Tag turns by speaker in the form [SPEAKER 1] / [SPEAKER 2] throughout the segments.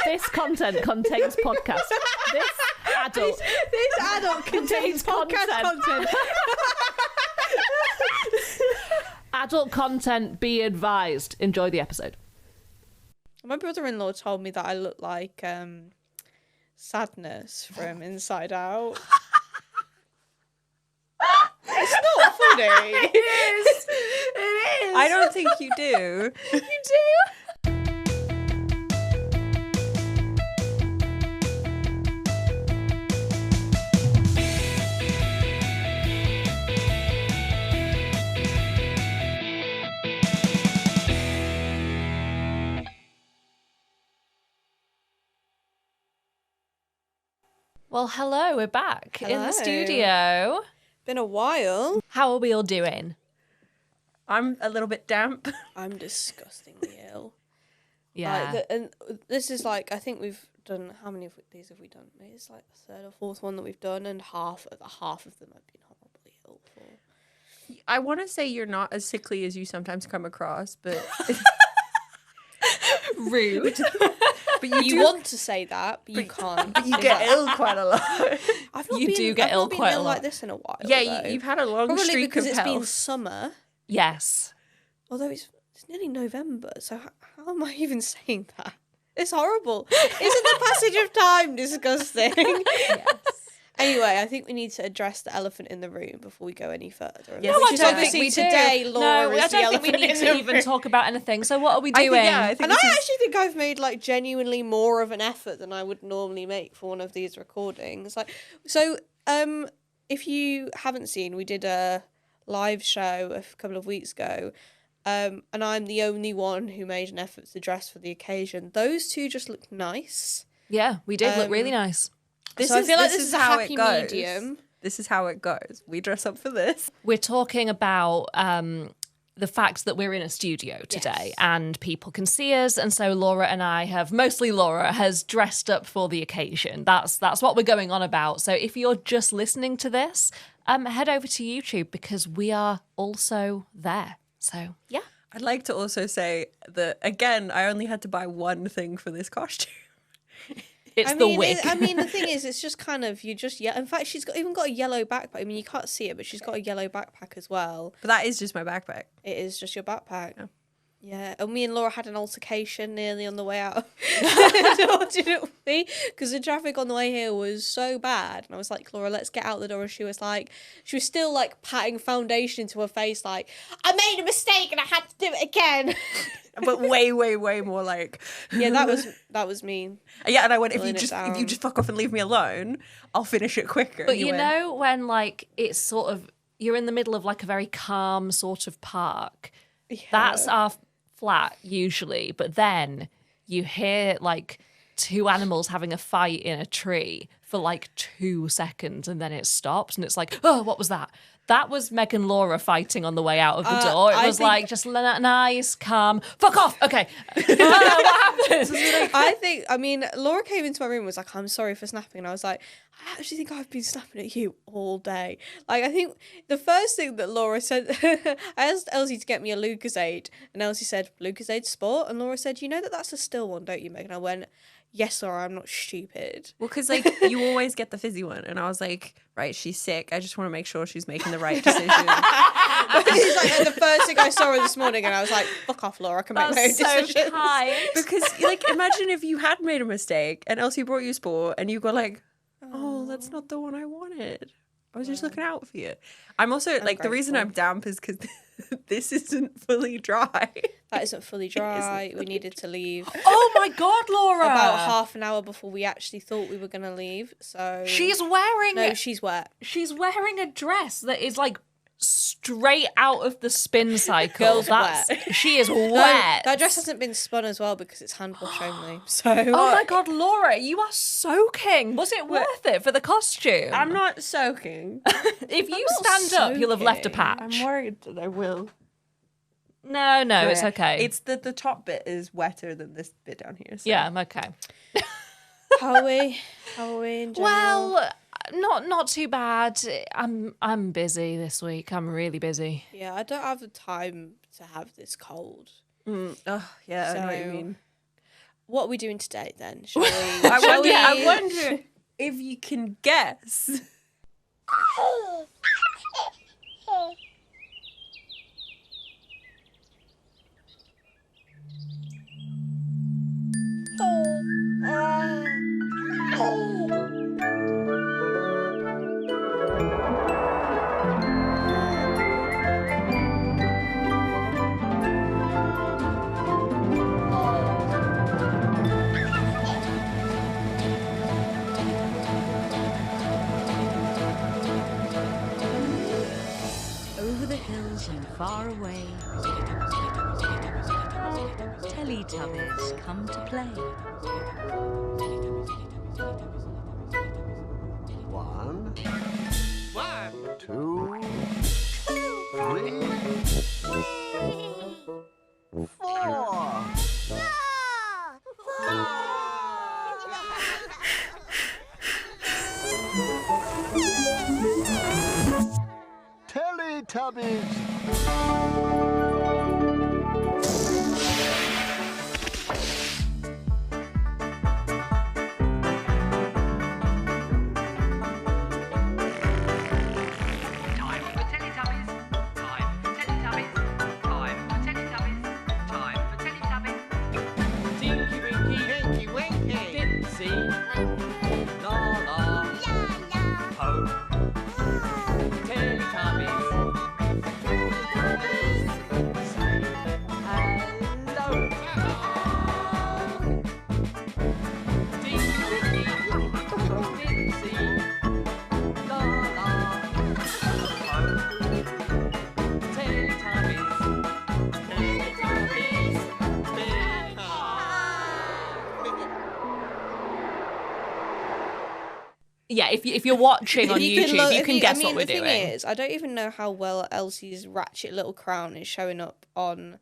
[SPEAKER 1] This content contains podcast. This adult contains podcast content. Adult content, be advised. Enjoy the episode.
[SPEAKER 2] My brother-in-law told me that I look like Sadness from Inside Out. It's not funny.
[SPEAKER 3] It is. I don't think you do.
[SPEAKER 2] You do?
[SPEAKER 1] Well, hello, we're back in
[SPEAKER 2] Hello.
[SPEAKER 1] the studio.
[SPEAKER 2] Been a while.
[SPEAKER 1] How are we all doing?
[SPEAKER 3] I'm a little bit damp.
[SPEAKER 2] I'm disgustingly ill.
[SPEAKER 1] Yeah.
[SPEAKER 2] Like, and this is like, I think we've done, how many of these have we done? Maybe it's like the third or fourth one that we've done, and half of them I've been horribly ill for.
[SPEAKER 3] I want to say you're not as sickly as you sometimes come across, but
[SPEAKER 1] Rude.
[SPEAKER 3] but
[SPEAKER 2] You want to say that, but you can't.
[SPEAKER 3] But you get ill quite a lot.
[SPEAKER 2] I've
[SPEAKER 1] You do get ill quite a lot.
[SPEAKER 2] like this in a while.
[SPEAKER 3] Yeah,
[SPEAKER 2] though.
[SPEAKER 3] you've had a long
[SPEAKER 2] Probably
[SPEAKER 3] streak
[SPEAKER 2] because
[SPEAKER 3] of
[SPEAKER 2] it's been
[SPEAKER 3] health.
[SPEAKER 2] summer.
[SPEAKER 1] Yes.
[SPEAKER 2] Although it's nearly November, so how am I even saying that? It's horrible. Isn't the passage of time disgusting?
[SPEAKER 1] Yes.
[SPEAKER 2] Anyway, I think we need to address the elephant in the room before we go any further.
[SPEAKER 3] Yes,
[SPEAKER 1] No,
[SPEAKER 3] we
[SPEAKER 1] I
[SPEAKER 2] Which is
[SPEAKER 1] don't
[SPEAKER 2] obviously
[SPEAKER 1] think we
[SPEAKER 2] today,
[SPEAKER 1] do.
[SPEAKER 2] Laura
[SPEAKER 1] No,
[SPEAKER 2] is
[SPEAKER 1] I
[SPEAKER 2] the
[SPEAKER 1] don't think we
[SPEAKER 2] elephant
[SPEAKER 1] need
[SPEAKER 2] in
[SPEAKER 1] to
[SPEAKER 2] the
[SPEAKER 1] even
[SPEAKER 2] room.
[SPEAKER 1] talk about anything. So what are we
[SPEAKER 3] I
[SPEAKER 1] doing?
[SPEAKER 3] think, yeah, I think
[SPEAKER 2] And
[SPEAKER 3] this
[SPEAKER 2] I
[SPEAKER 3] is-
[SPEAKER 2] actually think I've made like genuinely more of an effort than I would normally make for one of these recordings. Like, so if you haven't seen, we did a live show a couple of weeks ago, and I'm the only one who made an effort to dress for the occasion. Those two just look nice.
[SPEAKER 1] Yeah, we did look really nice.
[SPEAKER 2] So I feel like this is a
[SPEAKER 3] how
[SPEAKER 2] happy
[SPEAKER 3] it goes.
[SPEAKER 2] medium.
[SPEAKER 3] This is how it goes. We dress up for this.
[SPEAKER 1] We're talking about the fact that we're in a studio today
[SPEAKER 2] Yes.
[SPEAKER 1] and people can see us. And so Laura and I have, mostly Laura, has dressed up for the occasion. That's what we're going on about. So if you're just listening to this, head over to YouTube because we are also there. So, yeah.
[SPEAKER 3] I'd like to also say that, again, I only had to buy one thing for this costume.
[SPEAKER 1] It's the wig.
[SPEAKER 2] The thing is, it's just kind of, in fact, she's even got a yellow backpack. I mean, you can't see it, but she's got a yellow backpack as well.
[SPEAKER 3] But that is just my backpack.
[SPEAKER 2] It is just your backpack.
[SPEAKER 3] Yeah.
[SPEAKER 2] Yeah, and me and Laura had an altercation nearly on the way out, unfortunately, because the traffic on the way here was so bad. And I was like, Laura, let's get out the door. And she was still like patting foundation into her face, like, I made a mistake and I had to do it again.
[SPEAKER 3] But way, way, way more like...
[SPEAKER 2] Yeah, that was me.
[SPEAKER 3] Yeah, and I went, if
[SPEAKER 2] Pulling
[SPEAKER 3] you
[SPEAKER 2] it down.
[SPEAKER 3] just fuck off and leave me alone, I'll finish it quicker.
[SPEAKER 1] But
[SPEAKER 3] And
[SPEAKER 1] you
[SPEAKER 3] went,
[SPEAKER 1] know when like it's sort of, you're in the middle of like a very calm sort of park.
[SPEAKER 2] Yeah.
[SPEAKER 1] That's our flat usually, but then you hear like two animals having a fight in a tree for like 2 seconds and then it stops and it's like, oh, what was that? That was Meg and Laura fighting on the way out of the door. It was like just nice, calm, fuck off. Okay. What happened?
[SPEAKER 2] Laura came into my room and was like, I'm sorry for snapping. And I was like, I actually think I've been snapping at you all day. Like, I think the first thing that Laura said, I asked Elsie to get me a Lucozade. And Elsie said, Lucozade Sport? And Laura said, you know that's a still one, don't you, Meg? And I went, yes, Laura, I'm not stupid.
[SPEAKER 3] Well, because like you always get the fizzy one, and I was like, right, she's sick. I just want to make sure she's making the right decision.
[SPEAKER 2] It's like the first thing I saw her this morning, and I was like, fuck off, Laura, I can make my own
[SPEAKER 1] That's so
[SPEAKER 2] decisions.
[SPEAKER 1] kind.
[SPEAKER 3] Because like, imagine if you had made a mistake and Elsie brought you Sport, and you go like, oh, that's not the one I wanted. I was just looking out for you. I'm also like, the reason I'm
[SPEAKER 2] grateful.
[SPEAKER 3] damp is because this isn't fully dry.
[SPEAKER 2] That isn't fully dry. We needed to leave
[SPEAKER 1] Oh my God, Laura.
[SPEAKER 2] about half an hour before we actually thought we were going to leave. So
[SPEAKER 1] She's wearing
[SPEAKER 2] No, she's wet.
[SPEAKER 1] She's wearing a dress that is like straight out of the spin cycle.
[SPEAKER 2] Girl's wet.
[SPEAKER 1] She is wet.
[SPEAKER 2] That dress hasn't been spun as well because it's hand wash only. So
[SPEAKER 1] Oh my God, Laura, you are soaking. Was it worth it for the costume?
[SPEAKER 3] I'm not soaking.
[SPEAKER 1] If you
[SPEAKER 2] not
[SPEAKER 1] stand up, you'll have left a
[SPEAKER 2] soaking.
[SPEAKER 1] patch.
[SPEAKER 3] I'm worried that I will.
[SPEAKER 1] No, it's okay.
[SPEAKER 3] It's the top bit is wetter than this bit down here. So.
[SPEAKER 1] Yeah, I'm okay.
[SPEAKER 2] how are we? How are we in general?
[SPEAKER 1] Well, not too bad. I'm busy this week. I'm really busy.
[SPEAKER 2] Yeah, I don't have the time to have this cold.
[SPEAKER 3] Oh, yeah, I know what you
[SPEAKER 2] So-
[SPEAKER 3] mean.
[SPEAKER 2] what are we doing today then? Shall we?
[SPEAKER 3] I wonder if you can guess.
[SPEAKER 4] Over the hills and far away, Teletubbies come to play.
[SPEAKER 5] One, two, three, four. Teletubbies.
[SPEAKER 6] Time for Teletubbies. Time for Teletubbies. Time for Teletubbies. Time for Teletubbies. Tinky Winky. Tinky Winky. Dipsy. Laa Laa. Po. Teletubbies. Say hello. Tinky Winky. Dipsy. Laa Laa.
[SPEAKER 1] Yeah, if you're watching on YouTube, you can guess what we're doing.
[SPEAKER 2] The thing is, I don't even know how well Elsie's ratchet little crown is showing up on.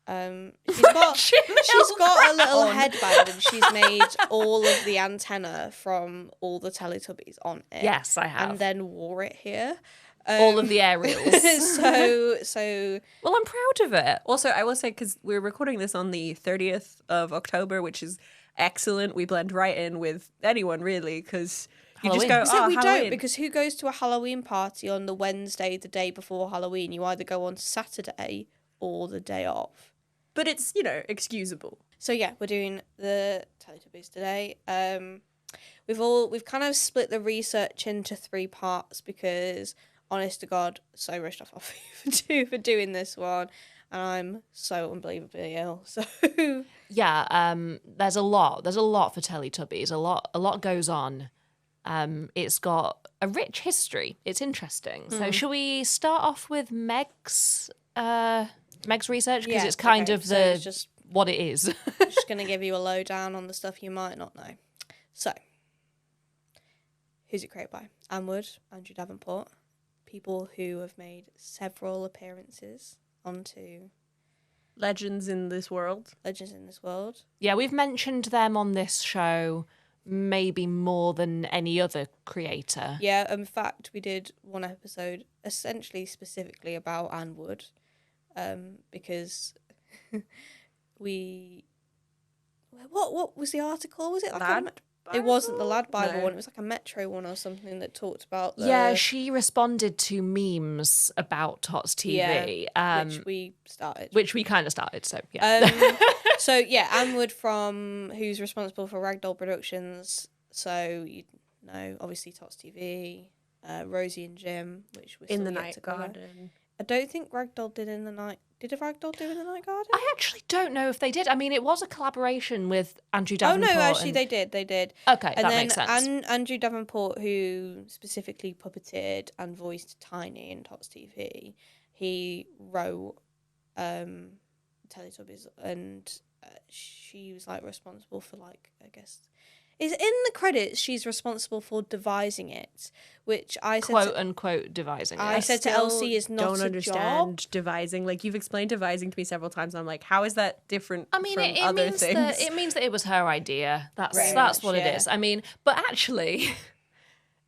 [SPEAKER 2] She's got a little headband, and she's made all of the antenna from all the Teletubbies on it.
[SPEAKER 1] Yes, I have.
[SPEAKER 2] And then wore it here.
[SPEAKER 1] All of the aerials.
[SPEAKER 2] so
[SPEAKER 1] Well, I'm proud of it.
[SPEAKER 3] Also, I will say, because we're recording this on the 30th of October, which is excellent. We blend right in with anyone, really, because you just go,
[SPEAKER 1] Halloween.
[SPEAKER 3] oh,
[SPEAKER 2] we
[SPEAKER 3] Halloween.
[SPEAKER 2] don't, because who goes to a Halloween party on the Wednesday, the day before Halloween? You either go on Saturday or the day off.
[SPEAKER 3] But it's, excusable.
[SPEAKER 2] So yeah, we're doing the Teletubbies today. We've kind of split the research into 3 parts because, honest to God, so rushed off for doing this one, and I'm so unbelievably ill. So
[SPEAKER 1] Yeah, there's a lot for Teletubbies. A lot goes on. It's got a rich history. It's interesting. So shall we start off with Meg's research, because
[SPEAKER 2] Yeah,
[SPEAKER 1] it's kind
[SPEAKER 2] okay,
[SPEAKER 1] of
[SPEAKER 2] so
[SPEAKER 1] the
[SPEAKER 2] it's just
[SPEAKER 1] what it is.
[SPEAKER 2] just gonna give you a lowdown on the stuff you might not know. So, who's it created by? Anne Wood, Andrew Davenport, people who have made several appearances onto
[SPEAKER 3] Legends in this world.
[SPEAKER 2] Legends in this World.
[SPEAKER 1] Yeah, we've mentioned them on this show maybe more than any other creator.
[SPEAKER 2] Yeah, in fact, we did one episode essentially specifically about Anne Wood, because what was the article? Was it like
[SPEAKER 3] Lad
[SPEAKER 2] it wasn't the Lad Bible
[SPEAKER 3] No.
[SPEAKER 2] one. It was like a Metro one or something that talked about the
[SPEAKER 1] Yeah, she responded to memes about Tots TV,
[SPEAKER 2] which we started.
[SPEAKER 1] which we kind of started. So yeah,
[SPEAKER 2] So yeah, Anne Wood who's responsible for Ragdoll Productions. So you know, obviously Tots TV, Rosie and Jim, which was
[SPEAKER 3] In the Night Garden.
[SPEAKER 2] I don't think Ragdoll did In the Night. Did a Ragdoll do In the Night Garden?
[SPEAKER 1] I actually don't know if they did. I mean, it was a collaboration with Andrew
[SPEAKER 2] Oh
[SPEAKER 1] Davenport.
[SPEAKER 2] no, actually they did. They did.
[SPEAKER 1] Okay,
[SPEAKER 2] And
[SPEAKER 1] that
[SPEAKER 2] then
[SPEAKER 1] makes sense.
[SPEAKER 2] Andrew Davenport, who specifically puppeted and voiced Tiny in Tots TV, he wrote Teletubbies, and she was like responsible for I guess. Is in the credits she's responsible for devising it, which I said
[SPEAKER 1] Quote unquote devising.
[SPEAKER 2] I
[SPEAKER 1] it.
[SPEAKER 2] said to
[SPEAKER 3] Still
[SPEAKER 2] Elsie is not
[SPEAKER 3] don't
[SPEAKER 2] a
[SPEAKER 3] understand
[SPEAKER 2] job.
[SPEAKER 3] devising. Like, you've explained devising to me several times, and I'm like, how is that different
[SPEAKER 1] I mean,
[SPEAKER 3] from
[SPEAKER 1] it
[SPEAKER 3] other
[SPEAKER 1] means
[SPEAKER 3] things?
[SPEAKER 1] that it means that it was her idea. That's
[SPEAKER 2] Very
[SPEAKER 1] that's
[SPEAKER 2] much,
[SPEAKER 1] what
[SPEAKER 2] yeah.
[SPEAKER 1] it is. I mean, but actually,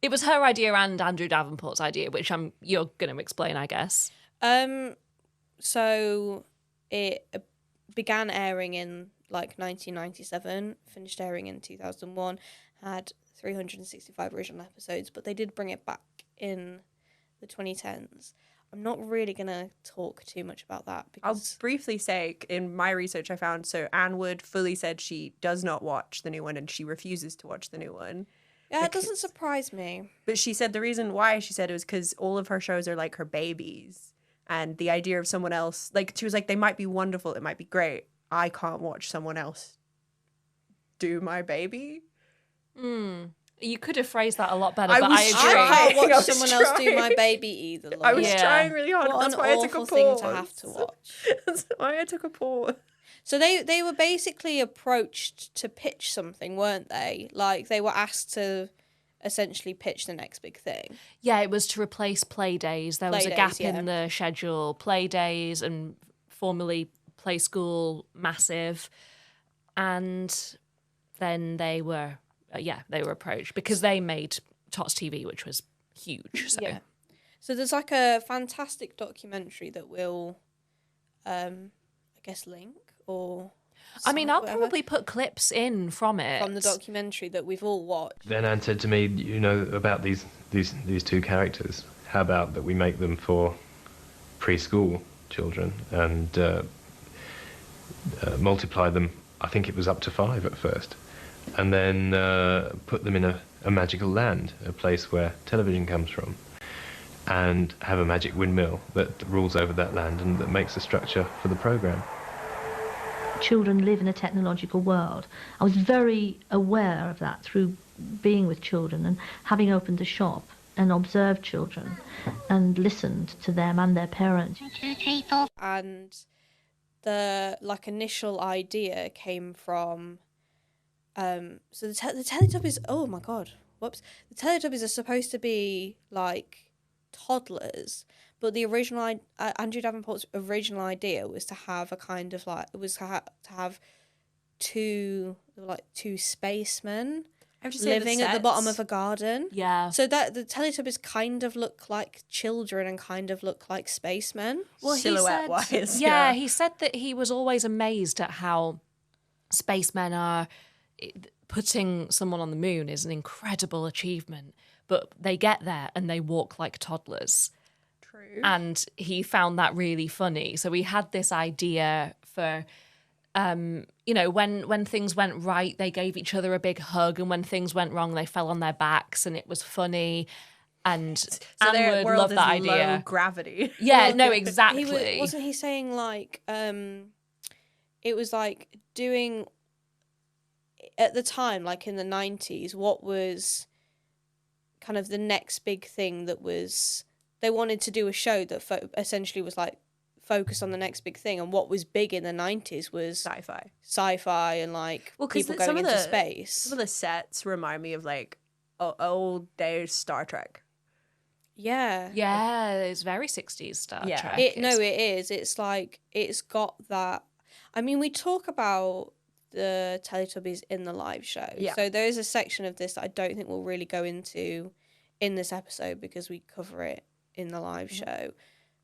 [SPEAKER 1] it was her idea and Andrew Davenport's idea, which you're going to explain, I guess.
[SPEAKER 2] So it began airing in like 1997, finished airing in 2001, had 365 original episodes, but they did bring it back in the 2010s. I'm not really going to talk too much about that
[SPEAKER 3] I'll
[SPEAKER 2] because
[SPEAKER 3] briefly say, in my research I found, so Anne Wood fully said she does not watch the new one and she refuses to watch the new one.
[SPEAKER 2] yeah, it doesn't surprise me.
[SPEAKER 3] But she said the reason why she said it was because all of her shows are like her babies. And the idea of someone else, like, she was like, they might be wonderful, it might be great. I can't watch someone else do my baby.
[SPEAKER 1] You could have phrased that a lot better,
[SPEAKER 3] I
[SPEAKER 1] but
[SPEAKER 3] was
[SPEAKER 1] I agree.
[SPEAKER 2] I can't
[SPEAKER 3] I
[SPEAKER 2] watch
[SPEAKER 3] was
[SPEAKER 2] someone else do my
[SPEAKER 3] trying.
[SPEAKER 2] baby either. Lauren.
[SPEAKER 3] I was
[SPEAKER 1] Yeah.
[SPEAKER 3] trying really hard.
[SPEAKER 2] What
[SPEAKER 3] That's
[SPEAKER 2] an
[SPEAKER 3] why I took a
[SPEAKER 2] awful
[SPEAKER 3] pause.
[SPEAKER 2] thing to have to watch.
[SPEAKER 3] That's why I took a pause.
[SPEAKER 2] So they were basically approached to pitch something, weren't they? Like they were asked to essentially pitch the next big thing.
[SPEAKER 1] Yeah, it was to replace play days. There was a
[SPEAKER 2] Play
[SPEAKER 1] gap
[SPEAKER 2] days, yeah.
[SPEAKER 1] in the schedule. Play days and formerly Play School, massive. And then they were approached because they made Tots TV, which was huge. So
[SPEAKER 2] Yeah. So there's like a fantastic documentary that we'll, I guess, link or.
[SPEAKER 1] I mean, I'll
[SPEAKER 2] whatever,
[SPEAKER 1] probably put clips in from it.
[SPEAKER 2] from the documentary that we've all watched.
[SPEAKER 7] Then Anne said to me, you know, about these two characters, how about that we make them for preschool children and multiply them, I think it was up to 5 at first, and then put them in a magical land, a place where television comes from, and have a magic windmill that rules over that land and that makes the structure for the programme.
[SPEAKER 8] Children live in a technological world. I was very aware of that through being with children and having opened a shop and observed children and listened to them and their parents.
[SPEAKER 2] And the like initial idea came from so the Teletubbies, oh my god, whoops, the Teletubbies are supposed to be like toddlers, but the original Andrew Davenport's original idea was to have a kind of like, it was to have two spacemen living at the bottom of a garden.
[SPEAKER 1] Yeah.
[SPEAKER 2] So that the Teletubbies kind of look like children and kind of look like spacemen.
[SPEAKER 1] Well,
[SPEAKER 3] Silhouette-wise,
[SPEAKER 1] yeah,
[SPEAKER 3] yeah.
[SPEAKER 1] he said that he was always amazed at how spacemen are. Putting someone on the moon is an incredible achievement, but they get there and they walk like toddlers.
[SPEAKER 3] True.
[SPEAKER 1] And he found that really funny. So we had this idea for, you know, when things went right, they gave each other a big hug, and when things went wrong, they fell on their backs, and it was funny. And
[SPEAKER 3] So
[SPEAKER 1] Anne
[SPEAKER 3] their
[SPEAKER 1] would
[SPEAKER 3] world
[SPEAKER 1] love
[SPEAKER 3] is
[SPEAKER 1] that
[SPEAKER 3] low
[SPEAKER 1] idea.
[SPEAKER 3] gravity.
[SPEAKER 1] Yeah, no,
[SPEAKER 2] He
[SPEAKER 1] exactly.
[SPEAKER 2] wasn't he saying like it was like doing at the time, like in the 90s, what was kind of the next big thing that was, they wanted to do a show that essentially was like focused on the next big thing, and what was big in the 90s was sci-fi and like people going into space.
[SPEAKER 3] Some of the sets remind me of like old days Star Trek.
[SPEAKER 2] Yeah.
[SPEAKER 1] Yeah, it's very 60s Star
[SPEAKER 3] Yeah.
[SPEAKER 1] Trek.
[SPEAKER 2] It is. It's like, it's got that. I mean, we talk about the Teletubbies in the live show.
[SPEAKER 3] Yeah.
[SPEAKER 2] So there is a section of this that I don't think we'll really go into in this episode because we cover it in the live show,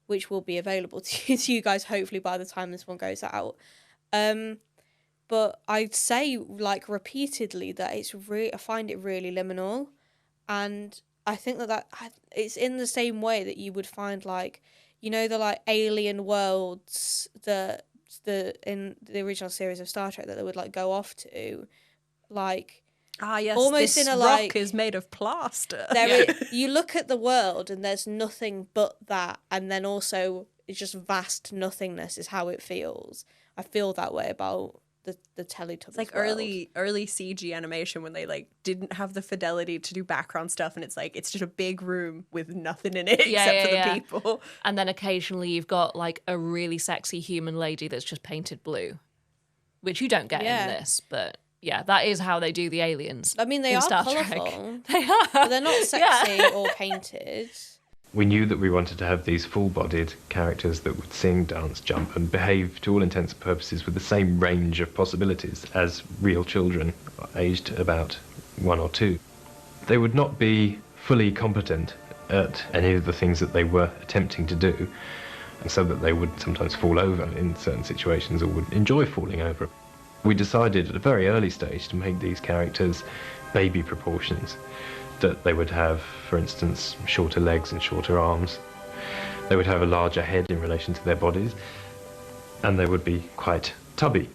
[SPEAKER 2] which will be available to you guys hopefully by the time this one goes out. But I'd say like repeatedly that it's I find it really liminal, and I think that it's in the same way that you would find like, you know, the like alien worlds that in the original series of Star Trek that they would like go off to, like
[SPEAKER 3] yes,
[SPEAKER 2] almost
[SPEAKER 3] this
[SPEAKER 2] in a
[SPEAKER 3] rock
[SPEAKER 2] like
[SPEAKER 3] is made of plaster.
[SPEAKER 2] you look at the world and there's nothing but that, and then also it's just vast nothingness is how it feels. I feel that way about the Teletubbies.
[SPEAKER 3] It's like
[SPEAKER 2] world.
[SPEAKER 3] early CG animation when they like didn't have the fidelity to do background stuff, and it's like it's just a big room with nothing in it except for the people.
[SPEAKER 1] And then occasionally you've got like a really sexy human lady that's just painted blue, which you don't get in this, but yeah, that is how they do the aliens.
[SPEAKER 2] I mean, they
[SPEAKER 1] in
[SPEAKER 2] are
[SPEAKER 1] Star
[SPEAKER 2] colourful.
[SPEAKER 1] Trek. They are.
[SPEAKER 2] But they're not sexy or painted.
[SPEAKER 7] We knew that we wanted to have these full-bodied characters that would sing, dance, jump, and behave to all intents and purposes with the same range of possibilities as real children aged about 1 or 2. They would not be fully competent at any of the things that they were attempting to do, and so that they would sometimes fall over in certain situations or would enjoy falling over. We decided at a very early stage to make these characters baby proportions, that they would have, for instance, shorter legs and shorter arms. They would have a larger head in relation to their bodies, and they would be quite tubby,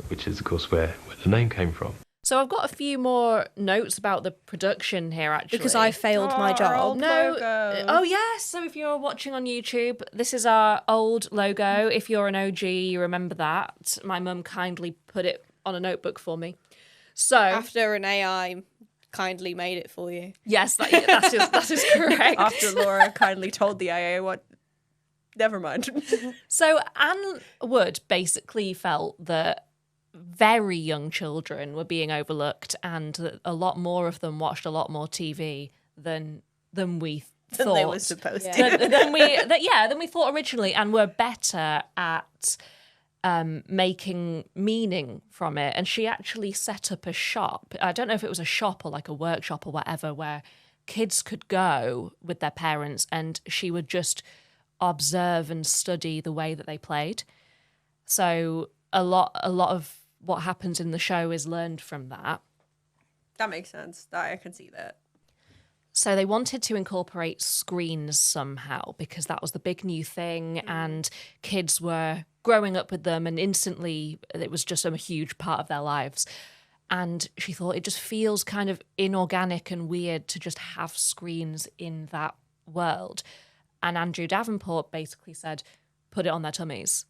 [SPEAKER 7] which is, of course, where the name came from.
[SPEAKER 1] So I've got a few more notes about the production here, actually.
[SPEAKER 2] Because I failed my
[SPEAKER 3] Our
[SPEAKER 2] job.
[SPEAKER 3] old logo.
[SPEAKER 1] Oh, yes. So if you're watching on YouTube, this is our old logo. If you're an OG, you remember that. My mum kindly put it on a notebook for me. So
[SPEAKER 2] After an AI kindly made it for you.
[SPEAKER 1] yes, that is correct.
[SPEAKER 3] After Laura kindly told the IA what. Never mind.
[SPEAKER 1] So Anne Wood basically felt that very young children were being overlooked, and that a lot more of them watched a lot more TV than we thought.
[SPEAKER 3] Than they were supposed to.
[SPEAKER 1] than we thought originally, and were better at making meaning from it. And she actually set up a shop. I don't know if it was a shop or like a workshop or whatever, where kids could go with their parents, and she would just observe and study the way that they played. So a lot of what happens in the show is learned from that.
[SPEAKER 3] That makes sense. I can see that.
[SPEAKER 1] So they wanted to incorporate screens somehow, because that was the big new thing, and kids were growing up with them, and instantly it was just a huge part of their lives. And she thought it just feels kind of inorganic and weird to just have screens in that world. And Andrew Davenport basically said, put it on their tummies.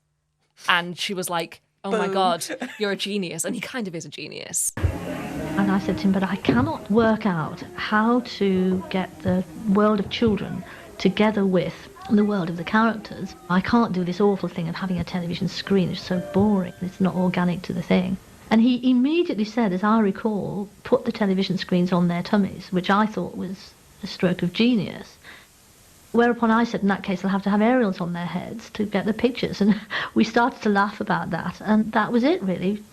[SPEAKER 1] And she was like, oh my God, you're a genius. And he kind of is a genius.
[SPEAKER 8] And I said to him, but I cannot work out how to get the world of children together with the world of the characters. I can't do this awful thing of having a television screen. It's so boring. It's not organic to the thing. And he immediately said, as I recall, put the television screens on their tummies, which I thought was a stroke of genius. Whereupon I said, in that case, they'll have to have aerials on their heads to get the pictures. And we started to laugh about that. And that was it, really.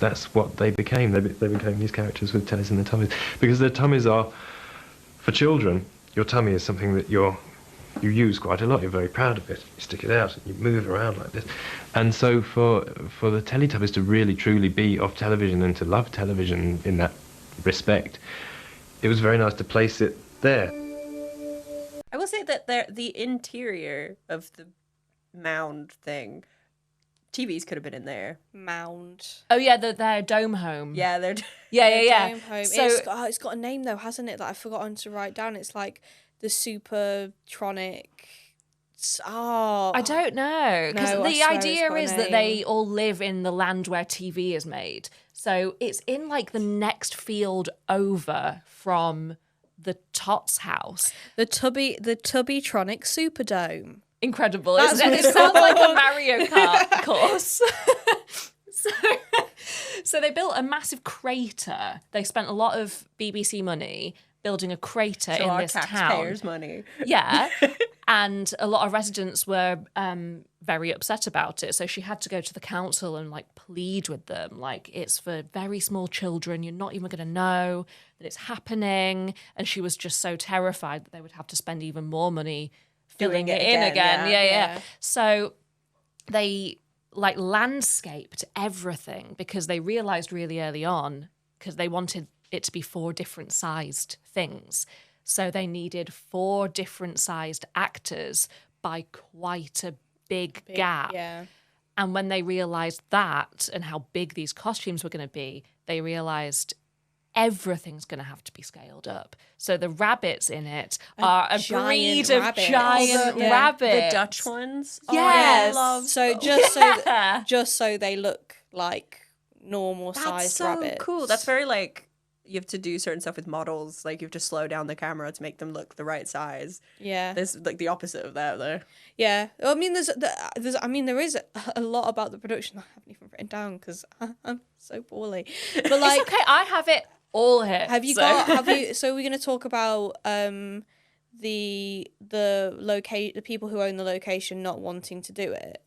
[SPEAKER 7] That's what they became. They became these characters with tellies in their tummies. Because their tummies are, for children, your tummy is something that you use quite a lot. You're very proud of it. You stick it out and you move around like this. And so for the Teletubbies to really, truly be of television and to love television in that respect, it was very nice to place it there.
[SPEAKER 3] I will say that the interior of the mound thing, TVs could have been in there.
[SPEAKER 2] Mound.
[SPEAKER 1] Oh, yeah, their dome home.
[SPEAKER 3] Yeah, they're...
[SPEAKER 1] Yeah.
[SPEAKER 2] Dome home.
[SPEAKER 1] So,
[SPEAKER 2] It's got a name, though, hasn't it, that I've forgotten to write down. It's like the Supertronic... Oh.
[SPEAKER 1] I don't know. Because
[SPEAKER 2] No, I
[SPEAKER 1] the
[SPEAKER 2] swear it's
[SPEAKER 1] idea
[SPEAKER 2] got a
[SPEAKER 1] is that they all live in the land where TV is made. So it's in like the next field over from the Tots house.
[SPEAKER 2] The Tubbytronic Superdome.
[SPEAKER 1] Incredible,
[SPEAKER 2] That's
[SPEAKER 1] isn't it?
[SPEAKER 2] what
[SPEAKER 1] It
[SPEAKER 2] it's
[SPEAKER 1] sounds like
[SPEAKER 2] called.
[SPEAKER 1] a Mario Kart course. So they built a massive crater. They spent a lot of BBC money building a crater
[SPEAKER 3] So
[SPEAKER 1] in
[SPEAKER 3] our
[SPEAKER 1] this town.
[SPEAKER 3] taxpayers' money.
[SPEAKER 1] Yeah. And a lot of residents were very upset about it. So she had to go to the council and like plead with them. Like, it's for very small children. You're not even going to know that it's happening. And she was just so terrified that they would have to spend even more money filling
[SPEAKER 3] Doing
[SPEAKER 1] it
[SPEAKER 3] it
[SPEAKER 1] in
[SPEAKER 3] again,
[SPEAKER 1] again.
[SPEAKER 3] yeah.
[SPEAKER 1] Yeah. So they like landscaped everything because they realized really early on, because they wanted it to be 4 different sized things. So they needed 4 different sized actors by quite a big gap.
[SPEAKER 2] Yeah.
[SPEAKER 1] And when they realized that and how big these costumes were going to be, they realized everything's going to have to be scaled up. So the rabbits in it are a
[SPEAKER 2] giant
[SPEAKER 1] breed of
[SPEAKER 2] rabbit.
[SPEAKER 1] giant
[SPEAKER 2] Yeah.
[SPEAKER 1] rabbits.
[SPEAKER 3] The Dutch ones.
[SPEAKER 1] Yes.
[SPEAKER 3] Oh, I love
[SPEAKER 2] So
[SPEAKER 3] those.
[SPEAKER 2] just so they look like normal
[SPEAKER 3] That's
[SPEAKER 2] sized
[SPEAKER 3] so
[SPEAKER 2] rabbits.
[SPEAKER 3] cool. That's very like, you have to do certain stuff with models. Like, you have to slow down the camera to make them look the right size.
[SPEAKER 2] Yeah.
[SPEAKER 3] There's like the opposite of that though.
[SPEAKER 2] Yeah. I mean, there is a lot about the production I haven't even written down because I'm so poorly. But like,
[SPEAKER 1] It's okay, I have it all here.
[SPEAKER 2] So we're going to talk about the people who own the location not wanting to do it.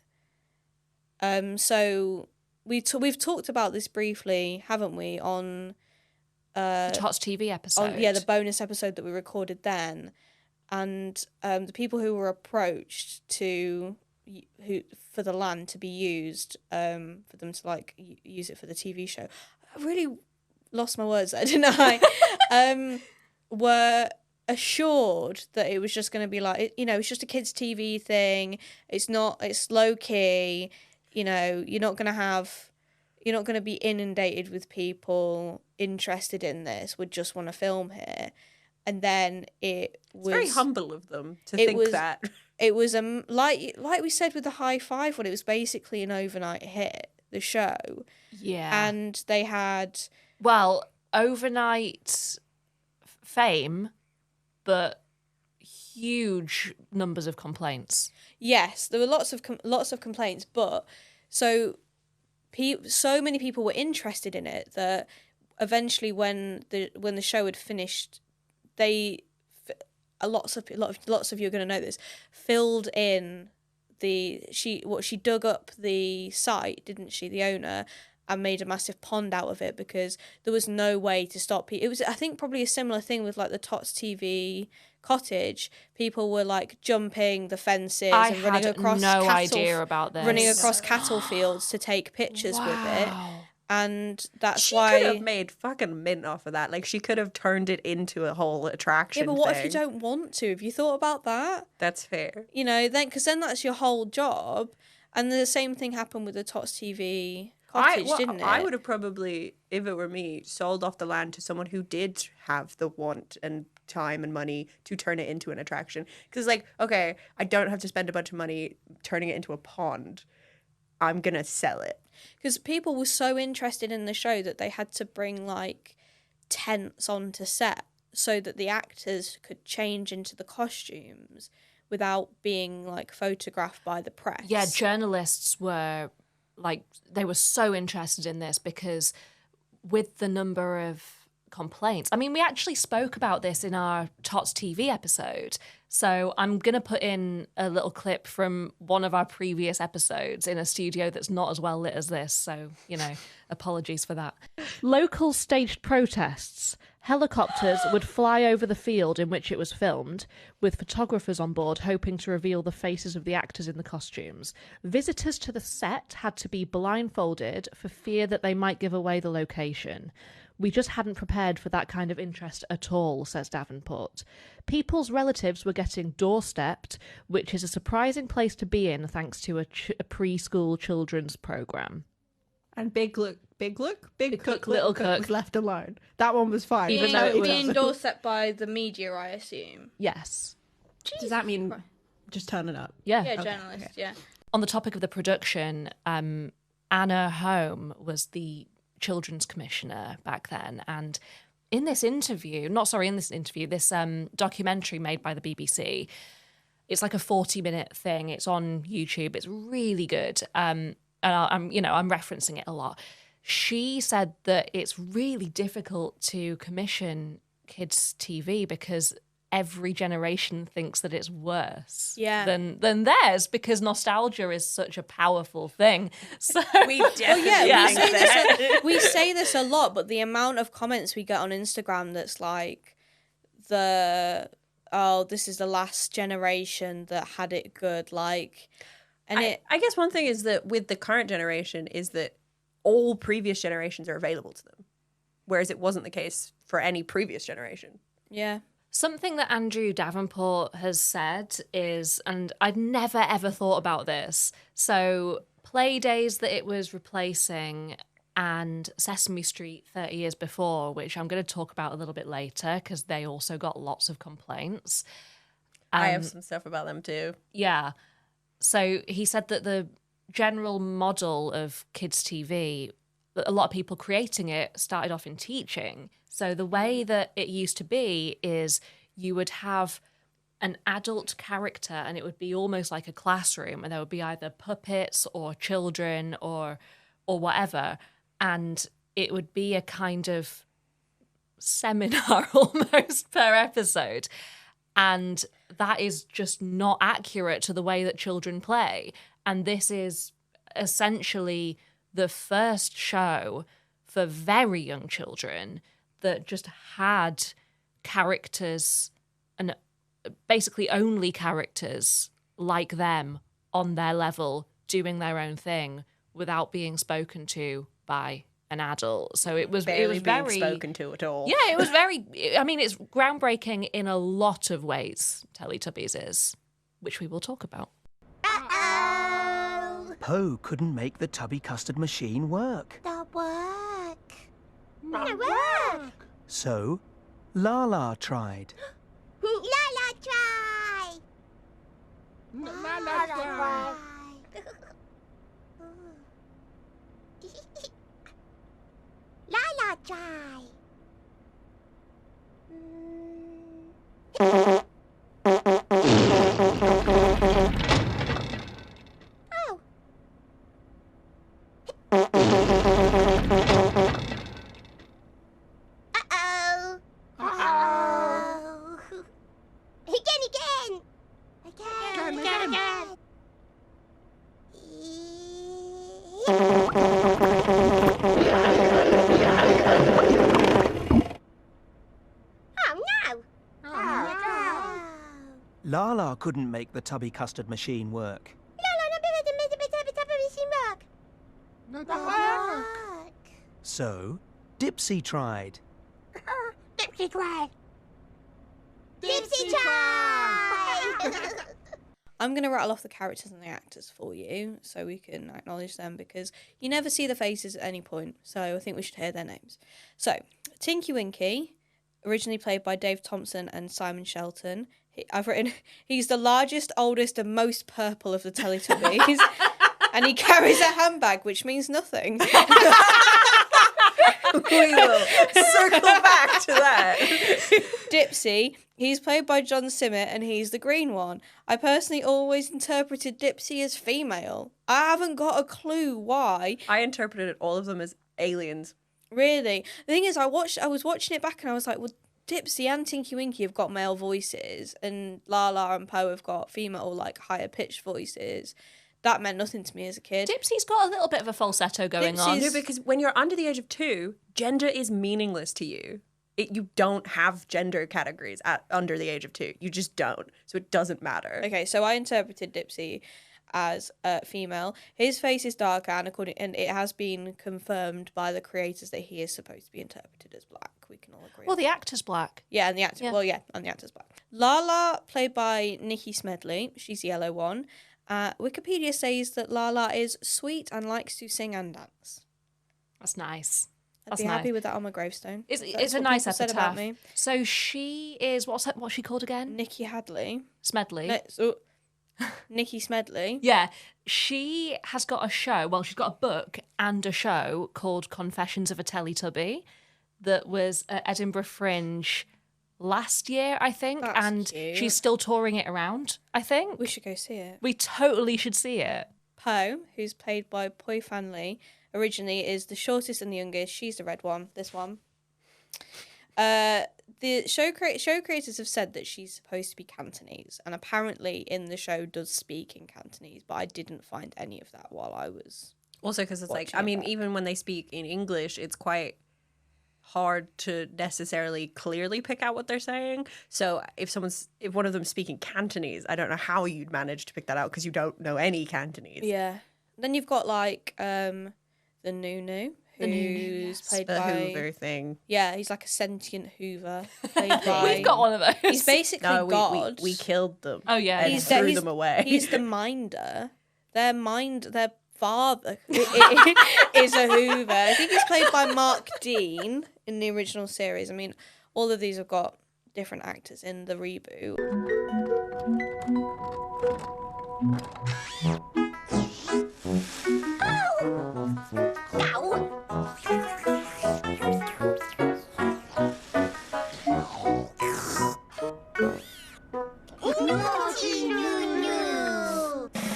[SPEAKER 2] So we've talked about this briefly, haven't we, on
[SPEAKER 1] the Tots TV episode.
[SPEAKER 2] the bonus episode that we recorded then, and the people who were approached to who for the land to be used, for them to like use it for the TV show. I really lost my words there, didn't I? Were assured that it was just going to be like, you know, it's just a kids' TV thing. It's low key. You know, you're not going to be inundated with people interested in this, would just want to film here. And then it's
[SPEAKER 3] very humble of them to think that.
[SPEAKER 2] It was like we said with the High Five one, it was basically an overnight hit, the show.
[SPEAKER 1] Yeah.
[SPEAKER 2] And they had
[SPEAKER 1] overnight fame, but huge numbers of complaints.
[SPEAKER 2] Yes, there were lots of complaints, but so many people were interested in it that eventually when the show had finished, lots of you are going to know this, filled in she dug up the site, didn't she, the owner, and made a massive pond out of it because there was no way to stop people. It was, I think, probably a similar thing with like the Tots TV cottage. People were like jumping the fences and running across
[SPEAKER 1] idea about this.
[SPEAKER 2] Running across cattle fields to take pictures with it. And that's
[SPEAKER 3] she
[SPEAKER 2] why
[SPEAKER 3] could have made fucking mint off of that. Like, she could have turned it into a whole attraction.
[SPEAKER 2] Yeah, but what
[SPEAKER 3] thing.
[SPEAKER 2] if you don't want to? Have you thought about that?
[SPEAKER 3] That's fair.
[SPEAKER 2] You know, because then that's your whole job. And the same thing happened with the Tots TV cottage, didn't it?
[SPEAKER 3] I would have probably, if it were me, sold off the land to someone who did have the want and time and money to turn it into an attraction. Because, like, okay, I don't have to spend a bunch of money turning it into a pond. I'm going to sell it.
[SPEAKER 2] Because people were so interested in the show that they had to bring, like, tents onto set so that the actors could change into the costumes without being, like, photographed by the press.
[SPEAKER 1] Yeah, journalists were, like, they were so interested in this because with the number of complaints. I mean, we actually spoke about this in our Tots TV episode. So I'm going to put in a little clip from one of our previous episodes in a studio that's not as well lit as this. So, you know, apologies for that. Local staged protests. Helicopters would fly over the field in which it was filmed, with photographers on board hoping to reveal the faces of the actors in the costumes. Visitors to the set had to be blindfolded for fear that they might give away the location. We just hadn't prepared for that kind of interest at all, says Davenport. People's relatives were getting doorstepped, which is a surprising place to be in thanks to a preschool children's programme.
[SPEAKER 9] And Big Cook,
[SPEAKER 1] Little Cook
[SPEAKER 9] was left alone. That one was fine.
[SPEAKER 1] Even though it was
[SPEAKER 10] being doorstepped by the media, I assume.
[SPEAKER 1] Yes.
[SPEAKER 9] Does that mean just turning up?
[SPEAKER 1] Yeah.
[SPEAKER 10] Yeah, journalist, yeah.
[SPEAKER 1] On the topic of the production, Anna Home was the children's commissioner back then, and in this documentary made by the BBC, it's like a 40-minute thing. It's on YouTube. It's really good. And I'm referencing it a lot. She said that it's really difficult to commission kids' TV because every generation thinks that it's worse than theirs because nostalgia is such a powerful thing. So
[SPEAKER 3] we definitely
[SPEAKER 2] we say this a lot, but the amount of comments we get on Instagram that's like this is the last generation that had it good, like, and
[SPEAKER 3] I guess one thing is that with the current generation is that all previous generations are available to them, whereas it wasn't the case for any previous generation.
[SPEAKER 2] Yeah.
[SPEAKER 1] Something that Andrew Davenport has said is, and I'd never ever thought about this, so Play Days that it was replacing and Sesame Street 30 years before, which I'm going to talk about a little bit later because they also got lots of complaints.
[SPEAKER 3] I have some stuff about them too.
[SPEAKER 1] Yeah. So he said that the general model of kids' TV, a lot of people creating it started off in teaching. So the way that it used to be is you would have an adult character and it would be almost like a classroom, and there would be either puppets or children or whatever, and it would be a kind of seminar almost per episode. And that is just not accurate to the way that children play. And this is essentially the first show for very young children that just had characters, and basically only characters like them on their level, doing their own thing without being spoken to by an adult. So it was
[SPEAKER 3] Barely being
[SPEAKER 1] very
[SPEAKER 3] spoken to at all.
[SPEAKER 1] Yeah, it was very. I mean, it's groundbreaking in a lot of ways. Teletubbies is, which we will talk about.
[SPEAKER 11] Po couldn't make the tubby custard machine work.
[SPEAKER 12] Not work. Not work.
[SPEAKER 11] So, Laa Laa tried.
[SPEAKER 12] Laa Laa try.
[SPEAKER 5] Laa Laa try.
[SPEAKER 12] Laa Laa try. Oh. Uh-oh. Uh-oh. Again. Again. Oh no. Oh no.
[SPEAKER 11] Laa Laa couldn't make the tubby custard machine work.
[SPEAKER 5] Not work.
[SPEAKER 11] So, Dipsy tried.
[SPEAKER 12] Dipsy try. Dipsy try.
[SPEAKER 2] I'm going to rattle off the characters and the actors for you so we can acknowledge them because you never see the faces at any point. So I think we should hear their names. So, Tinky Winky, originally played by Dave Thompson and Simon Shelton. I've written, he's the largest, oldest and most purple of the Teletubbies. And he carries a handbag, which means nothing.
[SPEAKER 3] We will circle back to that.
[SPEAKER 2] Dipsy, he's played by John Simmett and he's the green one. I personally always interpreted Dipsy as female. I haven't got a clue why.
[SPEAKER 3] I interpreted all of them as aliens.
[SPEAKER 2] Really? The thing is, I was watching it back and I was like, well, Dipsy and Tinky Winky have got male voices and Laa Laa and Po have got female, like, higher pitched voices. That meant nothing to me as a kid.
[SPEAKER 1] Dipsy's got a little bit of a falsetto going on.
[SPEAKER 3] No, because when you're under the age of 2, gender is meaningless to you. You don't have gender categories under the age of 2. You just don't. So it doesn't matter.
[SPEAKER 2] Okay, so I interpreted Dipsy as female. His face is darker, and it has been confirmed by the creators that he is supposed to be interpreted as black. We can all agree.
[SPEAKER 1] Well, the actor's black.
[SPEAKER 2] Yeah, and the actor.
[SPEAKER 1] Yeah.
[SPEAKER 2] Well, yeah, and the actor's black. Laa Laa, played by Nikki Smedley. She's the yellow one. Wikipedia says that Laa Laa is sweet and likes to sing and dance.
[SPEAKER 1] That's nice.
[SPEAKER 2] I'd be happy with that on my gravestone.
[SPEAKER 1] It's
[SPEAKER 2] That's
[SPEAKER 1] a
[SPEAKER 2] what
[SPEAKER 1] nice
[SPEAKER 2] people said about
[SPEAKER 1] epitaph.
[SPEAKER 2] me.
[SPEAKER 1] So she is what's she called again?
[SPEAKER 2] Nikki Hadley.
[SPEAKER 1] Smedley.
[SPEAKER 2] Nikki Smedley.
[SPEAKER 1] Yeah, she has got a show. Well, she's got a book and a show called Confessions of a Teletubby that was at Edinburgh Fringe last year, I think.
[SPEAKER 2] That's
[SPEAKER 1] and
[SPEAKER 2] cute.
[SPEAKER 1] she's still touring it around, I think.
[SPEAKER 2] We should go see it.
[SPEAKER 1] We totally should see it.
[SPEAKER 2] Po, who's played by Poi Fanley, originally is the shortest and the youngest. She's the red one, this one. The show creators have said that she's supposed to be Cantonese, and apparently in the show does speak in Cantonese, but I didn't find any of that while I was
[SPEAKER 3] Also because it's like,
[SPEAKER 2] watching
[SPEAKER 3] I mean,
[SPEAKER 2] it back.
[SPEAKER 3] even when they speak in English, it's quite hard to necessarily clearly pick out what they're saying. So if one of them's speaking Cantonese, I don't know how you'd manage to pick that out because you don't know any Cantonese.
[SPEAKER 2] Yeah. Then you've got like the Nunu, who's played
[SPEAKER 3] the
[SPEAKER 2] by
[SPEAKER 3] Hoover thing.
[SPEAKER 2] Yeah, he's like a sentient Hoover. Played by...
[SPEAKER 1] We've got one of those.
[SPEAKER 2] He's basically
[SPEAKER 3] No,
[SPEAKER 2] God.
[SPEAKER 3] we killed them.
[SPEAKER 1] Oh yeah,
[SPEAKER 3] and threw them away.
[SPEAKER 2] He's the minder. Their father is a Hoover. I think he's played by Mark Dean in the original series. I mean, all of these have got different actors in the reboot.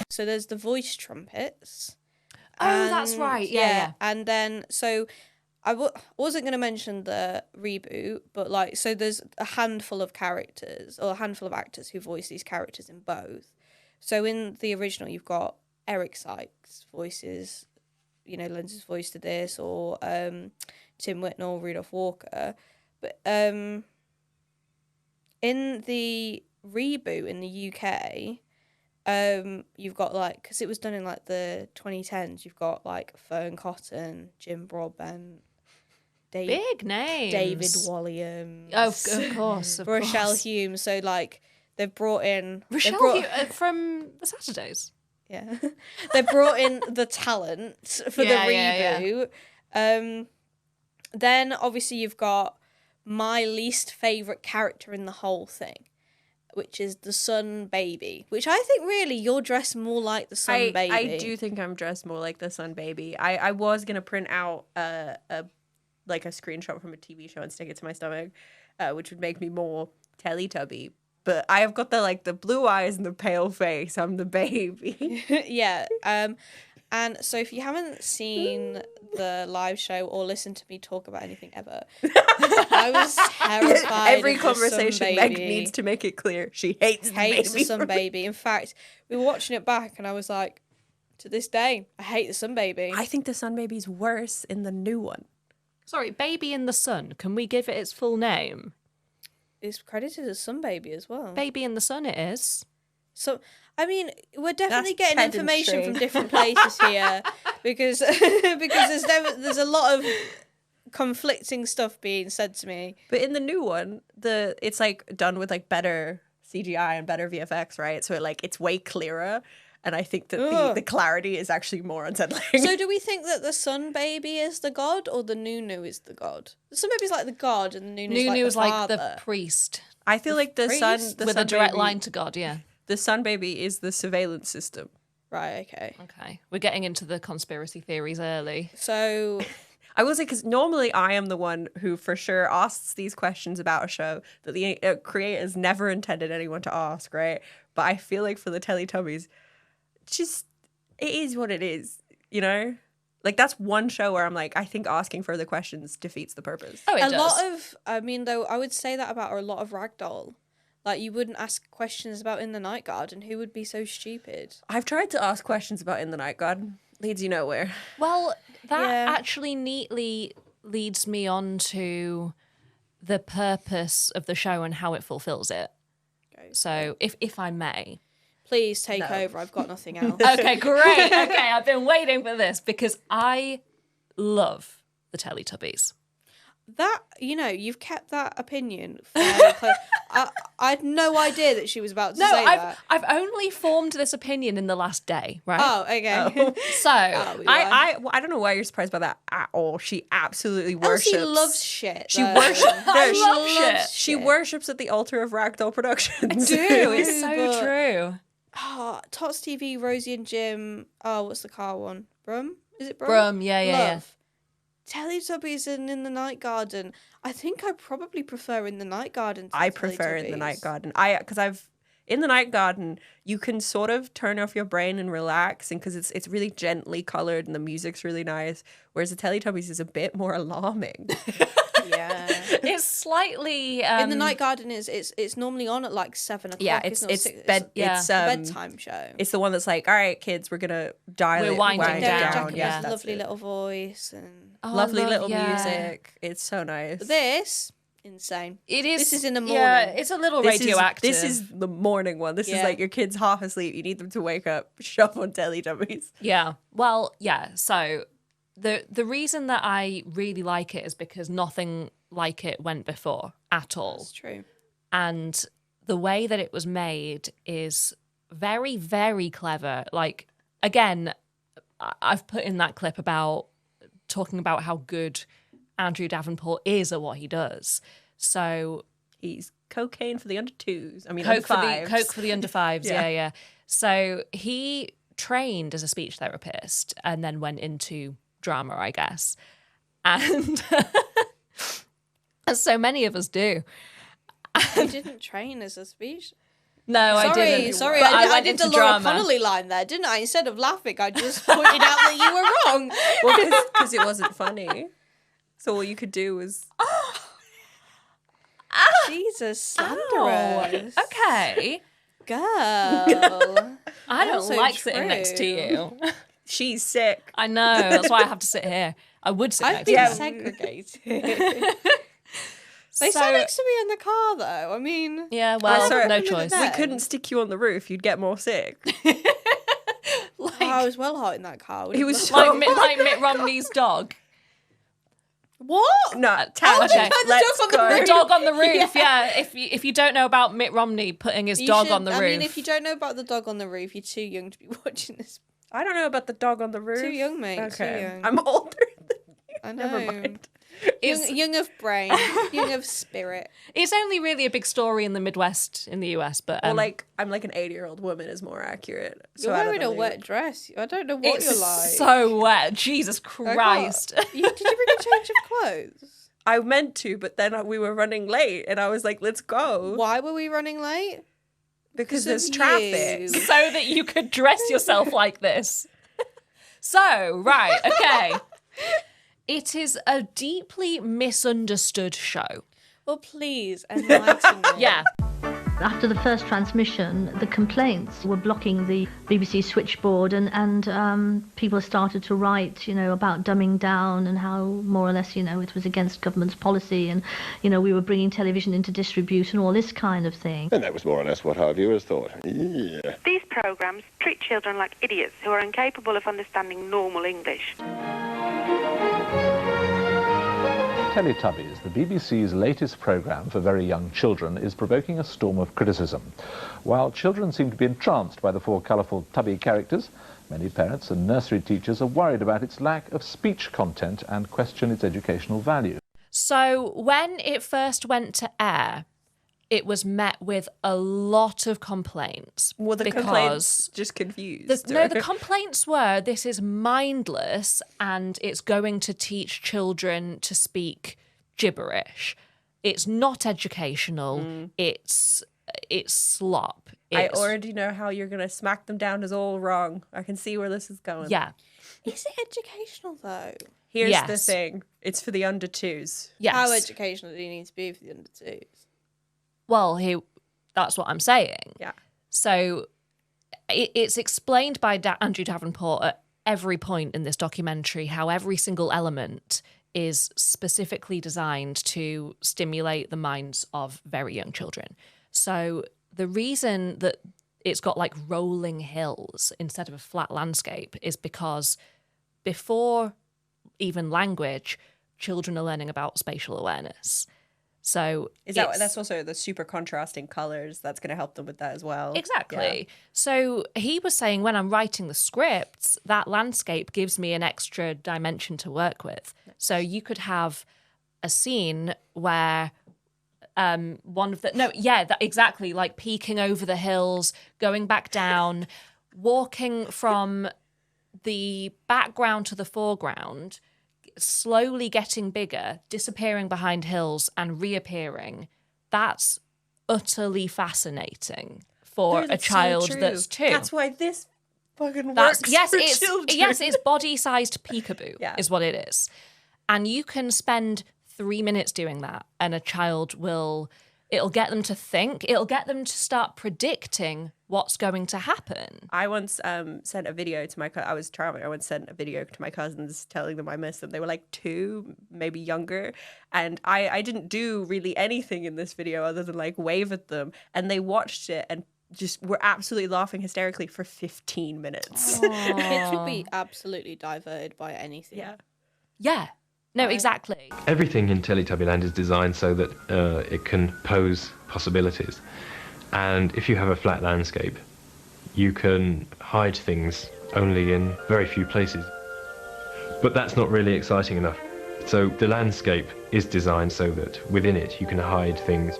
[SPEAKER 2] So there's the voice trumpets.
[SPEAKER 1] Oh, that's right. Yeah.
[SPEAKER 2] And then, so I wasn't going to mention the reboot, but like, so there's a handful of characters or a handful of actors who voice these characters in both. So in the original, you've got Eric Sykes voices, lends his voice to this, or Tim Whitnell, Rudolph Walker. But in the reboot in the UK, You've got like, because it was done in like the 2010s. You've got like Fern Cotton, Jim Broadbent,
[SPEAKER 1] Big names.
[SPEAKER 2] David Walliams.
[SPEAKER 1] Oh, of course. Of
[SPEAKER 2] Rochelle
[SPEAKER 1] course.
[SPEAKER 2] Hume. So like they've brought in
[SPEAKER 1] Rochelle Hume from the Saturdays.
[SPEAKER 2] Yeah, they brought in the talent for the reboot. Then obviously you've got my least favorite character in the whole thing, which is the Sun Baby. Which I think really you're dressed more like the Sun Baby.
[SPEAKER 3] I do think I'm dressed more like the Sun Baby. I was gonna print out a screenshot from a TV show and stick it to my stomach, which would make me more Teletubby. But I have got the blue eyes and the pale face. I'm the baby.
[SPEAKER 2] Yeah. And so if you haven't seen the live show or listened to me talk about anything ever, I was terrified.
[SPEAKER 3] Every
[SPEAKER 2] of the
[SPEAKER 3] conversation
[SPEAKER 2] Sun
[SPEAKER 3] Meg
[SPEAKER 2] Baby.
[SPEAKER 3] needs to make it clear she hates
[SPEAKER 2] the Sun Baby. In fact, we were watching it back and I was like, to this day, I hate the Sun Baby.
[SPEAKER 3] I think the Sun Baby's worse in the new one.
[SPEAKER 1] Sorry, Baby in the Sun. Can we give it its full name?
[SPEAKER 2] It's credited as Sun Baby as well.
[SPEAKER 1] Baby in the Sun it is.
[SPEAKER 2] So, I mean, we're definitely
[SPEAKER 3] That's
[SPEAKER 2] getting information from different places here because there's a lot of conflicting stuff being said to me.
[SPEAKER 3] But in the new one, it's like done with like better CGI and better VFX, right? So it's way clearer. And I think that the clarity is actually more unsettling.
[SPEAKER 2] So do we think that the Sun Baby is the god or the Nunu is the god? The Sun Baby's like the god and the Nunu's like the
[SPEAKER 1] the priest.
[SPEAKER 3] I feel like the sun
[SPEAKER 1] With
[SPEAKER 3] sun
[SPEAKER 1] a direct
[SPEAKER 3] baby,
[SPEAKER 1] line to God, yeah.
[SPEAKER 3] The Sun Baby is the surveillance system.
[SPEAKER 2] Right, okay.
[SPEAKER 1] Okay. We're getting into the conspiracy theories early.
[SPEAKER 2] So
[SPEAKER 3] I will say, because normally I am the one who for sure asks these questions about a show that the creators never intended anyone to ask, right? But I feel like for the Teletubbies, it is what it is, you know? Like, that's one show where I'm like, I think asking further questions defeats the purpose.
[SPEAKER 1] Oh, it does.
[SPEAKER 2] I would say that about a lot of Ragdoll. Like, you wouldn't ask questions about In the Night Garden. Who would be so stupid?
[SPEAKER 3] I've tried to ask questions about In the Night Garden. Leads you nowhere.
[SPEAKER 1] Well, that actually neatly leads me on to the purpose of the show and how it fulfills it.
[SPEAKER 2] Okay.
[SPEAKER 1] So, if I may.
[SPEAKER 2] Please take over. I've got nothing else.
[SPEAKER 1] Okay, great. Okay, I've been waiting for this because I love the Teletubbies.
[SPEAKER 2] That, you've kept that opinion fairly close. I had no idea that she was about to say that.
[SPEAKER 1] I've only formed this opinion in the last day, right?
[SPEAKER 2] Oh, okay.
[SPEAKER 1] So,
[SPEAKER 3] I don't know why you're surprised by that at all. She absolutely worships.
[SPEAKER 2] Elsie loves shit.
[SPEAKER 3] She worships.
[SPEAKER 1] I love shit.
[SPEAKER 3] She worships at the altar of Ragdoll Productions.
[SPEAKER 1] I do. It's so true.
[SPEAKER 2] Tots TV, Rosie and Jim. Oh, what's the car one? Brum? Is it Brum?
[SPEAKER 1] Brum, yeah.
[SPEAKER 2] Love. Teletubbies and In the Night Garden. I think I probably prefer In the Night Garden.
[SPEAKER 3] I prefer In the Night Garden. In the Night Garden, you can sort of turn off your brain and relax, and because it's really gently colored and the music's really nice. Whereas the Teletubbies is a bit more alarming.
[SPEAKER 2] Yeah,
[SPEAKER 1] it's slightly.
[SPEAKER 2] In the Night Garden it's normally on at like 7 o'clock.
[SPEAKER 3] Yeah, it's a
[SPEAKER 2] bedtime show.
[SPEAKER 3] It's the one that's like, all right, kids, we're gonna
[SPEAKER 1] we're winding down.
[SPEAKER 2] Yeah, lovely little voice and
[SPEAKER 3] lovely little music. It's so nice.
[SPEAKER 2] This insane.
[SPEAKER 1] It is.
[SPEAKER 2] This is in the morning.
[SPEAKER 1] Yeah, it's a little radioactive.
[SPEAKER 3] This is the morning one. This is like your kid's half asleep. You need them to wake up. Shove on Teletubbies.
[SPEAKER 1] Yeah. Well, yeah. So the reason that I really like it is because nothing like it went before at all.
[SPEAKER 2] That's true.
[SPEAKER 1] And the way that it was made is very, very clever. Like, again, I've put in that clip about talking about how good Andrew Davenport is at what he does. So
[SPEAKER 3] he's cocaine for the under twos. I mean,
[SPEAKER 1] coke
[SPEAKER 3] for
[SPEAKER 1] the under fives. Yeah. So he trained as a speech therapist and then went into drama, I guess. And as so many of us do.
[SPEAKER 2] You didn't train as a speech?
[SPEAKER 1] No, I didn't.
[SPEAKER 2] Sorry,
[SPEAKER 1] But
[SPEAKER 2] I did
[SPEAKER 1] into
[SPEAKER 2] the Laura
[SPEAKER 1] drama.
[SPEAKER 2] Connolly line there, didn't I? Instead of laughing, I just pointed out that you were wrong.
[SPEAKER 3] Well, because it wasn't funny. So all you could do was...
[SPEAKER 2] Jesus, slanderous.
[SPEAKER 1] Okay.
[SPEAKER 2] Girl.
[SPEAKER 1] I don't like sitting next to you.
[SPEAKER 3] She's sick.
[SPEAKER 1] I know. That's why I have to sit here. I would sit
[SPEAKER 2] I've
[SPEAKER 1] next to
[SPEAKER 2] been
[SPEAKER 1] you.
[SPEAKER 2] segregated. They sat next to me in the car, though. I mean,
[SPEAKER 1] yeah, well,
[SPEAKER 3] sorry,
[SPEAKER 1] no choice.
[SPEAKER 3] We couldn't stick you on the roof. You'd get more sick.
[SPEAKER 2] I was well hot in that car.
[SPEAKER 3] He was
[SPEAKER 1] like Mitt Romney's dog.
[SPEAKER 2] What?
[SPEAKER 3] No,
[SPEAKER 1] Okay.
[SPEAKER 3] The
[SPEAKER 1] dog on the roof. Yeah. If you don't know about Mitt Romney putting his dog on the roof.
[SPEAKER 2] I mean, if you don't know about the dog on the roof, you're too young to be watching this.
[SPEAKER 3] I don't know about the dog on the roof.
[SPEAKER 2] Too young, mate.
[SPEAKER 3] Okay.
[SPEAKER 2] Too young.
[SPEAKER 3] I'm older than you.
[SPEAKER 2] I know.
[SPEAKER 3] Never mind.
[SPEAKER 2] Young of brain, young of spirit.
[SPEAKER 1] It's only really a big story in the Midwest in the US, but
[SPEAKER 3] Well, I'm like an 80-year-old woman is more accurate. So
[SPEAKER 2] You're wearing a wet dress. I don't know what you're like.
[SPEAKER 1] So wet. Jesus Christ.
[SPEAKER 2] Did you bring a change of clothes?
[SPEAKER 3] I meant to, but then we were running late, and I was like, "Let's go."
[SPEAKER 2] Why were we running late?
[SPEAKER 3] Because there's traffic.
[SPEAKER 1] So that you could dress yourself like this. So, right, okay. It is a deeply misunderstood show.
[SPEAKER 2] Well, please enlighten me.
[SPEAKER 1] Yeah.
[SPEAKER 8] After the first transmission, the complaints were blocking the BBC switchboard, and people started to write, about dumbing down and how more or less, it was against government's policy, and, we were bringing television into disrepute and all this kind of thing.
[SPEAKER 13] And that was more or less what our viewers thought. Yeah.
[SPEAKER 14] These programmes treat children like idiots who are incapable of understanding normal English.
[SPEAKER 15] Teletubbies, the BBC's latest programme for very young children, is provoking a storm of criticism. While children seem to be entranced by the four colourful tubby characters, many parents and nursery teachers are worried about its lack of speech content and question its educational value.
[SPEAKER 1] So when it first went to air, it was met with a lot of complaints.
[SPEAKER 3] Were the complaints just confused?
[SPEAKER 1] The complaints were, this is mindless and it's going to teach children to speak gibberish. It's not educational. It's slop.
[SPEAKER 3] I already know how you're going to smack them down as all wrong. I can see where this is going.
[SPEAKER 1] Yeah.
[SPEAKER 2] Is it educational, though?
[SPEAKER 3] Here's the thing. It's for the under twos.
[SPEAKER 1] Yes.
[SPEAKER 2] How educational do you need to be for the under twos?
[SPEAKER 1] Well, that's what I'm saying.
[SPEAKER 3] Yeah.
[SPEAKER 1] So it's explained by Andrew Davenport at every point in this documentary how every single element is specifically designed to stimulate the minds of very young children. So the reason that it's got like rolling hills instead of a flat landscape is because before even language, children are learning about spatial awareness. So
[SPEAKER 3] that's also the super contrasting colors that's going to help them with that as well.
[SPEAKER 1] Exactly.
[SPEAKER 3] Yeah.
[SPEAKER 1] So he was saying when I'm writing the scripts, that landscape gives me an extra dimension to work with. So you could have a scene where exactly, like peeking over the hills, going back down, walking from the background to the foreground, slowly getting bigger, disappearing behind hills and reappearing. That's utterly fascinating for a child that's 2.
[SPEAKER 3] That's why this fucking works for children.
[SPEAKER 1] Yes, it's body-sized peekaboo is what it is. And you can spend 3 minutes doing that and a child it'll get them to think, it'll get them to start predicting what's going to happen.
[SPEAKER 3] I once sent a video to I was traveling. I once sent a video to my cousins telling them I missed them. They were like 2, maybe younger. And I didn't do really anything in this video other than like wave at them. And they watched it and just were absolutely laughing hysterically for 15 minutes.
[SPEAKER 2] Kids would be absolutely diverted by anything.
[SPEAKER 3] Yeah.
[SPEAKER 1] Yeah. No, exactly.
[SPEAKER 7] Everything in Teletubbyland is designed so that it can pose possibilities. And if you have a flat landscape, you can hide things only in very few places. But that's not really exciting enough. So the landscape is designed so that within it you can hide things.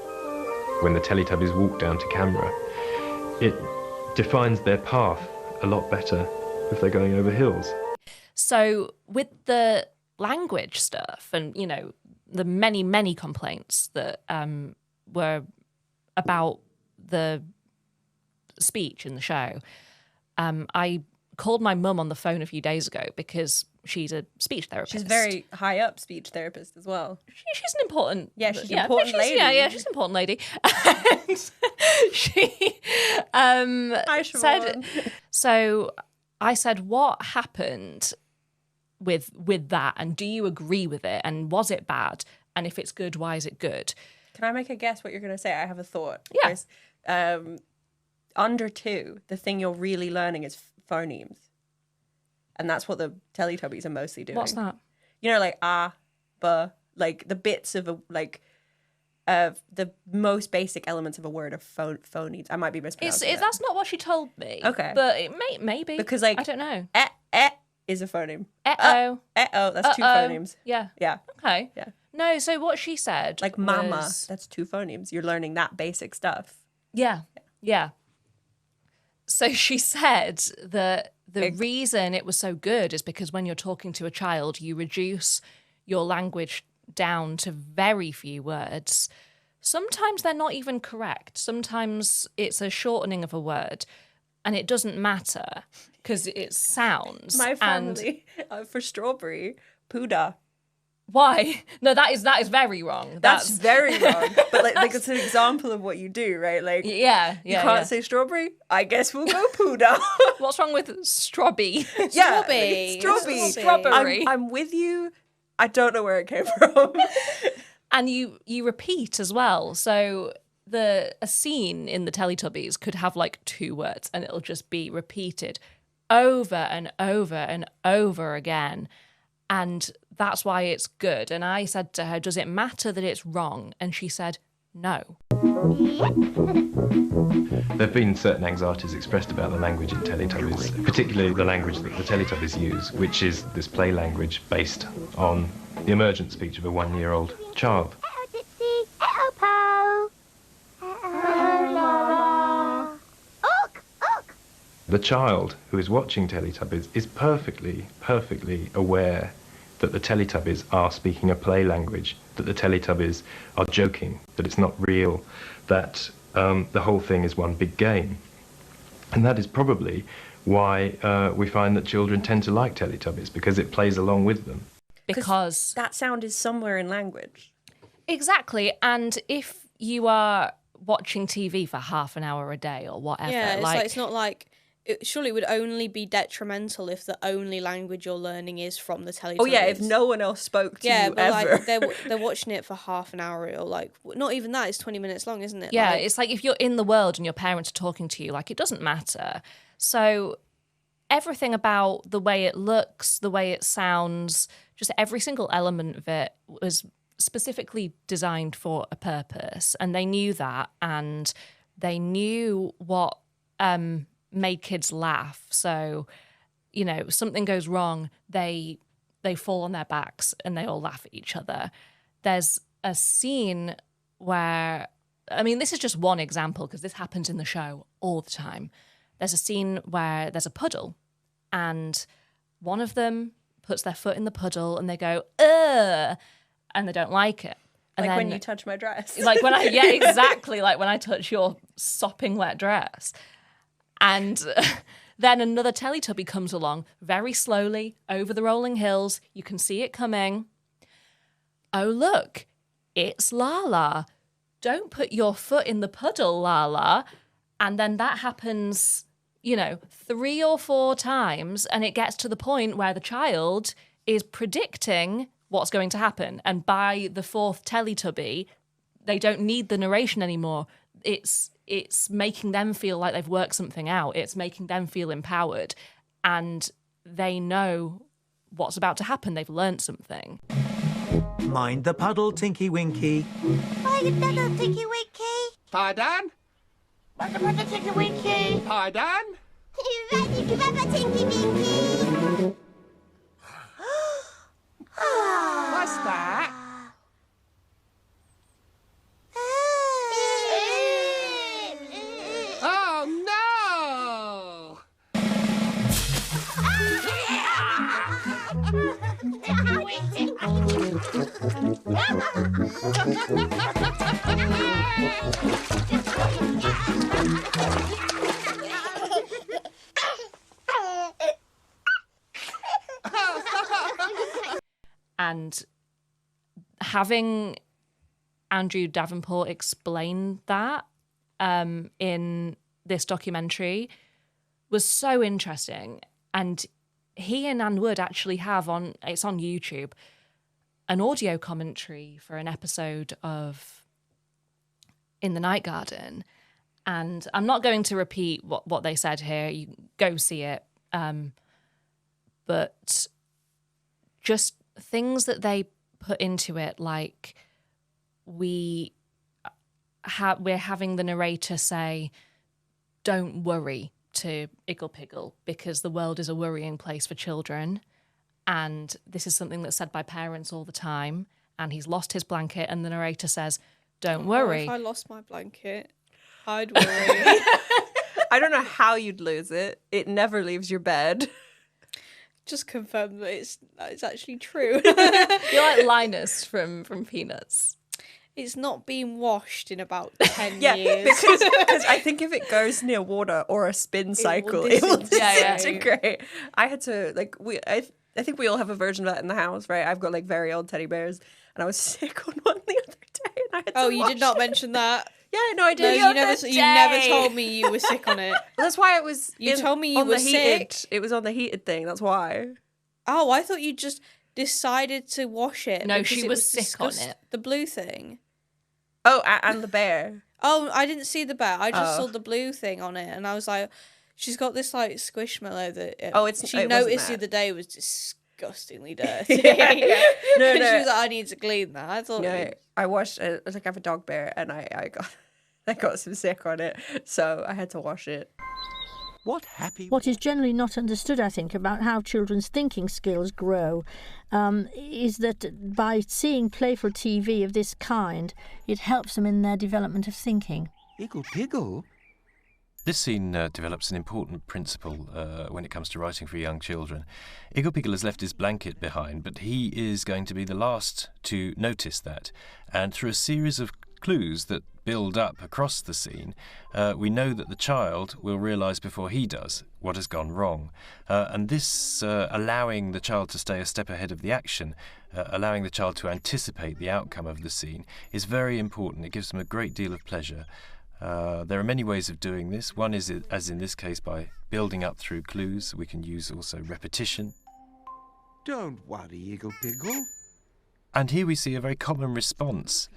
[SPEAKER 7] When the Teletubbies walk down to camera, it defines their path a lot better if they're going over hills.
[SPEAKER 1] So with the language stuff and, the many, many complaints that were about the speech in the show, I called my mum on the phone a few days ago because she's a speech therapist.
[SPEAKER 3] She's very high up speech therapist as well.
[SPEAKER 1] She's an important...
[SPEAKER 3] Yeah, she's an important lady.
[SPEAKER 1] Yeah, she's an important lady. And she said... So I said, what happened with that, and do you agree with it, and was it bad? And if it's good, why is it good?
[SPEAKER 3] Can I make a guess what you're going to say? I have a thought.
[SPEAKER 1] Yeah.
[SPEAKER 3] Under 2, the thing you're really learning is phonemes. And that's what the Teletubbies are mostly doing.
[SPEAKER 1] What's that?
[SPEAKER 3] You know, like but like the bits of the most basic elements of a word are phonemes. I might be mispronouncing it.
[SPEAKER 1] That's not what she told me.
[SPEAKER 3] Okay.
[SPEAKER 1] But it maybe.
[SPEAKER 3] Because like
[SPEAKER 1] I don't know.
[SPEAKER 3] Is a phoneme.
[SPEAKER 1] Uh-oh.
[SPEAKER 3] That's 2 phonemes.
[SPEAKER 1] Yeah.
[SPEAKER 3] Yeah.
[SPEAKER 1] Okay.
[SPEAKER 3] Yeah.
[SPEAKER 1] No, so what she said
[SPEAKER 3] Like mama, that's 2 phonemes. You're learning that basic stuff.
[SPEAKER 1] Yeah. So she said that the reason it was so good is because when you're talking to a child, you reduce your language down to very few words. Sometimes they're not even correct. Sometimes it's a shortening of a word, and it doesn't matter because it sounds.
[SPEAKER 3] My family, for strawberry, Puda.
[SPEAKER 1] Why? No, that is very wrong.
[SPEAKER 3] That's very wrong. But like it's an example of what you do, right? Like you can't say strawberry. I guess we'll go Puda.
[SPEAKER 1] What's wrong with strawberry?
[SPEAKER 3] Strawberry. I'm with you. I don't know where it came from.
[SPEAKER 1] And you repeat as well. So a scene in the Teletubbies could have like 2 words, and it'll just be repeated over and over and over again. And that's why it's good. And I said to her, does it matter that it's wrong? And she said, no.
[SPEAKER 7] There have been certain anxieties expressed about the language in Teletubbies, particularly the language that the Teletubbies use, which is this play language based on the emergent speech of a 1-year-old child.
[SPEAKER 12] Oh, Dipsy. Oh, Po. Oh, Laa Laa. Ook, ook.
[SPEAKER 7] The child who is watching Teletubbies is perfectly aware that the Teletubbies are speaking a play language, that the Teletubbies are joking, that it's not real, that the whole thing is one big game. And that is probably why we find that children tend to like Teletubbies, because it plays along with them.
[SPEAKER 1] Because
[SPEAKER 3] that sound is somewhere in language.
[SPEAKER 1] Exactly. And if you are watching TV for half an hour a day or whatever.
[SPEAKER 2] Yeah, it's not like... surely it would only be detrimental if the only language you're learning is from the Teletubbies.
[SPEAKER 3] Oh yeah, if no one else spoke to you
[SPEAKER 2] but
[SPEAKER 3] ever.
[SPEAKER 2] like they're watching it for half an hour or like not even that. It's 20 minutes long, isn't it?
[SPEAKER 1] Yeah, it's like if you're in the world and your parents are talking to you, like it doesn't matter. So everything about the way it looks, the way it sounds, just every single element of it was specifically designed for a purpose, and they knew that, and they knew what made kids laugh. So, you know, something goes wrong, they fall on their backs and they all laugh at each other. There's a scene where, I mean, this is just one example because this happens in the show all the time. There's a scene where there's a puddle and one of them puts their foot in the puddle and they go, ugh, and they don't like it. And
[SPEAKER 3] like
[SPEAKER 1] then,
[SPEAKER 3] when you touch my dress.
[SPEAKER 1] Like when yeah, exactly. Like when I touch your sopping wet dress. And then another Teletubby comes along very slowly over the rolling hills. You can see it coming. Oh, look, it's Laa Laa. Don't put your foot in the puddle, Laa Laa. And then that happens, 3 or 4 times. And it gets to the point where the child is predicting what's going to happen. And by the 4th Teletubby, they don't need the narration anymore. It's making them feel like they've worked something out. It's making them feel empowered. And they know what's about to happen. They've learned something.
[SPEAKER 11] Mind the puddle, Tinky Winky.
[SPEAKER 12] Mind the puddle, Tinky Winky.
[SPEAKER 5] Pardon?
[SPEAKER 12] Mind the puddle, Tinky Winky.
[SPEAKER 5] Pardon?
[SPEAKER 12] Ready to remember, Tinky Winky.
[SPEAKER 5] What's that? Oh no!
[SPEAKER 1] And having Andrew Davenport explain that in this documentary was so interesting. And he and Anne Wood actually have it's on YouTube, an audio commentary for an episode of In the Night Garden. And I'm not going to repeat what they said here. You go see it. But just things that they put into it, like we're having the narrator say, "Don't worry," to Iggle because the world is a worrying place for children. And this is something that's said by parents all the time. And he's lost his blanket, and the narrator says, "Don't worry."
[SPEAKER 2] If I lost my blanket, I'd worry.
[SPEAKER 3] I don't know how you'd lose it. It never leaves your bed.
[SPEAKER 2] Just confirm that it's actually true.
[SPEAKER 1] You're like Linus from Peanuts.
[SPEAKER 2] It's not been washed in about 10
[SPEAKER 3] Yeah,
[SPEAKER 2] years.
[SPEAKER 3] because I think if it goes near water or a spin cycle, it will disintegrate. I had to, I think we all have a version of that in the house, right? I've got like very old teddy bears, and I was sick on one the other day, and I had to
[SPEAKER 2] you did not mention that.
[SPEAKER 3] Yeah, no, I did.
[SPEAKER 2] No, you never told me you were sick on it.
[SPEAKER 3] Well, that's why it was.
[SPEAKER 2] You told me you were sick.
[SPEAKER 3] It was on the heated thing. That's why.
[SPEAKER 2] Oh, I thought you just decided to wash it.
[SPEAKER 1] No,
[SPEAKER 2] because
[SPEAKER 1] she
[SPEAKER 2] it
[SPEAKER 1] was sick on it.
[SPEAKER 2] The blue thing.
[SPEAKER 3] Oh, and the bear.
[SPEAKER 2] Oh, I didn't see the bear. I just saw the blue thing on it, and I was like, she's got this like squishmallow that she noticed the other day was disgustingly dirty.
[SPEAKER 3] No,
[SPEAKER 2] and she was like, I need to clean that. I thought.
[SPEAKER 3] No, I washed it. I have a dog bear, and I got some sick on it, so I had to wash it.
[SPEAKER 8] What is generally not understood, I think, about how children's thinking skills grow is that by seeing playful TV of this kind, it helps them in their development of thinking.
[SPEAKER 11] Iggle?
[SPEAKER 7] This scene develops an important principle when it comes to writing for young children. Iggle has left his blanket behind, but he is going to be the last to notice that. And through a series of clues that build up across the scene, we know that the child will realise before he does what has gone wrong. And this allowing the child to stay a step ahead of the action, allowing the child to anticipate the outcome of the scene, is very important. It gives them a great deal of pleasure. There are many ways of doing this. One is, as in this case, by building up through clues. We can use also repetition.
[SPEAKER 11] Don't worry, Iggle.
[SPEAKER 7] And here we see a very common response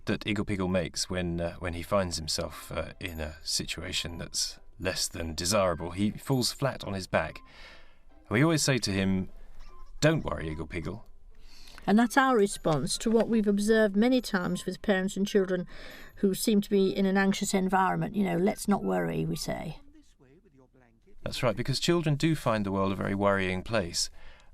[SPEAKER 7] that Iggle makes when he finds himself in a situation that's less than desirable. He falls flat on his back. We always say to him, "Don't worry, Iggle."
[SPEAKER 8] And that's our response to what we've observed many times with parents and children who seem to be in an anxious environment. Let's not worry, we say.
[SPEAKER 7] That's right, because children do find the world a very worrying place.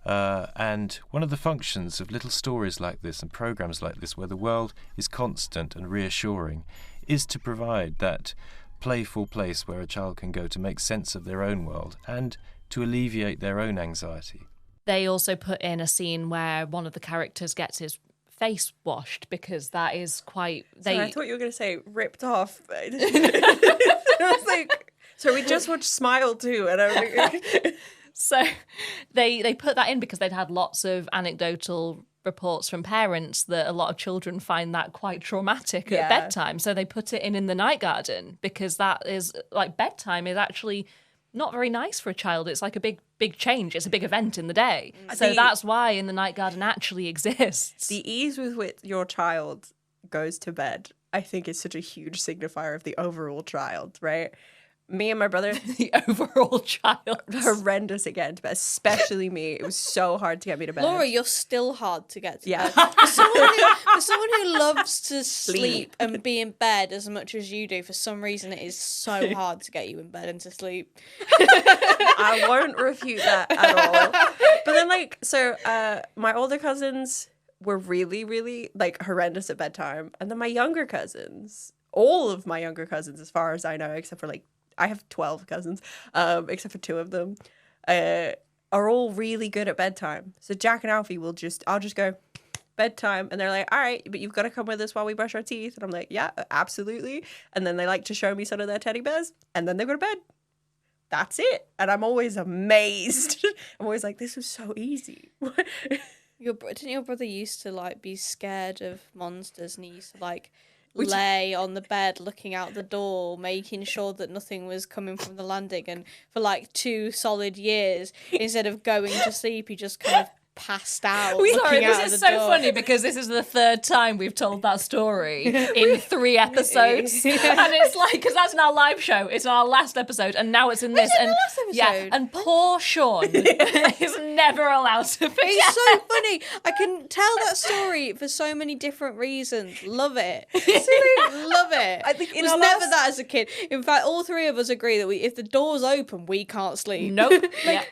[SPEAKER 7] And one of the functions of little stories like this and programs like this, where the world is constant and reassuring, is to provide that playful place where a child can go to make sense of their own world and to alleviate their own anxiety.
[SPEAKER 1] They also put in a scene where one of the characters gets his face washed because that is quite...
[SPEAKER 3] Sorry, I thought you were going to say ripped off. I was like, so we just watched Smile too, and I was like...
[SPEAKER 1] So they put that in because they'd had lots of anecdotal reports from parents that a lot of children find that quite traumatic at bedtime. So they put it in the Night Garden because that is, like, bedtime is actually not very nice for a child. It's like a big change. It's a big event in the day. So that's why In the Night Garden actually exists.
[SPEAKER 3] The ease with which your child goes to bed, I think, is such a huge signifier of the overall child, right? Me and my brother,
[SPEAKER 1] the overall child,
[SPEAKER 3] horrendous at getting to bed, especially me. It was so hard to get me to bed.
[SPEAKER 2] Laura, you're still hard to get to bed. For someone who loves to sleep and be in bed as much as you do, for some reason it is so hard to get you in bed and to sleep.
[SPEAKER 3] I won't refute that at all. But then, my older cousins were really, really, horrendous at bedtime. And then my younger cousins, all of my younger cousins, as far as I know, except for, I have 12 cousins, except for 2 of them, are all really good at bedtime. So Jack and Alfie I'll just go, bedtime. And they're like, all right, but you've got to come with us while we brush our teeth. And I'm like, yeah, absolutely. And then they like to show me some of their teddy bears. And then they go to bed. That's it. And I'm always amazed. I'm always like, this was so easy.
[SPEAKER 2] Didn't your brother used to, be scared of monsters, and he used to, lay on the bed looking out the door, making sure that nothing was coming from the landing, and for 2 solid years, instead of going to sleep, he just kind of passed out.
[SPEAKER 1] Sorry,
[SPEAKER 2] looking
[SPEAKER 1] this
[SPEAKER 2] out
[SPEAKER 1] is
[SPEAKER 2] the
[SPEAKER 1] so
[SPEAKER 2] door.
[SPEAKER 1] funny because this is the third time we've told that story in 3 episodes. And it's like, because that's in our live show, it's in our last episode, and now it's in this.
[SPEAKER 2] it in the last
[SPEAKER 1] Yeah,
[SPEAKER 2] episode?
[SPEAKER 1] and poor Sean is never allowed to forget.
[SPEAKER 2] It's so funny. I can tell that story for so many different reasons. Love it. Absolutely love it.
[SPEAKER 3] I think
[SPEAKER 2] it was never that as a kid. In fact, all three of us agree that if the door's open, we can't sleep.
[SPEAKER 1] Nope. Yeah.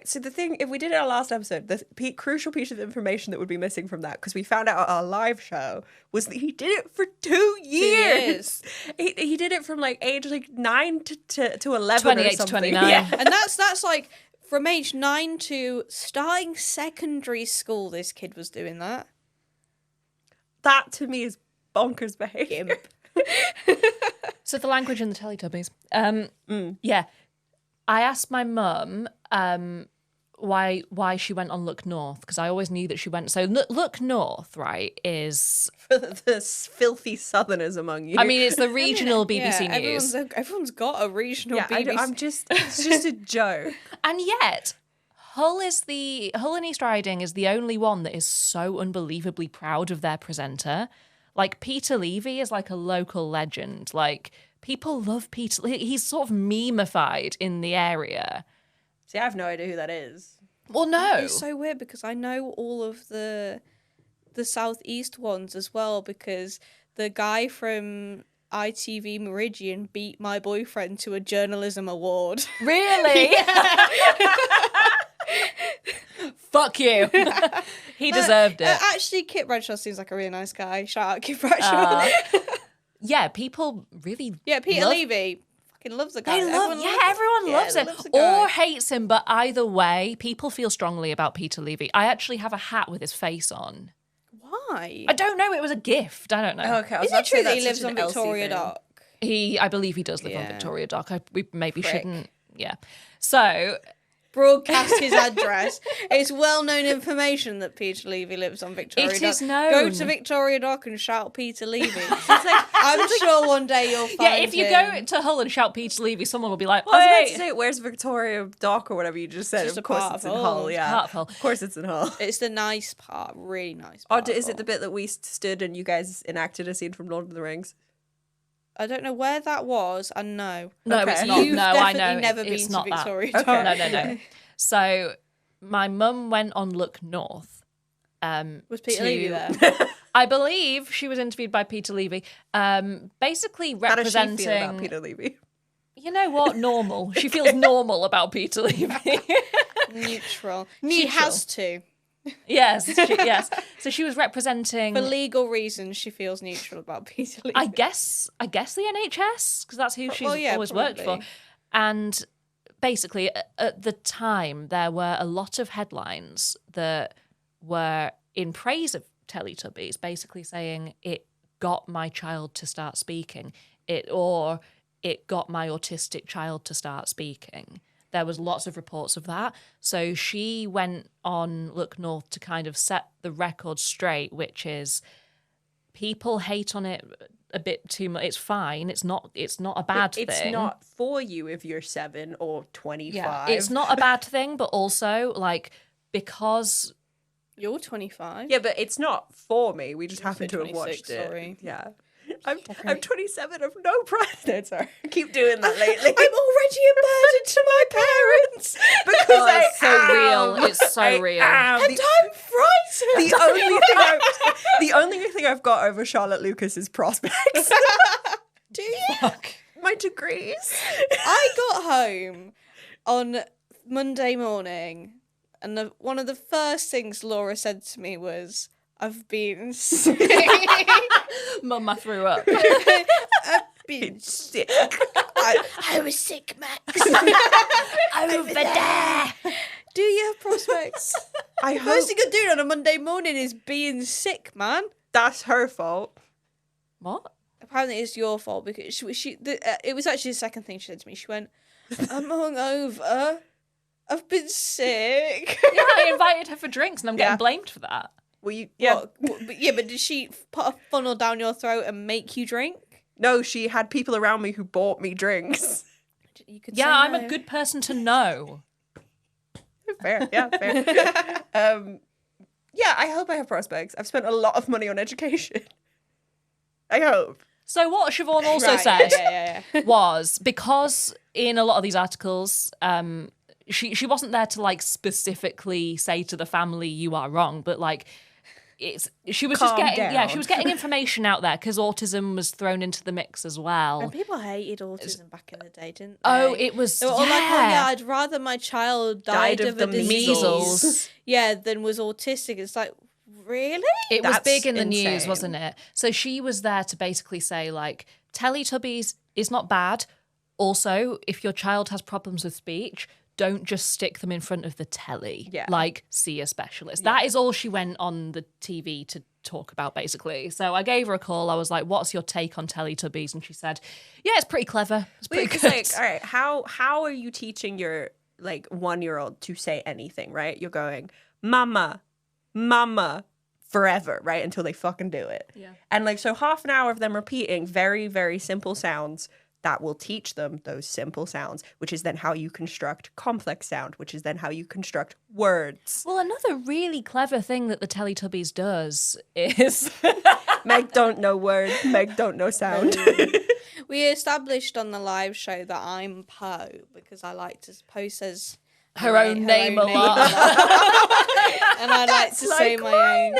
[SPEAKER 3] So the thing, if we did it our last episode, the crucial piece of information that would be missing from that, because we found out at our live show, was that he did it for 2 years. He did it from like age like 9 to 11
[SPEAKER 1] 28
[SPEAKER 3] or
[SPEAKER 1] to
[SPEAKER 3] something.
[SPEAKER 1] 29.
[SPEAKER 3] Yeah.
[SPEAKER 2] And that's like from age 9 to starting secondary school, this kid was doing that.
[SPEAKER 3] That to me is bonkers behavior.
[SPEAKER 1] So the language in the Teletubbies. Yeah. I asked my mum why she went on Look North, because I always knew that she went. So Look North, right, is
[SPEAKER 3] For the filthy southerners among you.
[SPEAKER 1] I mean, it's the regional BBC News.
[SPEAKER 2] Everyone's got a regional BBC.
[SPEAKER 3] It's just a joke.
[SPEAKER 1] And yet, Hull and East Riding is the only one that is so unbelievably proud of their presenter. Like, Peter Levy is like a local legend. Like, people love Peter. He's sort of meme-ified in the area.
[SPEAKER 3] See, I have no idea who that is.
[SPEAKER 1] Well, no.
[SPEAKER 2] It's so weird because I know all of the southeast ones as well, because the guy from ITV Meridian beat my boyfriend to a journalism award.
[SPEAKER 1] Really? Fuck you. He deserved it.
[SPEAKER 2] Actually, Kit Bradshaw seems like a really nice guy. Shout out Kit Bradshaw.
[SPEAKER 1] Yeah, people really
[SPEAKER 2] Peter
[SPEAKER 1] love-
[SPEAKER 2] Levy fucking loves the guy.
[SPEAKER 1] Everyone loves him
[SPEAKER 2] the guy.
[SPEAKER 1] or hates him, but either way, people feel strongly about Peter Levy. I actually have a hat with his face on.
[SPEAKER 2] Why?
[SPEAKER 1] I don't know. It was a gift. I don't know.
[SPEAKER 3] Oh, okay. I was
[SPEAKER 2] Is
[SPEAKER 3] about
[SPEAKER 2] it
[SPEAKER 3] to say
[SPEAKER 2] true that he
[SPEAKER 3] that's
[SPEAKER 2] lives
[SPEAKER 3] such
[SPEAKER 2] on
[SPEAKER 3] an Elsie
[SPEAKER 2] Victoria
[SPEAKER 3] thing.
[SPEAKER 2] Dock?
[SPEAKER 1] I believe he does live on
[SPEAKER 2] Yeah.
[SPEAKER 1] Victoria Dock. We maybe
[SPEAKER 2] Prick.
[SPEAKER 1] shouldn't. Yeah. So
[SPEAKER 2] Broadcast his address. It's well-known information that Peter Levy lives on Victoria
[SPEAKER 1] It
[SPEAKER 2] Dock.
[SPEAKER 1] is known.
[SPEAKER 2] Go to Victoria Dock and shout Peter Levy. I'm sure one day you'll find
[SPEAKER 1] yeah, if you go
[SPEAKER 2] him.
[SPEAKER 1] to Hull and shout Peter Levy, someone will be like,
[SPEAKER 3] I was about
[SPEAKER 1] "Wait."
[SPEAKER 3] to say, where's Victoria Dock or whatever you just said?
[SPEAKER 2] Just
[SPEAKER 3] Of
[SPEAKER 2] a
[SPEAKER 3] course
[SPEAKER 2] part
[SPEAKER 3] it's
[SPEAKER 2] of
[SPEAKER 3] in
[SPEAKER 2] Hull.
[SPEAKER 3] Hull, yeah.
[SPEAKER 1] Part of Hull.
[SPEAKER 3] Of course it's in Hull.
[SPEAKER 2] It's the nice part, really nice
[SPEAKER 3] Oh,
[SPEAKER 2] part.
[SPEAKER 3] is it the bit that we stood and you guys enacted a scene from Lord of the Rings?
[SPEAKER 2] I don't know where that was, and no.
[SPEAKER 1] No,
[SPEAKER 3] Okay.
[SPEAKER 1] it's not.
[SPEAKER 2] You've
[SPEAKER 1] No, I
[SPEAKER 2] definitely
[SPEAKER 1] know.
[SPEAKER 2] never
[SPEAKER 1] It's
[SPEAKER 2] been
[SPEAKER 1] not
[SPEAKER 2] to
[SPEAKER 1] that.
[SPEAKER 2] Victoria
[SPEAKER 3] Okay.
[SPEAKER 2] Dock.
[SPEAKER 1] No. So my mum went on Look North.
[SPEAKER 2] Was Peter Levy there?
[SPEAKER 1] I believe she was interviewed by Peter Levy. Basically
[SPEAKER 3] How does she
[SPEAKER 1] representing.
[SPEAKER 3] feel about Peter Levy?
[SPEAKER 1] You know what? Normal. She feels normal about Peter Levy.
[SPEAKER 2] Neutral. She has to.
[SPEAKER 1] Yes. So she was representing.
[SPEAKER 2] For legal reasons, she feels neutral about Peter Levy.
[SPEAKER 1] I guess the NHS, because that's who she's always worked for.
[SPEAKER 2] probably.
[SPEAKER 1] And basically, at the time, there were a lot of headlines that were in praise of Teletubbies, basically saying it got my child to start speaking, or it got my autistic child to start speaking. There was lots of reports of that. So she went on Look North to kind of set the record straight, which is people hate on it a bit too much. It's fine. It's not a bad thing.
[SPEAKER 3] It's not for you if you're 7 or 25.
[SPEAKER 1] Yeah, it's not a bad thing, but also like because
[SPEAKER 2] You're 25.
[SPEAKER 3] Yeah, but it's not for me. We just happen to have
[SPEAKER 2] 26,
[SPEAKER 3] watched it.
[SPEAKER 2] sorry.
[SPEAKER 3] Yeah. I'm 27 of no pride. No, sorry. I keep doing that lately.
[SPEAKER 2] I'm already a burden to my parents.
[SPEAKER 3] Because
[SPEAKER 1] it's so real. It's so real.
[SPEAKER 2] And I'm frightened.
[SPEAKER 3] The only thing I've got over Charlotte Lucas is prospects.
[SPEAKER 2] Do you?
[SPEAKER 3] My degrees.
[SPEAKER 2] I got home on Monday morning, and one of the first things Laura said to me was, I've been sick.
[SPEAKER 1] Mum, I threw up.
[SPEAKER 2] I've been sick. I was sick, Max. Over there. Do you have prospects?
[SPEAKER 3] I
[SPEAKER 2] First thing you're doing on a Monday morning is being sick, man.
[SPEAKER 3] That's her fault.
[SPEAKER 1] What?
[SPEAKER 2] Apparently it's your fault because it was actually the second thing she said to me. She went, I'm hungover. I've been sick.
[SPEAKER 1] Yeah, I invited her for drinks and I'm getting blamed for that.
[SPEAKER 3] Well, you
[SPEAKER 2] But did she put a funnel down your throat and make you drink?
[SPEAKER 3] No, she had people around me who bought me drinks.
[SPEAKER 2] You could
[SPEAKER 1] Yeah,
[SPEAKER 2] say
[SPEAKER 1] I'm
[SPEAKER 2] no.
[SPEAKER 1] a good person to know.
[SPEAKER 3] Fair, yeah, fair. Yeah, I hope I have prospects. I've spent a lot of money on education. I hope.
[SPEAKER 1] So what Siobhan also
[SPEAKER 2] Right,
[SPEAKER 1] said was, because in a lot of these articles, she wasn't there to like specifically say to the family you are wrong, but like she was
[SPEAKER 3] Calm
[SPEAKER 1] just getting
[SPEAKER 3] down.
[SPEAKER 1] she was getting information out there because autism was thrown into the mix as well.
[SPEAKER 2] And people hated autism back in the day, didn't they?
[SPEAKER 1] Oh, it was
[SPEAKER 2] They were all like, oh yeah, I'd rather my child died of a disease,
[SPEAKER 1] measles.
[SPEAKER 2] than was autistic. It's like, really?
[SPEAKER 1] It was
[SPEAKER 3] That's
[SPEAKER 1] big in the news,
[SPEAKER 3] insane.
[SPEAKER 1] wasn't it? So she was there to basically say, like, Teletubbies is not bad. Also, if your child has problems with speech, don't just stick them in front of the telly.
[SPEAKER 3] Yeah.
[SPEAKER 1] Like, see a specialist. That is all she went on the TV to talk about, basically. So I gave her a call. I was like, what's your take on Teletubbies? And she said, yeah, it's pretty clever. It's pretty good.
[SPEAKER 3] Like, all right, how are you teaching your like 1-year-old to say anything, right? You're going, mama, mama, forever, right? Until they fucking do it.
[SPEAKER 1] Yeah.
[SPEAKER 3] And like, so half an hour of them repeating very, very simple sounds that will teach them those simple sounds, which is then how you construct complex sound, which is then how you construct words.
[SPEAKER 1] Well, another really clever thing that the Teletubbies does is...
[SPEAKER 3] Meg don't know words, Meg don't know sound.
[SPEAKER 2] We established on the live show that I'm Po because I like to post as
[SPEAKER 1] her own name a lot.
[SPEAKER 2] And I like to say my own.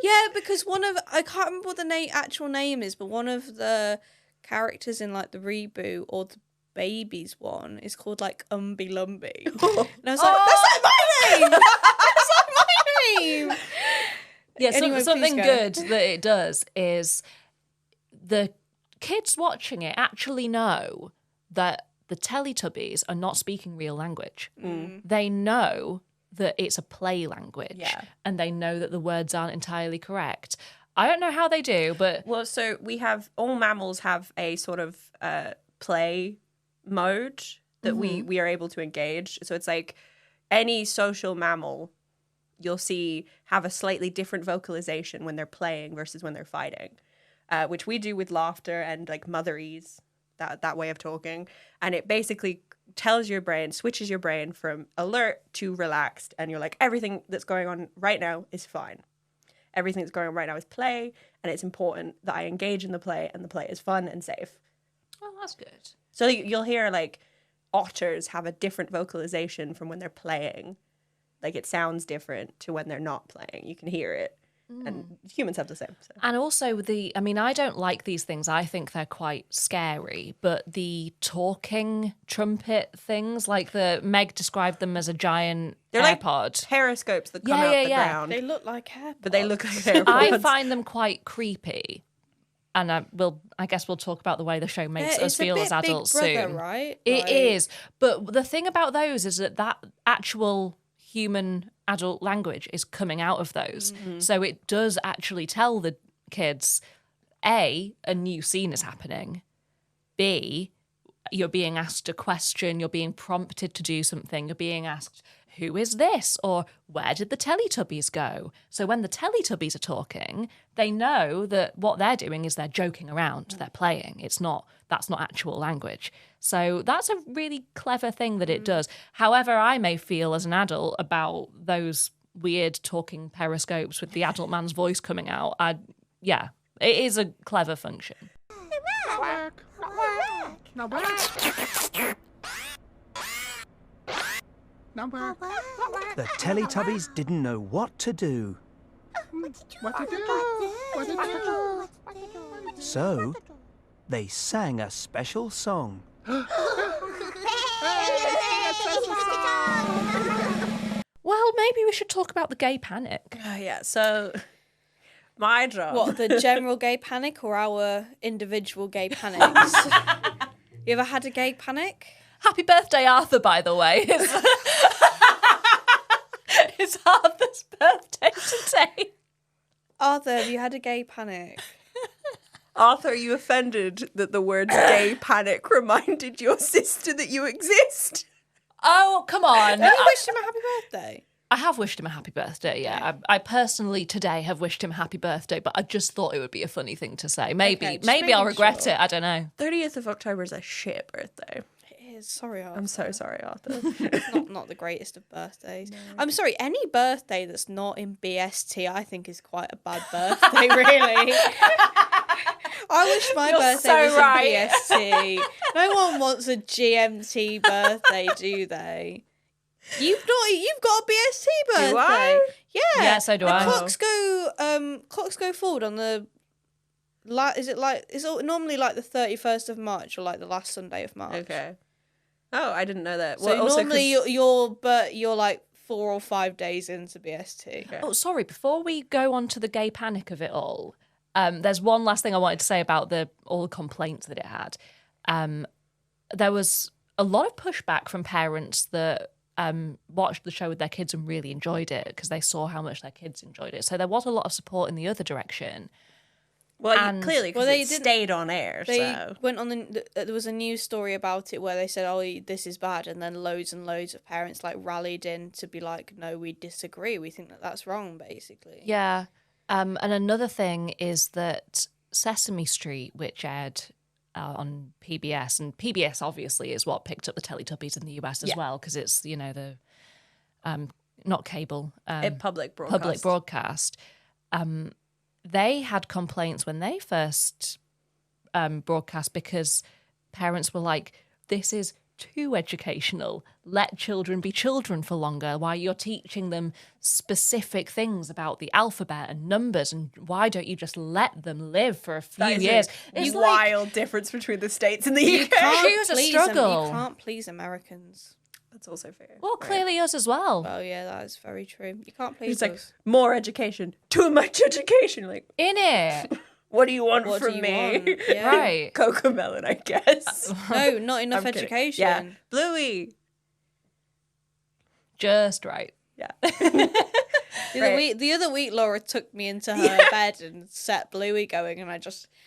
[SPEAKER 2] Yeah, because I can't remember what the actual name is, but one of the characters in like the reboot or the babies one is called like Umby Lumby. And I was like, that's not my name! That's not my name!
[SPEAKER 1] Yeah,
[SPEAKER 2] Anyway,
[SPEAKER 1] something
[SPEAKER 2] please go.
[SPEAKER 1] good that it does is the kids watching it actually know that the Teletubbies are not speaking real language. They know that it's a play language, and they know that the words aren't entirely correct. I don't know how they do, but...
[SPEAKER 3] Well, so we have, all mammals have a sort of play mode that we are able to engage. So it's like any social mammal, you'll see have a slightly different vocalization when they're playing versus when they're fighting, which we do with laughter and like motherese, that way of talking. And it basically tells your brain, switches your brain from alert to relaxed. And you're like, everything that's going on right now is fine. Everything that's going on right now is play, and it's important that I engage in the play, and the play is fun and safe.
[SPEAKER 1] Oh, that's good.
[SPEAKER 3] So you'll hear, like, otters have a different vocalization from when they're playing. Like, it sounds different to when they're not playing. You can hear it. And humans have the same. So.
[SPEAKER 1] And also I don't like these things. I think they're quite scary. But the talking trumpet things, like Meg described them as a giant
[SPEAKER 3] They're
[SPEAKER 1] AirPod.
[SPEAKER 3] like periscopes that come out the ground.
[SPEAKER 2] They look like AirPods.
[SPEAKER 3] But they look like AirPods.
[SPEAKER 1] I find them quite creepy. And I guess we'll talk about the way the show makes us feel as adults
[SPEAKER 2] Big Brother,
[SPEAKER 1] soon.
[SPEAKER 2] right?
[SPEAKER 1] It is. But the thing about those is that actual human adult language is coming out of those. So it does actually tell the kids, A, a new scene is happening. B, you're being asked a question, you're being prompted to do something, you're being asked, who is this? Or where did the Teletubbies go? So when the Teletubbies are talking, they know that what they're doing is they're joking around, they're playing. That's not actual language. So that's a really clever thing that it does. However, I may feel as an adult about those weird talking periscopes with the adult man's voice coming out. It is a clever function.
[SPEAKER 5] Not work.
[SPEAKER 11] The Teletubbies didn't know what to do.
[SPEAKER 5] What to do?
[SPEAKER 11] So, they sang a special song.
[SPEAKER 1] Well, maybe we should talk about the gay panic.
[SPEAKER 3] Oh, yeah, so my job.
[SPEAKER 2] What, the general gay panic or our individual gay panics? You ever had a gay panic?
[SPEAKER 1] Happy birthday, Arthur, by the way. It's Arthur's birthday today.
[SPEAKER 2] Arthur, have you had a gay panic?
[SPEAKER 3] Arthur, are you offended that the word gay panic reminded your sister that you exist?
[SPEAKER 1] Oh, come on.
[SPEAKER 2] Have you wished him a happy birthday?
[SPEAKER 1] I have wished him a happy birthday, yeah. I personally today have wished him a happy birthday, but I just thought it would be a funny thing to say. Maybe I'll regret it. I don't know.
[SPEAKER 3] 30th of October is a shit birthday.
[SPEAKER 2] It Sorry, Arthur.
[SPEAKER 3] I'm so sorry, Arthur.
[SPEAKER 2] It's not the greatest of birthdays. I'm sorry, any birthday that's not in BST, I think is quite a bad birthday, really. I wish my birthday was in BST. No one wants a GMT birthday, do they? You've got a BST birthday.
[SPEAKER 3] Do I?
[SPEAKER 2] Yeah.
[SPEAKER 1] Yeah, so do
[SPEAKER 2] the
[SPEAKER 1] I.
[SPEAKER 2] Clocks go forward on the is it normally like the 31st of March or like the last Sunday of March?
[SPEAKER 3] Okay. Oh, I didn't know that.
[SPEAKER 2] So
[SPEAKER 3] Well, also
[SPEAKER 2] normally
[SPEAKER 3] 'cause-
[SPEAKER 2] you're like 4 or 5 days into BST.
[SPEAKER 1] Oh, sorry. Before we go on to the gay panic of it all, there's one last thing I wanted to say about all the complaints that it had. There was a lot of pushback from parents that watched the show with their kids and really enjoyed it because they saw how much their kids enjoyed it. So there was a lot of support in the other direction.
[SPEAKER 3] Well,
[SPEAKER 1] And-
[SPEAKER 3] clearly, because
[SPEAKER 2] they
[SPEAKER 3] it
[SPEAKER 2] didn't-
[SPEAKER 3] stayed on air.
[SPEAKER 2] They
[SPEAKER 3] So
[SPEAKER 2] went on there was a news story about it where they said, "Oh, this is bad," and then loads and loads of parents like rallied in to be like, "No, we disagree. We think that that's wrong." Basically,
[SPEAKER 1] Yeah. And another thing is that Sesame Street, which aired on PBS, and PBS obviously is what picked up the Teletubbies in the US as well, because it's, the not cable,
[SPEAKER 3] public
[SPEAKER 1] broadcast. They had complaints when they first broadcast because parents were like, this is too educational. Let children be children for longer. Why you're teaching them specific things about the alphabet and numbers, and why don't you just let them live for a few years?
[SPEAKER 3] It's wild difference between the States and the
[SPEAKER 2] you
[SPEAKER 3] UK.
[SPEAKER 2] can't
[SPEAKER 1] a struggle.
[SPEAKER 2] You can't please Americans.
[SPEAKER 3] That's also fair.
[SPEAKER 1] Well, clearly us as well.
[SPEAKER 2] Oh yeah, that is very true. You can't please
[SPEAKER 3] It's like
[SPEAKER 2] us.
[SPEAKER 3] more education, too much education. Like,
[SPEAKER 1] In it.
[SPEAKER 3] what do you want
[SPEAKER 2] What do
[SPEAKER 3] from
[SPEAKER 2] you
[SPEAKER 3] me?
[SPEAKER 2] want? Yeah.
[SPEAKER 1] Right.
[SPEAKER 3] Cocomelon, I guess.
[SPEAKER 2] No, not enough
[SPEAKER 3] I'm kidding.
[SPEAKER 2] education.
[SPEAKER 3] Yeah, Bluey.
[SPEAKER 1] Just right.
[SPEAKER 3] Yeah.
[SPEAKER 2] The other week, Laura took me into her bed and set Bluey going, and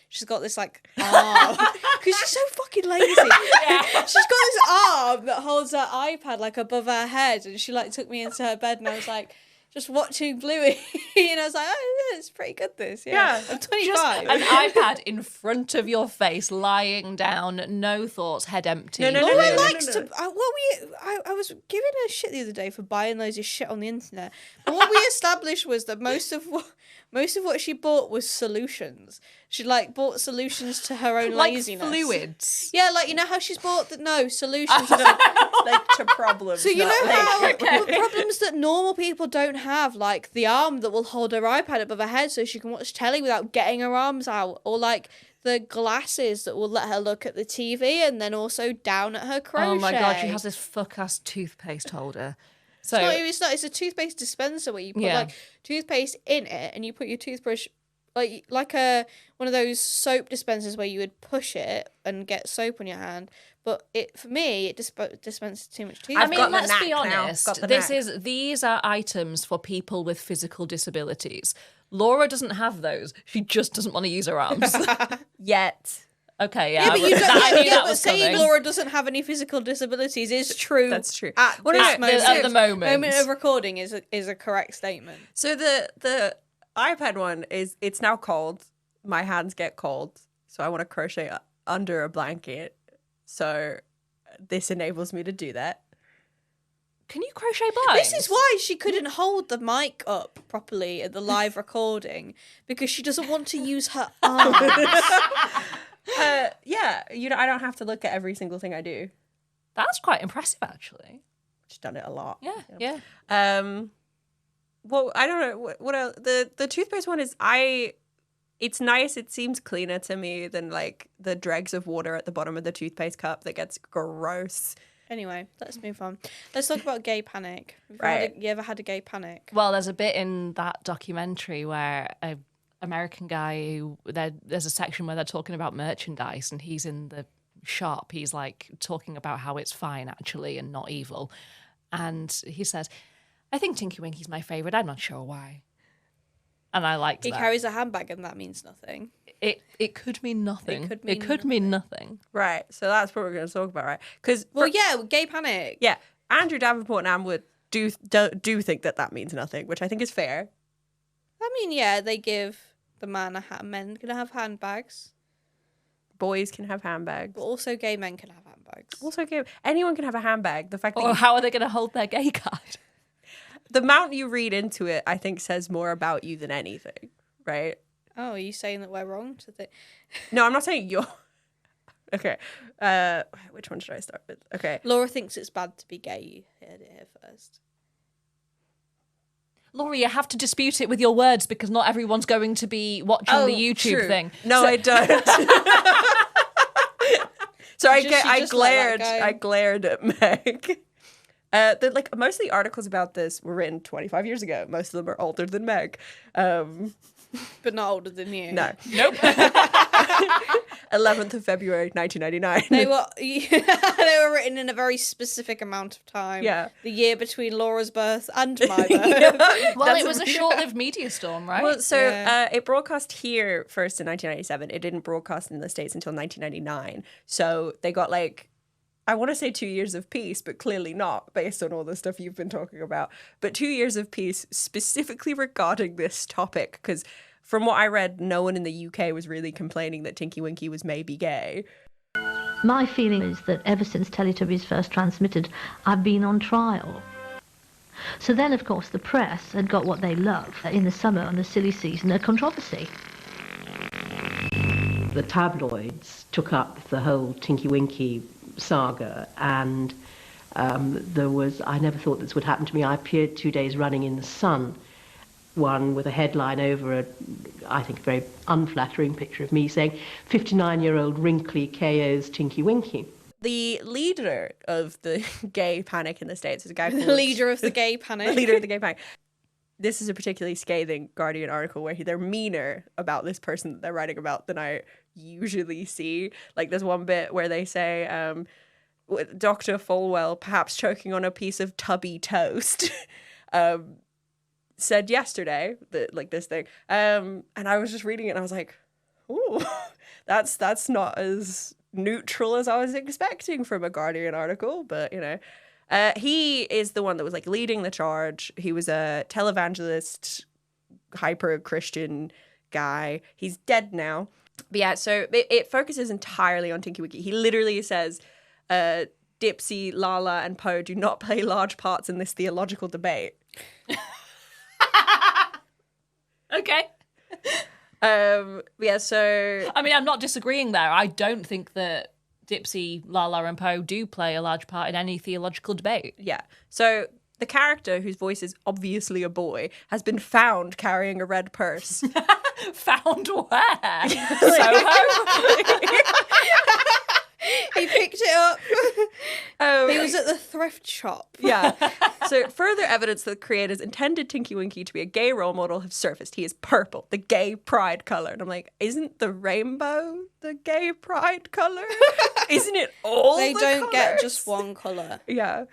[SPEAKER 2] she's got this like arm because she's so fucking lazy. She's got this arm that holds her iPad like above her head, and she like took me into her bed, and I was like just watching Bluey, and I was like, oh, it's pretty good. This, yeah. I'm 25.
[SPEAKER 1] Just an iPad in front of your face, lying down, no thoughts, head empty.
[SPEAKER 2] Laura likes to. I was giving her shit the other day for buying loads of shit on the internet. But what we established was that most of what she bought was solutions. She like bought solutions to her own
[SPEAKER 1] Like
[SPEAKER 2] laziness.
[SPEAKER 1] fluids.
[SPEAKER 2] Yeah, like you know how she's bought solutions.
[SPEAKER 3] Like to problems.
[SPEAKER 2] So you
[SPEAKER 3] not
[SPEAKER 2] know how
[SPEAKER 3] like-
[SPEAKER 2] problems that normal people don't have, like the arm that will hold her iPad above her head so she can watch telly without getting her arms out, or like the glasses that will let her look at the TV and then also down at her crochet.
[SPEAKER 1] Oh my god, she has this fuck-ass toothpaste holder. So
[SPEAKER 2] It's not. It's a toothpaste dispenser where you put like toothpaste in it, and you put your toothbrush like one of those soap dispensers where you would push it and get soap on your hand. But for me, it dispenses too much toothpaste.
[SPEAKER 1] I mean, let's be honest. These are items for people with physical disabilities. Laura doesn't have those. She just doesn't want to use her arms.
[SPEAKER 3] Yet.
[SPEAKER 1] Okay,
[SPEAKER 2] Yeah, but
[SPEAKER 1] that was
[SPEAKER 2] saying
[SPEAKER 1] coming.
[SPEAKER 2] Laura doesn't have any physical disabilities is true.
[SPEAKER 3] That's true.
[SPEAKER 2] At
[SPEAKER 1] the moment
[SPEAKER 2] of recording is a correct statement.
[SPEAKER 3] So the iPad one it's now cold. My hands get cold, so I want to crochet under a blanket. So this enables me to do that.
[SPEAKER 1] Can you crochet blinds?
[SPEAKER 2] This is why she couldn't hold the mic up properly at the live recording, because she doesn't want to use her arms.
[SPEAKER 3] Yeah, I don't have to look at every single thing I do.
[SPEAKER 1] That's quite impressive, actually.
[SPEAKER 3] Just done it a lot.
[SPEAKER 1] Yeah.
[SPEAKER 3] Well, I don't know what else. The toothpaste one is it's nice. It seems cleaner to me than like the dregs of water at the bottom of the toothpaste cup that gets gross.
[SPEAKER 2] Anyway, let's move on. Let's talk about gay panic. You ever had a gay panic?
[SPEAKER 1] Well, there's a bit in that documentary where an American guy there's a section where they're talking about merchandise, and he's in the shop. He's like talking about how it's fine actually and not evil, and he says, "I think Tinky Winky's my favorite. I'm not sure why." And I liked that.
[SPEAKER 2] He carries a handbag, and that means nothing.
[SPEAKER 1] It could mean nothing.
[SPEAKER 2] It could mean
[SPEAKER 1] nothing.
[SPEAKER 3] Right. So that's what we're going to talk about, right? Because
[SPEAKER 2] gay panic.
[SPEAKER 3] Yeah, Andrew Davenport and Anne Wood do think that means nothing, which I think is fair.
[SPEAKER 2] I mean, yeah, they give the man a hat. Men can have handbags.
[SPEAKER 3] boys can have handbags.
[SPEAKER 2] But also gay men can have handbags.
[SPEAKER 3] Also gay. Anyone can have a handbag. The fact that
[SPEAKER 1] Or how are they going to hold their gay card?
[SPEAKER 3] the amount you read into it, I think, says more about you than anything, right?
[SPEAKER 2] Oh, are you saying that we're wrong to think?
[SPEAKER 3] No, I'm not saying you're. Okay. Which one should I start with? Okay.
[SPEAKER 2] Laura thinks it's bad to be gay. You heard it here first.
[SPEAKER 1] Laurie, you have to dispute it with your words because not everyone's going to be watching the YouTube
[SPEAKER 3] true.
[SPEAKER 1] thing.
[SPEAKER 3] No, I don't. So I glared at Meg. Like most of the articles about this were written 25 years ago. Most of them are older than Meg.
[SPEAKER 2] But not older than you.
[SPEAKER 3] No.
[SPEAKER 1] Nope.
[SPEAKER 3] 11th of February, 1999.
[SPEAKER 2] They were written in a very specific amount of time.
[SPEAKER 3] Yeah.
[SPEAKER 2] The year between Laura's birth and my birth.
[SPEAKER 1] Well, it was a short-lived media storm, right?
[SPEAKER 3] Well, so it broadcast here first in 1997. It didn't broadcast in the States until 1999. So they got like, I want to say 2 years of peace, but clearly not based on all the stuff you've been talking about. But 2 years of peace specifically regarding this topic, because from what I read, no one in the UK was really complaining that Tinky Winky was maybe gay.
[SPEAKER 8] My feeling is that ever since Teletubbies first transmitted, I've been on trial. So then, of course, the press had got what they love in the summer on the silly season, a controversy.
[SPEAKER 16] The tabloids took up the whole Tinky Winky saga, and I never thought this would happen to me. I appeared 2 days running in the Sun, one with a headline over I think, a very unflattering picture of me saying, 59-year-old wrinkly KO's Tinky Winky.
[SPEAKER 3] The leader of the gay panic in the States is a guy called...
[SPEAKER 2] The leader of the gay panic.
[SPEAKER 3] The leader of the gay panic. This is a particularly scathing Guardian article where they're meaner about this person that they're writing about than I usually see. Like, there's one bit where they say, Dr. Folwell, perhaps choking on a piece of tubby toast, said yesterday that, like, this thing. And I was just reading it and I was like, ooh, that's not as neutral as I was expecting from a Guardian article, but, you know. He is the one that was, like, leading the charge. He was a televangelist, hyper-Christian guy. He's dead now. But yeah, so it focuses entirely on Tinky Winky. He literally says, Dipsy, Laa Laa and Po do not play large parts in this theological debate.
[SPEAKER 1] Okay.
[SPEAKER 3] Yeah, so...
[SPEAKER 1] I mean, I'm not disagreeing there. I don't think that Dipsy, Laa Laa and Po do play a large part in any theological debate.
[SPEAKER 3] Yeah. So the character, whose voice is obviously a boy, has been found carrying a red purse.
[SPEAKER 1] Found where? Soho?
[SPEAKER 2] He picked it up. He was at the thrift shop.
[SPEAKER 3] Yeah. So further evidence that the creators intended Tinky Winky to be a gay role model have surfaced. He is purple, the gay pride color. And I'm like, isn't the rainbow the gay pride color? Isn't it all
[SPEAKER 2] They
[SPEAKER 3] the
[SPEAKER 2] don't
[SPEAKER 3] colors?
[SPEAKER 2] get just one color.
[SPEAKER 3] Yeah.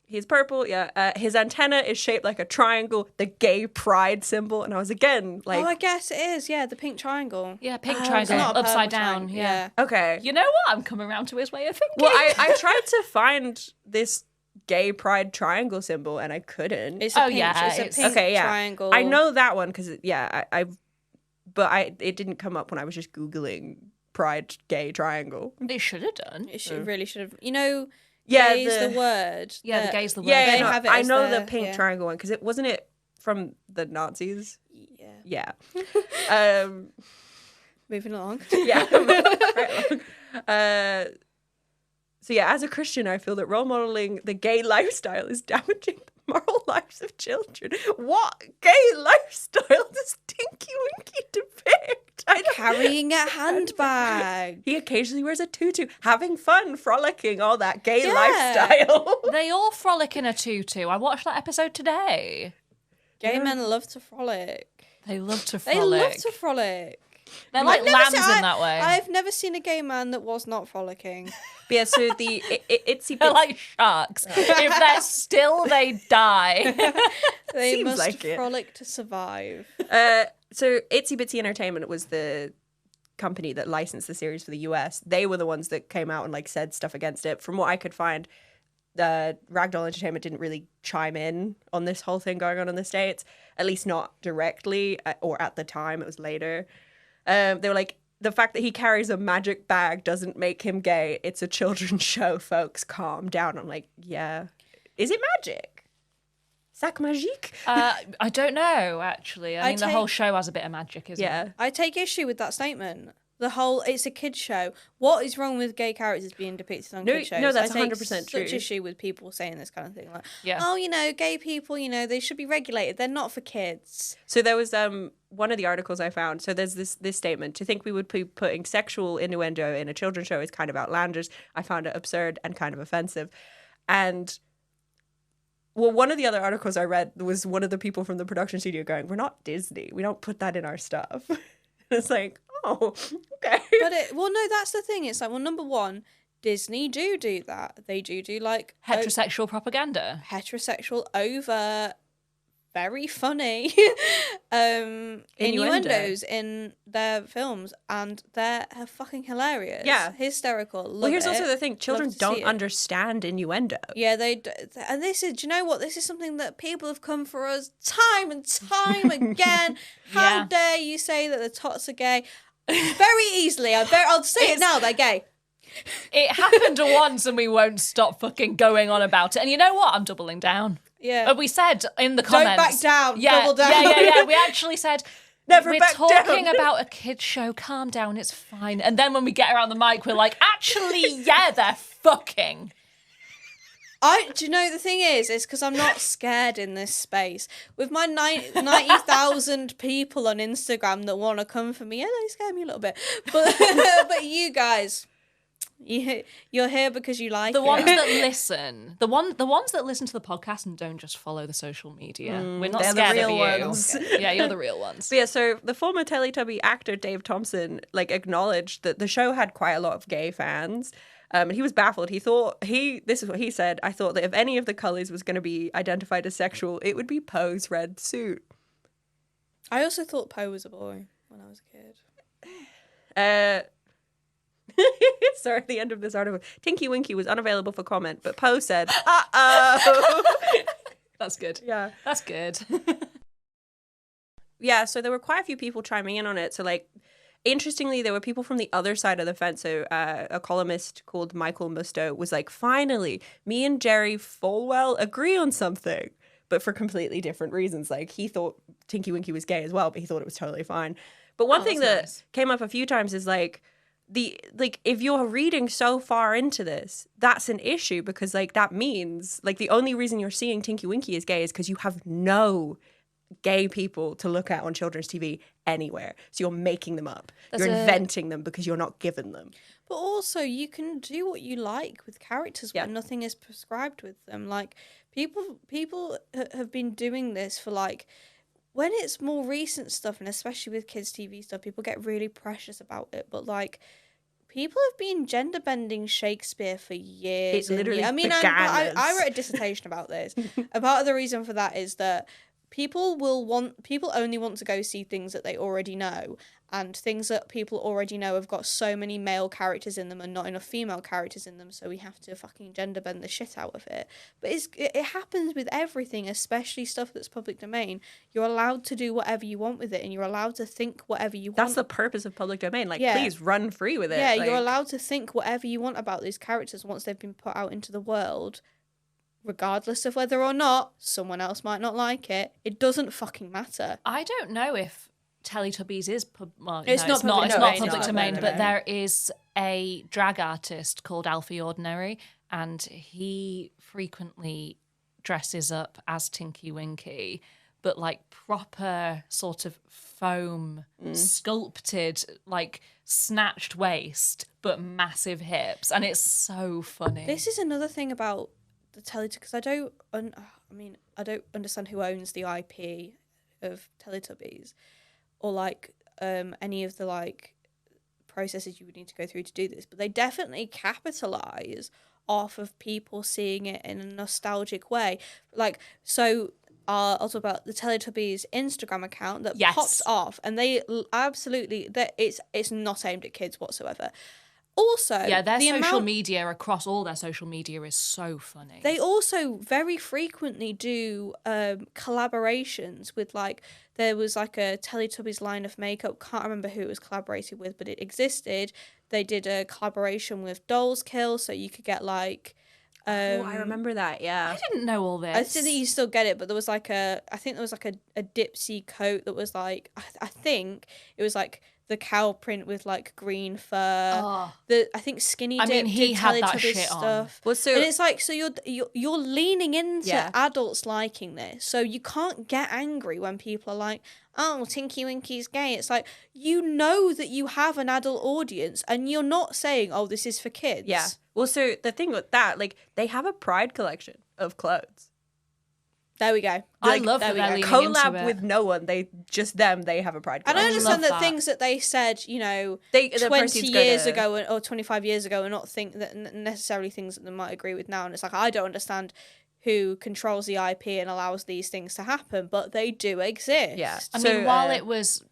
[SPEAKER 3] He's purple, yeah. His antenna is shaped like a triangle, the gay pride symbol. And I was again like...
[SPEAKER 2] Oh, I guess it is, yeah, the pink triangle.
[SPEAKER 1] Yeah, pink
[SPEAKER 2] It's
[SPEAKER 1] triangle,
[SPEAKER 2] not a
[SPEAKER 1] upside
[SPEAKER 2] purple
[SPEAKER 1] down,
[SPEAKER 2] triangle,
[SPEAKER 1] yeah.
[SPEAKER 3] Okay.
[SPEAKER 1] You know what? I'm coming around to his way of thinking.
[SPEAKER 3] Well, I tried to find this gay pride triangle symbol and I couldn't.
[SPEAKER 2] It's a pink triangle.
[SPEAKER 3] I know that one because, yeah, it didn't come up when I was just Googling pride gay triangle.
[SPEAKER 1] They should have done.
[SPEAKER 2] It really should have. You know...
[SPEAKER 3] Yeah,
[SPEAKER 2] gay's the word.
[SPEAKER 1] Yeah, the gay's the word.
[SPEAKER 3] Yeah,
[SPEAKER 2] They have it
[SPEAKER 3] I
[SPEAKER 2] as
[SPEAKER 3] know
[SPEAKER 2] their-
[SPEAKER 3] the pink
[SPEAKER 2] yeah.
[SPEAKER 3] triangle one because wasn't it from the Nazis?
[SPEAKER 2] Yeah.
[SPEAKER 3] Yeah.
[SPEAKER 2] Moving along.
[SPEAKER 3] Yeah. Right along. So yeah, as a Christian, I feel that role modeling the gay lifestyle is damaging the moral lives of children. What gay lifestyle does Tinky Winky depict?
[SPEAKER 2] Carrying a handbag.
[SPEAKER 3] He occasionally wears a tutu, having fun, frolicking, all that gay lifestyle.
[SPEAKER 1] They all frolic in a tutu. I watched that episode today.
[SPEAKER 2] Gay men love to frolic.
[SPEAKER 1] They love to frolic.
[SPEAKER 2] They love to frolic.
[SPEAKER 1] They're like lambs in that way.
[SPEAKER 2] I've never seen a gay man that was not frolicking.
[SPEAKER 3] But yeah, so the itsy
[SPEAKER 1] They're like sharks. If they're still, they die.
[SPEAKER 2] They
[SPEAKER 3] Seems
[SPEAKER 2] must
[SPEAKER 3] like it.
[SPEAKER 2] frolic to survive.
[SPEAKER 3] So Itsy Bitsy Entertainment was the company that licensed the series for the US. They were the ones that came out and like said stuff against it. From what I could find, Ragdoll Entertainment didn't really chime in on this whole thing going on in the States, at least not directly, or at the time. It was later. They were like, the fact that he carries a magic bag doesn't make him gay. It's a children's show, folks. Calm down. I'm like, yeah. Is it magic? Sac magique?
[SPEAKER 1] I don't know, actually. I mean, the whole show has a bit of magic, isn't it?
[SPEAKER 2] I take issue with that statement. It's a kid's show. What is wrong with gay characters being depicted on kid shows?
[SPEAKER 3] No, that's
[SPEAKER 2] I take
[SPEAKER 3] 100% true.
[SPEAKER 2] such issue with people saying this kind of thing. Like,
[SPEAKER 1] Yeah.
[SPEAKER 2] oh, gay people, they should be regulated. They're not for kids.
[SPEAKER 3] So there was one of the articles I found. So there's this statement. To think we would be putting sexual innuendo in a children's show is kind of outlandish. I found it absurd and kind of offensive. And well, one of the other articles I read was one of the people from the production studio going, "We're not Disney. We don't put that in our stuff." It's like, oh, okay.
[SPEAKER 2] But no, that's the thing. It's like, well, number one, Disney do that. They do like
[SPEAKER 1] heterosexual propaganda.
[SPEAKER 2] Heterosexual over very funny
[SPEAKER 3] Innuendo.
[SPEAKER 2] innuendos in their films, and they're fucking hilarious.
[SPEAKER 3] Yeah.
[SPEAKER 2] Hysterical.
[SPEAKER 3] Well, here's
[SPEAKER 2] Love
[SPEAKER 3] also
[SPEAKER 2] it.
[SPEAKER 3] the thing. Children
[SPEAKER 2] Love to
[SPEAKER 3] don't
[SPEAKER 2] see it.
[SPEAKER 3] understand innuendo.
[SPEAKER 2] Yeah, and this is, do you know what? This is something that people have come for us time and time again. How dare you say that the Tots are gay? Very easily. I'll say it now, they're gay.
[SPEAKER 1] It happened once and we won't stop fucking going on about it. And you know what? I'm doubling down.
[SPEAKER 2] Yeah.
[SPEAKER 1] We said in the comments.
[SPEAKER 2] Don't back down.
[SPEAKER 1] Yeah,
[SPEAKER 2] Double down.
[SPEAKER 1] Yeah. We actually said,
[SPEAKER 3] never
[SPEAKER 1] we're
[SPEAKER 3] back
[SPEAKER 1] talking
[SPEAKER 3] down.
[SPEAKER 1] about a kid's show. Calm down. It's fine. And then when we get around the mic, we're like, actually, yeah, they're fucking.
[SPEAKER 2] Do you know the thing is because I'm not scared in this space. With my 90,000 people on Instagram that want to come for me, yeah, they scare me a little bit. But but you guys, you're here because you like
[SPEAKER 1] The
[SPEAKER 2] it.
[SPEAKER 1] ones that listen, the ones that listen to the podcast and don't just follow the social media. We're not
[SPEAKER 3] they're the
[SPEAKER 1] scared
[SPEAKER 3] real
[SPEAKER 1] of you.
[SPEAKER 3] ones.
[SPEAKER 1] Yeah, you're the real ones.
[SPEAKER 3] So yeah, so the former Teletubby actor Dave Thompson acknowledged that the show had quite a lot of gay fans. And he was baffled. This is what he said, "I thought that if any of the colors was going to be identified as sexual, it would be Poe's red suit."
[SPEAKER 2] I also thought Poe was a boy when I was a kid.
[SPEAKER 3] Sorry, at the end of this article, Tinky Winky was unavailable for comment, but Poe said, "Uh-oh."
[SPEAKER 1] That's good.
[SPEAKER 3] Yeah.
[SPEAKER 1] That's good.
[SPEAKER 3] Yeah, so there were quite a few people chiming in on it. So, interestingly, there were people from the other side of the fence. So a columnist called Michael Musto was like, finally, me and Jerry Falwell agree on something, but for completely different reasons. He thought Tinky Winky was gay as well, but he thought it was totally fine. But one thing that came up a few times is if you're reading so far into this, that's an issue because that means the only reason you're seeing Tinky Winky as gay is because you have no gay people to look at on children's TV anywhere. So you're making them up. You're inventing them because you're not given them.
[SPEAKER 2] But also, you can do what you like with characters when nothing is prescribed with them. People have been doing this for when it's more recent stuff, and especially with kids' TV stuff, people get really precious about it. But people have been gender bending Shakespeare for years.
[SPEAKER 3] It literally
[SPEAKER 2] I wrote a dissertation about this. A part of the reason for that is that people only want to go see things that they already know, and things that people already know have got so many male characters in them and not enough female characters in them, so we have to fucking gender bend the shit out of it. But it happens with everything, especially stuff that's public domain. You're allowed to do whatever you want with it, and you're allowed to think whatever you want.
[SPEAKER 3] That's the purpose of public domain. Please run free with it.
[SPEAKER 2] Yeah, you're allowed to think whatever you want about these characters once they've been put out into the world. Regardless of whether or not someone else might not like it, it doesn't fucking matter.
[SPEAKER 1] I don't know if Teletubbies is
[SPEAKER 2] it's not
[SPEAKER 1] public domain, but there is a drag artist called Alfie Ordinary, and he frequently dresses up as Tinky Winky, but proper sort of foam sculpted, snatched waist, but massive hips, and it's so funny.
[SPEAKER 2] This is another thing about the Teletubbies, because I don't understand who owns the IP of Teletubbies, or any of the processes you would need to go through to do this, but they definitely capitalize off of people seeing it in a nostalgic way. I'll talk about the Teletubbies Instagram account that pops off, and they absolutely, it's not aimed at kids whatsoever. Also,
[SPEAKER 1] Yeah, their
[SPEAKER 2] the
[SPEAKER 1] social
[SPEAKER 2] amount-
[SPEAKER 1] media, across all their social media, is so funny.
[SPEAKER 2] They also very frequently do collaborations with, like, there was like a Teletubbies line of makeup. Can't remember who it was collaborated with, but it existed. They did a collaboration with Dolls Kill, so you could get like.
[SPEAKER 3] I remember that. Yeah,
[SPEAKER 1] I didn't know all this.
[SPEAKER 2] I think that you still get it, but there was like I think there was like a Dipsy coat that was like, I think it was like the cow print with like green fur.
[SPEAKER 1] Oh.
[SPEAKER 2] I think Skinny
[SPEAKER 1] I
[SPEAKER 2] Dip
[SPEAKER 1] mean, he
[SPEAKER 2] did
[SPEAKER 1] had that
[SPEAKER 2] Teletubbies
[SPEAKER 1] shit on.
[SPEAKER 2] stuff.
[SPEAKER 3] Well, so
[SPEAKER 2] and it's like, so you're leaning into
[SPEAKER 3] Yeah.
[SPEAKER 2] adults liking this, so you can't get angry when people are like, oh, Tinky Winky's gay. It's like, you know that you have an adult audience, and you're not saying, oh, this is for kids.
[SPEAKER 3] Yeah. Well, so the thing with that, like, they have a Pride collection of clothes.
[SPEAKER 2] There we go.
[SPEAKER 1] I love that
[SPEAKER 2] there we
[SPEAKER 1] they're
[SPEAKER 2] go.
[SPEAKER 1] leaning into
[SPEAKER 3] Collab
[SPEAKER 1] it.
[SPEAKER 3] with no one. They have a Pride
[SPEAKER 2] And
[SPEAKER 3] collection.
[SPEAKER 2] I understand
[SPEAKER 1] love
[SPEAKER 2] that
[SPEAKER 1] that.
[SPEAKER 2] things that they said, you know,
[SPEAKER 3] The
[SPEAKER 2] 20
[SPEAKER 3] proceeds go
[SPEAKER 2] years
[SPEAKER 3] to-
[SPEAKER 2] ago or 25 years ago, and not think that necessarily things that they might agree with now. And it's like, I don't understand who controls the IP and allows these things to happen, but they do exist.
[SPEAKER 3] Yeah.
[SPEAKER 1] I mean, while it was,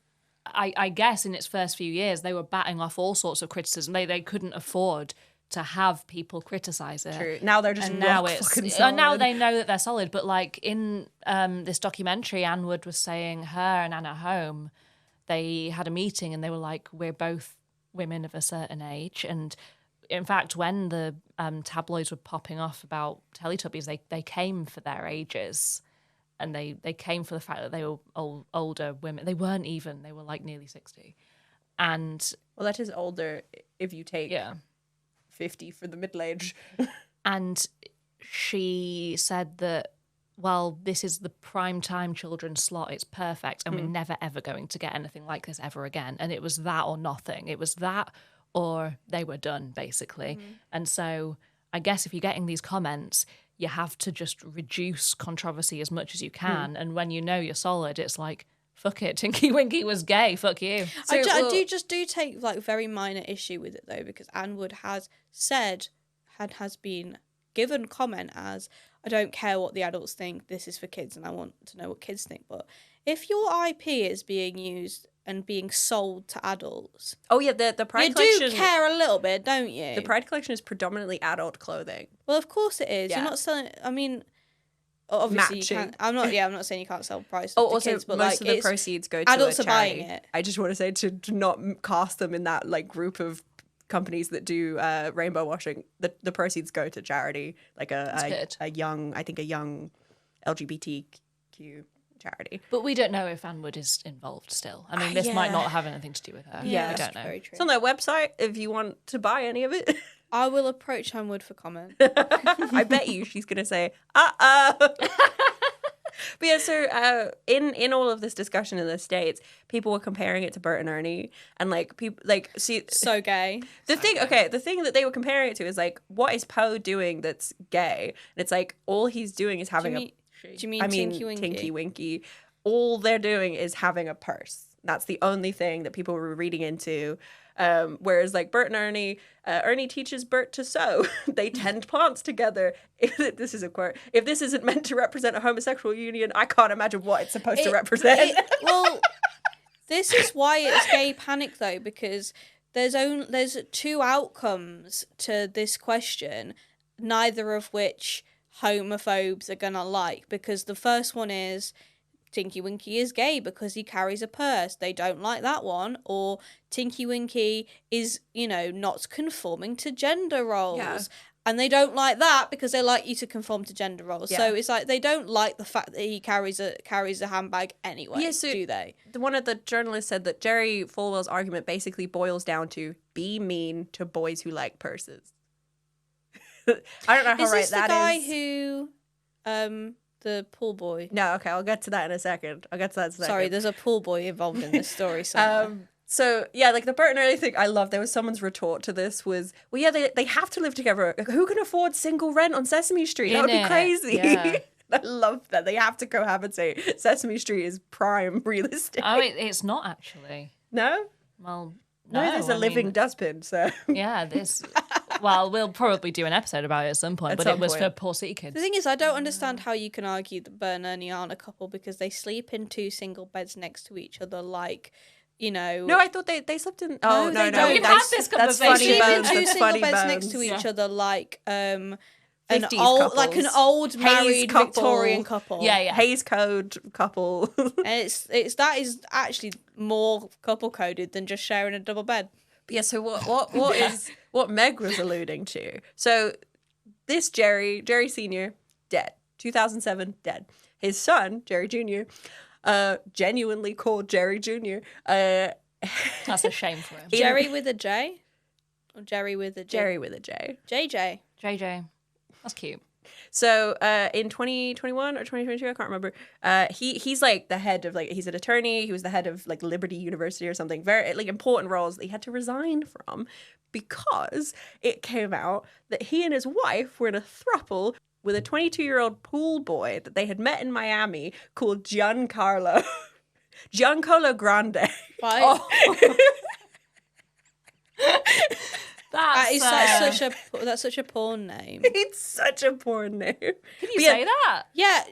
[SPEAKER 1] I guess, in its first few years, they were batting off all sorts of criticism. They couldn't afford to have people criticize it.
[SPEAKER 3] True. Now they're just
[SPEAKER 1] and now
[SPEAKER 3] rock
[SPEAKER 1] it's
[SPEAKER 3] fucking
[SPEAKER 1] and now
[SPEAKER 3] solid.
[SPEAKER 1] they know that they're solid. But like in this documentary, Anne Wood was saying her and Anna Home, they had a meeting and they were like, we're both women of a certain age. And in fact, when the tabloids were popping off about Teletubbies, they came for their ages. And they came for the fact that they were older women. They weren't even. They were like nearly 60. And
[SPEAKER 3] well, that is older if you take 50 for the middle age.
[SPEAKER 1] And she said that, well, this is the prime time children's slot. It's perfect. And we're never, ever going to get anything like this ever again. And it was that or nothing. It was that or they were done, basically. And so I guess if you're getting these comments, you have to just reduce controversy as much as you can. And when you know you're solid, it's like, fuck it, Tinky Winky was gay, fuck you.
[SPEAKER 2] I do take like very minor issue with it though, because Anne Wood has said has been given comment as, I don't care what the adults think, this is for kids and I want to know what kids think. But if your IP is being used and being sold to adults,
[SPEAKER 3] oh yeah, the Pride
[SPEAKER 2] you
[SPEAKER 3] collection,
[SPEAKER 2] do care a little bit, don't you?
[SPEAKER 3] The Pride collection is predominantly adult clothing.
[SPEAKER 2] Well, of course it is.
[SPEAKER 3] Yeah.
[SPEAKER 2] You're not selling. I mean, obviously you
[SPEAKER 3] Matching.
[SPEAKER 2] can't. I'm not saying you can't sell price.
[SPEAKER 3] Oh,
[SPEAKER 2] to
[SPEAKER 3] also
[SPEAKER 2] kids, but
[SPEAKER 3] most
[SPEAKER 2] like,
[SPEAKER 3] of the
[SPEAKER 2] it's-
[SPEAKER 3] proceeds go to
[SPEAKER 2] adults
[SPEAKER 3] a
[SPEAKER 2] are buying
[SPEAKER 3] charity.
[SPEAKER 2] it.
[SPEAKER 3] I just want to say to not cast them in that like group of companies that do rainbow washing. The proceeds go to charity, like a young LGBTQ charity.
[SPEAKER 1] But we don't know if Anne Wood is involved still. I mean, this might
[SPEAKER 3] Yeah.
[SPEAKER 1] not have anything to do with her.
[SPEAKER 3] Yeah,
[SPEAKER 1] we don't know.
[SPEAKER 2] Very true.
[SPEAKER 3] It's on their website if you want to buy any of it.
[SPEAKER 2] I will approach Anne Wood for comment.
[SPEAKER 3] I bet you she's gonna say, But yeah, so in all of this discussion in the States, people were comparing it to Bert and Ernie, and like people like see
[SPEAKER 2] so gay.
[SPEAKER 3] The thing that they were comparing it to is like, what is Poe doing that's gay? And it's like all he's doing is having
[SPEAKER 2] Do you mean Tinky Winky?
[SPEAKER 3] Tinky Winky. All they're doing is having a purse. That's the only thing that people were reading into. Whereas like Bert and Ernie, Ernie teaches Bert to sew. They tend plants together. This is a quote. If this isn't meant to represent a homosexual union, I can't imagine what it's supposed to represent.
[SPEAKER 2] Well, this is why it's gay panic though, because there's two outcomes to this question, neither of which homophobes are gonna like. Because the first one is, Tinky Winky is gay because he carries a purse. They don't like that one. Or Tinky Winky is, not conforming to gender roles.
[SPEAKER 3] Yeah.
[SPEAKER 2] And they don't like that because they like you to conform to gender roles.
[SPEAKER 3] Yeah.
[SPEAKER 2] So it's like they don't like the fact that he carries a handbag anyway, do they?
[SPEAKER 3] One of the journalists said that Jerry Falwell's argument basically boils down to be mean to boys who like purses. I don't know how
[SPEAKER 2] Is
[SPEAKER 3] right
[SPEAKER 2] this the
[SPEAKER 3] that
[SPEAKER 2] guy
[SPEAKER 3] is.
[SPEAKER 2] who, the pool boy?
[SPEAKER 3] No, okay, I'll get to that in a second.
[SPEAKER 2] Sorry, there's a pool boy involved in this story somewhere.
[SPEAKER 3] So yeah, like the Bert and Ernie thing, I love. There was someone's retort to this was, well, yeah, they have to live together. Who can afford single rent on Sesame Street? That would be crazy.
[SPEAKER 1] Yeah.
[SPEAKER 3] I love that they have to cohabitate. Sesame Street is prime real estate.
[SPEAKER 1] Oh, it's not actually.
[SPEAKER 3] No.
[SPEAKER 1] Well,
[SPEAKER 3] no, there's a living dustbin. So
[SPEAKER 1] yeah, this. Well, we'll probably do an episode about it at some point, but it was for poor city kids.
[SPEAKER 2] The thing is, I don't understand how you can argue that Bert and Ernie aren't a couple because they sleep in two single beds next to each other like you know.
[SPEAKER 3] No, I thought they slept in. Oh no,
[SPEAKER 2] they
[SPEAKER 3] no,
[SPEAKER 2] don't.
[SPEAKER 1] We've had this
[SPEAKER 3] that's
[SPEAKER 1] conversation.
[SPEAKER 3] funny
[SPEAKER 2] They sleep in
[SPEAKER 3] bones.
[SPEAKER 2] two
[SPEAKER 3] That's
[SPEAKER 2] single
[SPEAKER 3] funny
[SPEAKER 2] beds
[SPEAKER 3] bones.
[SPEAKER 2] next to each other, like an
[SPEAKER 3] 50s
[SPEAKER 2] old, like an
[SPEAKER 3] couples.
[SPEAKER 2] old
[SPEAKER 3] Hayes
[SPEAKER 2] married
[SPEAKER 3] couple.
[SPEAKER 2] Victorian couple.
[SPEAKER 1] Yeah.
[SPEAKER 3] Hayes Code couple.
[SPEAKER 2] And it's that is actually more couple coded than just sharing a double bed.
[SPEAKER 3] Yeah, so what is what Meg was alluding to? So this Jerry Sr., dead. 2007, dead. His son, Jerry Jr., genuinely called Jerry Jr.
[SPEAKER 1] That's a shame for him.
[SPEAKER 2] Jerry with a J? Or Jerry with a J?
[SPEAKER 3] Jerry with a J.
[SPEAKER 2] JJ.
[SPEAKER 1] JJ. That's cute.
[SPEAKER 3] So in 2021 or 2022, I can't remember. He's like the head of he's an attorney. He was the head of like Liberty University or something. Very like important roles that he had to resign from because it came out that he and his wife were in a throuple with a 22-year-old pool boy that they had met in Miami called Giancarlo Grande.
[SPEAKER 2] Right.
[SPEAKER 1] Oh.
[SPEAKER 2] That's such a porn name.
[SPEAKER 3] It's such a porn name.
[SPEAKER 1] Can you say that?
[SPEAKER 2] Yeah.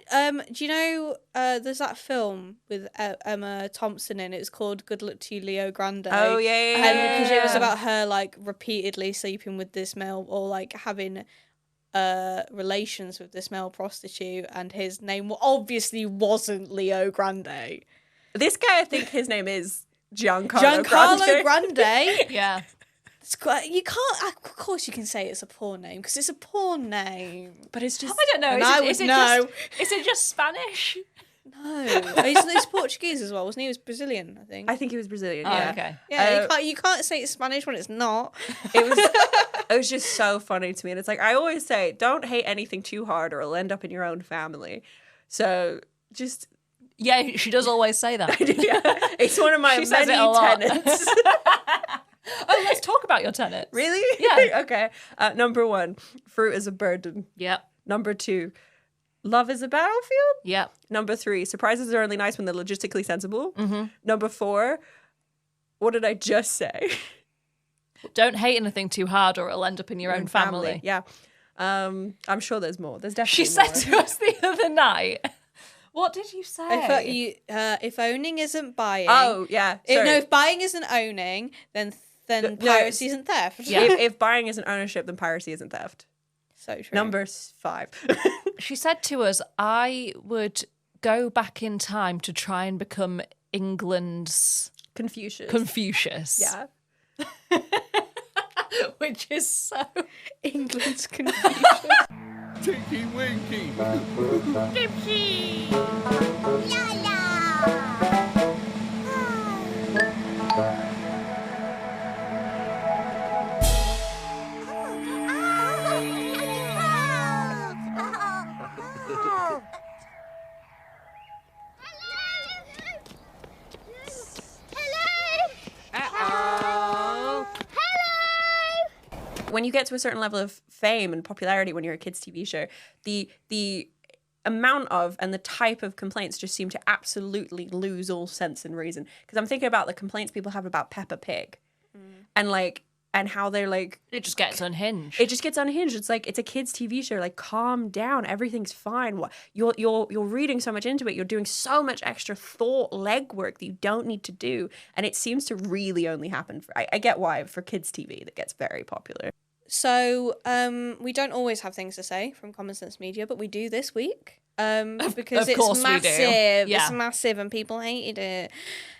[SPEAKER 2] Do you know there's that film with Emma Thompson in it? It's called Good Luck to You, Leo Grande.
[SPEAKER 3] Oh yeah.
[SPEAKER 2] And because it was about her like repeatedly sleeping with this male or like having relations with this male prostitute, and his name obviously wasn't Leo Grande.
[SPEAKER 3] This guy, I think his name is Giancarlo
[SPEAKER 2] Grande.
[SPEAKER 1] Yeah.
[SPEAKER 2] You can't. Of course, you can say it's a porn name because it's a porn name.
[SPEAKER 3] But it's just.
[SPEAKER 1] I don't know.
[SPEAKER 2] And
[SPEAKER 1] Is it just Spanish?
[SPEAKER 2] No, he's Portuguese as well, wasn't he? He was Brazilian, I think.
[SPEAKER 3] I think he was Brazilian.
[SPEAKER 1] Oh,
[SPEAKER 3] Yeah.
[SPEAKER 1] okay.
[SPEAKER 2] Yeah, you can't say it's Spanish when it's not.
[SPEAKER 3] It was just so funny to me, and it's like I always say, don't hate anything too hard, or it'll end up in your own family. So just.
[SPEAKER 1] Yeah, she does always say that.
[SPEAKER 3] Yeah, it's one of my
[SPEAKER 1] says
[SPEAKER 3] many
[SPEAKER 1] it a lot.
[SPEAKER 3] tenets.
[SPEAKER 1] Oh, let's talk about your tenets.
[SPEAKER 3] Really?
[SPEAKER 1] Yeah.
[SPEAKER 3] Okay. Number 1, fruit is a burden.
[SPEAKER 1] Yep.
[SPEAKER 3] Number 2, love is a battlefield.
[SPEAKER 1] Yep.
[SPEAKER 3] Number 3, surprises are only nice when they're logistically sensible.
[SPEAKER 1] Mm-hmm.
[SPEAKER 3] Number 4, what did I just say?
[SPEAKER 1] Don't hate anything too hard or it'll end up in your own family.
[SPEAKER 3] Yeah. I'm sure there's more. There's definitely
[SPEAKER 1] She
[SPEAKER 3] more.
[SPEAKER 1] said to us the other night, what did you say?
[SPEAKER 2] If owning isn't buying.
[SPEAKER 3] Oh, yeah. Sorry.
[SPEAKER 2] If buying isn't owning, then piracy isn't theft.
[SPEAKER 3] Yeah. If buying isn't ownership, then piracy isn't theft.
[SPEAKER 2] So true.
[SPEAKER 3] Number 5.
[SPEAKER 1] She said to us, I would go back in time to try and become England's
[SPEAKER 3] Confucius. Yeah.
[SPEAKER 1] Which is so
[SPEAKER 2] England's Confucius.
[SPEAKER 5] Tinky Winky.
[SPEAKER 12] Dipsy. Laa Laa.
[SPEAKER 3] When you get to a certain level of fame and popularity when you're a kids' TV show, the amount of and the type of complaints just seem to absolutely lose all sense and reason. Because I'm thinking about the complaints people have about Peppa Pig, and how they're like,
[SPEAKER 1] it just gets unhinged.
[SPEAKER 3] It just gets unhinged. It's like it's a kids' TV show. Like, calm down. Everything's fine. What you're reading so much into it. You're doing so much extra thought legwork that you don't need to do, and it seems to really only happen for. I get why for kids' TV that gets very popular.
[SPEAKER 2] So we don't always have things to say from Common Sense Media, but we do this week because
[SPEAKER 1] of course
[SPEAKER 2] it's massive.
[SPEAKER 1] we do. Yeah.
[SPEAKER 2] It's massive, and people hated it.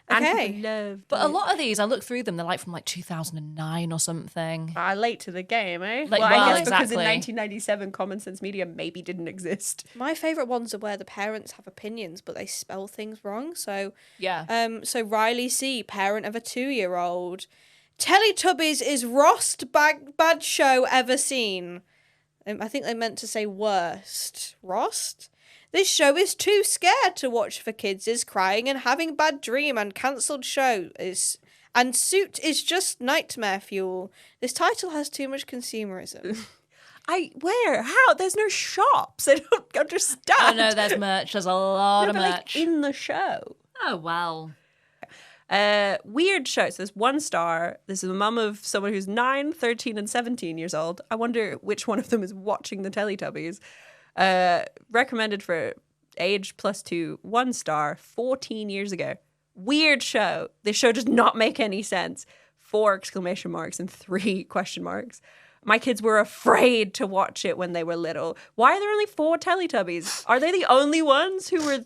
[SPEAKER 3] And
[SPEAKER 2] Okay,
[SPEAKER 3] people love
[SPEAKER 1] But a
[SPEAKER 3] it.
[SPEAKER 1] lot of these, I look through them, they're like from like 2009 or something.
[SPEAKER 3] Late to the game, eh?
[SPEAKER 1] Like,
[SPEAKER 3] I
[SPEAKER 1] well,
[SPEAKER 3] guess because in
[SPEAKER 1] exactly.
[SPEAKER 3] 1997, Common Sense Media maybe didn't exist.
[SPEAKER 2] my favourite ones are where the parents have opinions, but they spell things wrong. So
[SPEAKER 1] Yeah.
[SPEAKER 2] so Riley C, parent of a 2-year-old. Teletubbies is rost bad show ever seen. I think they meant to say worst. Rost? This show is too scared to watch for kids, is crying and having bad dream, and cancelled show is... And Suit is just nightmare fuel. This title has too much consumerism.
[SPEAKER 3] Where? How? There's no shops. I don't understand.
[SPEAKER 1] Oh no, there's merch. There's a lot of
[SPEAKER 3] but,
[SPEAKER 1] merch.
[SPEAKER 3] like, in the show.
[SPEAKER 1] Oh, well.
[SPEAKER 3] Weird show. So there's 1 star. This is a mum of someone who's 9, 13, and 17 years old. I wonder which one of them is watching the Teletubbies. Recommended for age +2, 1 star, 14 years ago. weird show. This show does not make any sense. 4 exclamation marks and 3 question marks. My kids were afraid to watch it when they were little. Why are there only 4 Teletubbies? Are they the only ones who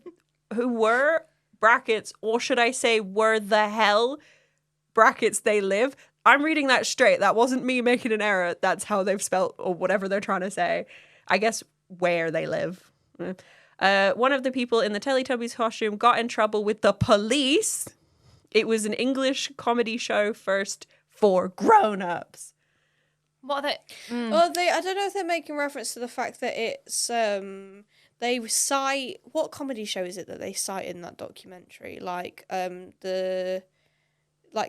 [SPEAKER 3] were brackets, or should I say were the hell brackets they live? I'm reading that straight. That wasn't me making an error. That's how they've spelled, or whatever they're trying to say. I guess where they live. One of the people in the Teletubbies costume got in trouble with the police. It was an English comedy show first for grown-ups.
[SPEAKER 1] What are they?
[SPEAKER 2] Well, I don't know if they're making reference to the fact that it's they cite, what comedy show is it that they cite in that documentary? Like the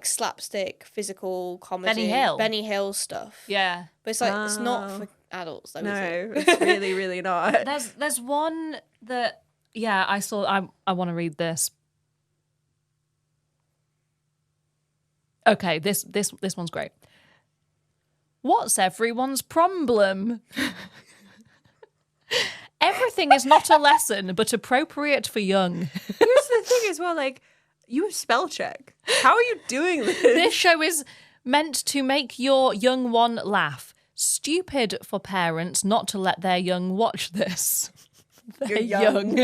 [SPEAKER 2] slapstick physical comedy, Benny Hill stuff.
[SPEAKER 1] Yeah,
[SPEAKER 2] but it's like it's not for adults though.
[SPEAKER 3] No,
[SPEAKER 2] is it?
[SPEAKER 3] it's really, really not.
[SPEAKER 1] There's one that I saw. I want to read this. Okay, this one's great. What's everyone's problem? Everything is not a lesson, but appropriate for young.
[SPEAKER 3] Here's the thing as well, like, you spell check. How are you doing this?
[SPEAKER 1] This show is meant to make your young one laugh. Stupid for parents not to let their young watch this. They're young.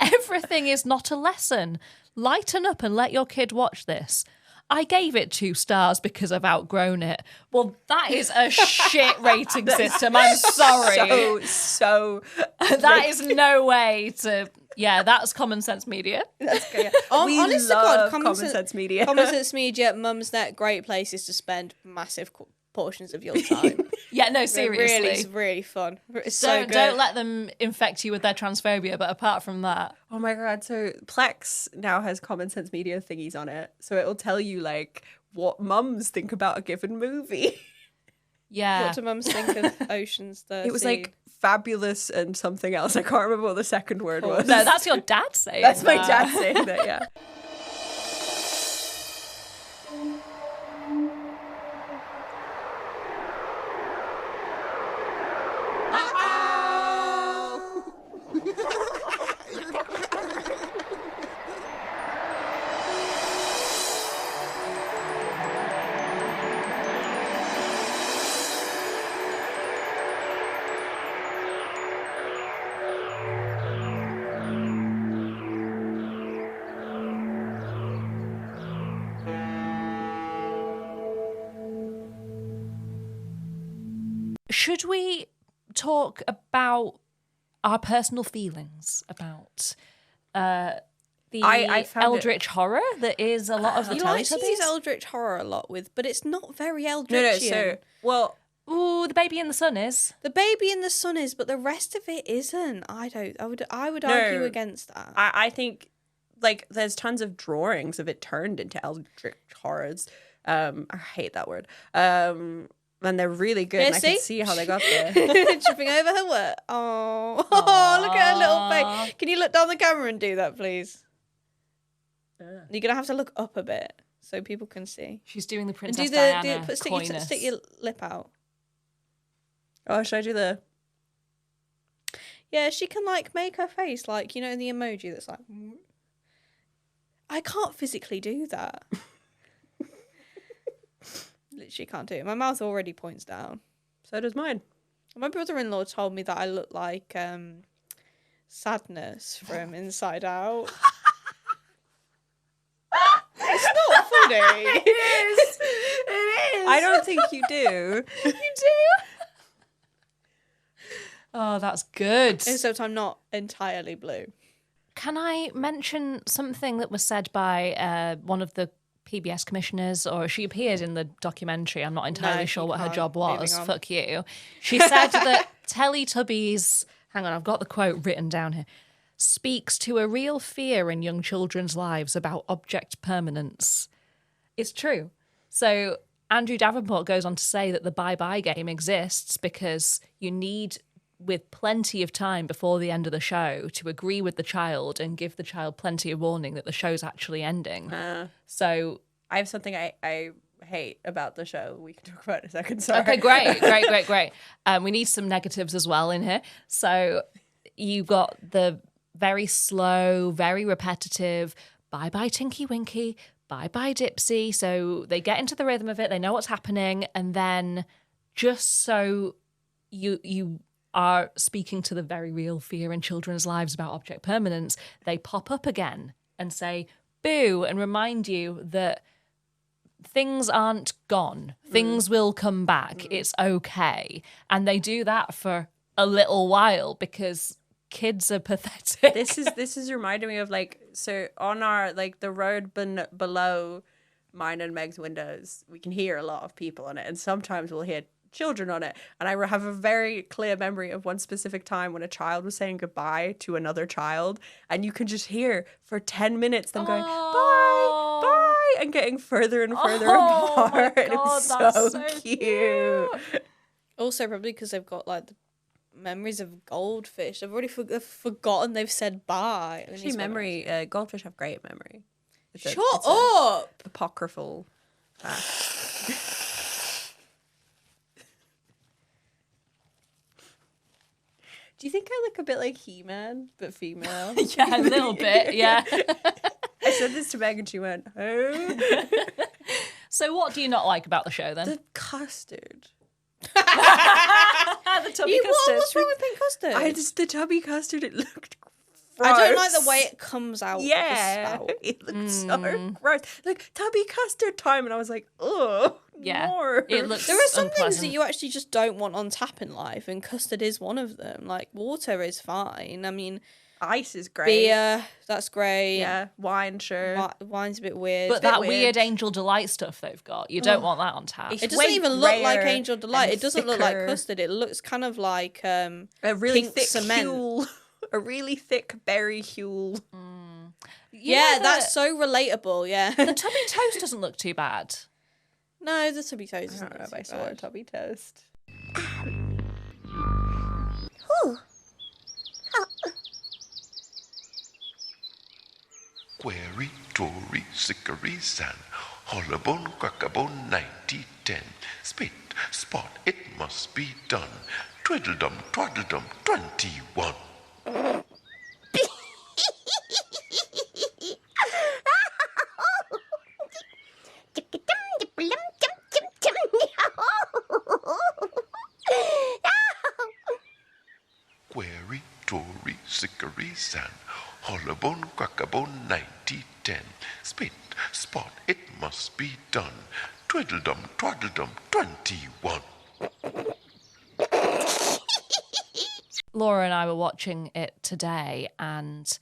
[SPEAKER 1] Everything is not a lesson. Lighten up and let your kid watch this. I gave it 2 stars because I've outgrown it. Well, that is a shit rating system. I'm sorry.
[SPEAKER 3] So
[SPEAKER 1] that is no way to. Yeah, that's Common Sense Media.
[SPEAKER 3] That's good.
[SPEAKER 2] We honest to God,
[SPEAKER 3] Common Sense Media.
[SPEAKER 2] Common Sense Media, Mum's Net, great places to spend massive portions of your time.
[SPEAKER 1] Yeah, no, seriously.
[SPEAKER 2] It's really fun. It's so good.
[SPEAKER 1] Don't let them infect you with their transphobia, but apart from that.
[SPEAKER 3] Oh my God, so Plex now has Common Sense Media thingies on it. So it'll tell you, like, what mums think about a given movie.
[SPEAKER 1] Yeah.
[SPEAKER 2] What do mums think of Ocean's 13?
[SPEAKER 3] It was like fabulous and something else. I can't remember what the second word was.
[SPEAKER 1] No, that's your dad saying
[SPEAKER 3] That's my
[SPEAKER 1] that.
[SPEAKER 3] dad saying that, yeah.
[SPEAKER 1] Should we talk about our personal feelings about the
[SPEAKER 3] I found
[SPEAKER 1] eldritch horror that is a lot of the
[SPEAKER 2] You actually
[SPEAKER 1] Teletubbies?
[SPEAKER 2] use eldritch horror a lot with, but it's not very eldritchian.
[SPEAKER 3] So, well,
[SPEAKER 1] ooh, the baby in the sun is.
[SPEAKER 2] The baby in the sun is, but the rest of it isn't. I would argue against that.
[SPEAKER 3] I think, like, there's tons of drawings of it turned into eldritch horrors. I hate that word. And they're really good.
[SPEAKER 2] Yeah,
[SPEAKER 3] and I can see how they got there.
[SPEAKER 2] Tripping over her work. Oh, look at her little face. Can you look down the camera and do that, please? You're gonna have to look up a bit so people can see.
[SPEAKER 1] She's doing the
[SPEAKER 2] And
[SPEAKER 1] Princess
[SPEAKER 2] do
[SPEAKER 1] Diana
[SPEAKER 2] stick your lip out.
[SPEAKER 3] Oh, should I do the...
[SPEAKER 2] Yeah, she can, like, make her face like, you know, the emoji that's like... I can't physically do that. Literally can't do it. My mouth already points down.
[SPEAKER 3] So does mine.
[SPEAKER 2] My brother-in-law told me that I look like Sadness from Inside Out. It's not funny.
[SPEAKER 3] It is. It is. I don't think you do.
[SPEAKER 1] You do? Oh, that's good.
[SPEAKER 2] Except I'm not entirely blue.
[SPEAKER 1] Can I mention something that was said by one of the PBS commissioners, or she appeared in the documentary? I'm not entirely sure what her job was. Fuck you. She said that Teletubbies, hang on, I've got the quote written down here, speaks to a real fear in young children's lives about object permanence. It's true. So Andrew Davenport goes on to say that the bye-bye game exists because you need, with plenty of time before the end of the show, to agree with the child and give the child plenty of warning that the show's actually ending. So
[SPEAKER 3] I have something I hate about the show. We can talk about it in a second. Sorry.
[SPEAKER 1] Okay, great. We need some negatives as well in here. So you got the very slow, very repetitive, bye-bye Tinky Winky, bye-bye Dipsy. So they get into the rhythm of it, they know what's happening, and then just so you are speaking to the very real fear in children's lives about object permanence, they pop up again and say boo and remind you that things aren't gone. Things will come back. It's okay. And they do that for a little while because kids are pathetic.
[SPEAKER 3] This is reminding me of like, so on our like the road below mine and Meg's windows, we can hear a lot of people on it, and sometimes we'll hear children on it. And I have a very clear memory of one specific time when a child was saying goodbye to another child, and you can just hear for 10 minutes them going bye, bye, and getting further and further apart.
[SPEAKER 1] My God,
[SPEAKER 3] It's
[SPEAKER 1] that's
[SPEAKER 3] so
[SPEAKER 1] so
[SPEAKER 3] cute.
[SPEAKER 2] Also, probably because they've got like the memories of goldfish. They've already forgotten they've said bye.
[SPEAKER 3] Actually, goldfish have great memory.
[SPEAKER 2] Shut up!
[SPEAKER 3] Apocryphal fact. Do you think I look a bit like He-Man, but female?
[SPEAKER 1] Yeah, a little bit, yeah.
[SPEAKER 3] I said this to Meg and she went, oh.
[SPEAKER 1] So what do you not like about the show then?
[SPEAKER 3] The custard.
[SPEAKER 1] The tubby custard.
[SPEAKER 2] What's wrong with pink custard?
[SPEAKER 3] The tubby custard, it looked gross.
[SPEAKER 2] I don't like the way it comes out.
[SPEAKER 3] Yeah,
[SPEAKER 2] of the spout.
[SPEAKER 3] it looked so gross. Like tubby custard time, and I was like, oh,
[SPEAKER 1] yeah,
[SPEAKER 3] more.
[SPEAKER 1] It looks.
[SPEAKER 2] There are some things
[SPEAKER 1] unpleasant.
[SPEAKER 2] that you actually just don't want on tap in life, and custard is one of them. Like water is fine. I mean,
[SPEAKER 3] ice is great.
[SPEAKER 2] Beer, that's great.
[SPEAKER 3] Yeah, wine, sure.
[SPEAKER 2] Wine's a bit weird.
[SPEAKER 1] But that weird Angel Delight stuff they've got, you don't want that on tap.
[SPEAKER 2] It doesn't even look like
[SPEAKER 3] rarer
[SPEAKER 2] Angel Delight.
[SPEAKER 3] and
[SPEAKER 2] It doesn't look like
[SPEAKER 3] thicker.
[SPEAKER 2] custard. It looks kind of like
[SPEAKER 3] a really
[SPEAKER 2] pink
[SPEAKER 3] thick
[SPEAKER 2] cement.
[SPEAKER 3] Huel, a really thick berry Huel.
[SPEAKER 2] Yeah, that's so relatable. Yeah,
[SPEAKER 1] The tubby toast doesn't look too bad.
[SPEAKER 2] no, the tubby toast.
[SPEAKER 3] I
[SPEAKER 2] Doesn't
[SPEAKER 3] don't know
[SPEAKER 2] look
[SPEAKER 3] if I
[SPEAKER 2] too
[SPEAKER 3] saw a
[SPEAKER 2] bad.
[SPEAKER 3] tubby toast.
[SPEAKER 17] Query, Tory, Sickory, San, Hollabone, Quackabone, 90-10. Spit, spot, it must be done. Twiddledum, twaddledum, 21. Query, Tory, Sickory, San, Hollabone, Quackabone, 90-10. Spit, spot, it must be done. Twiddledum, twaddledum, 21.
[SPEAKER 1] Laura and I were watching it today, and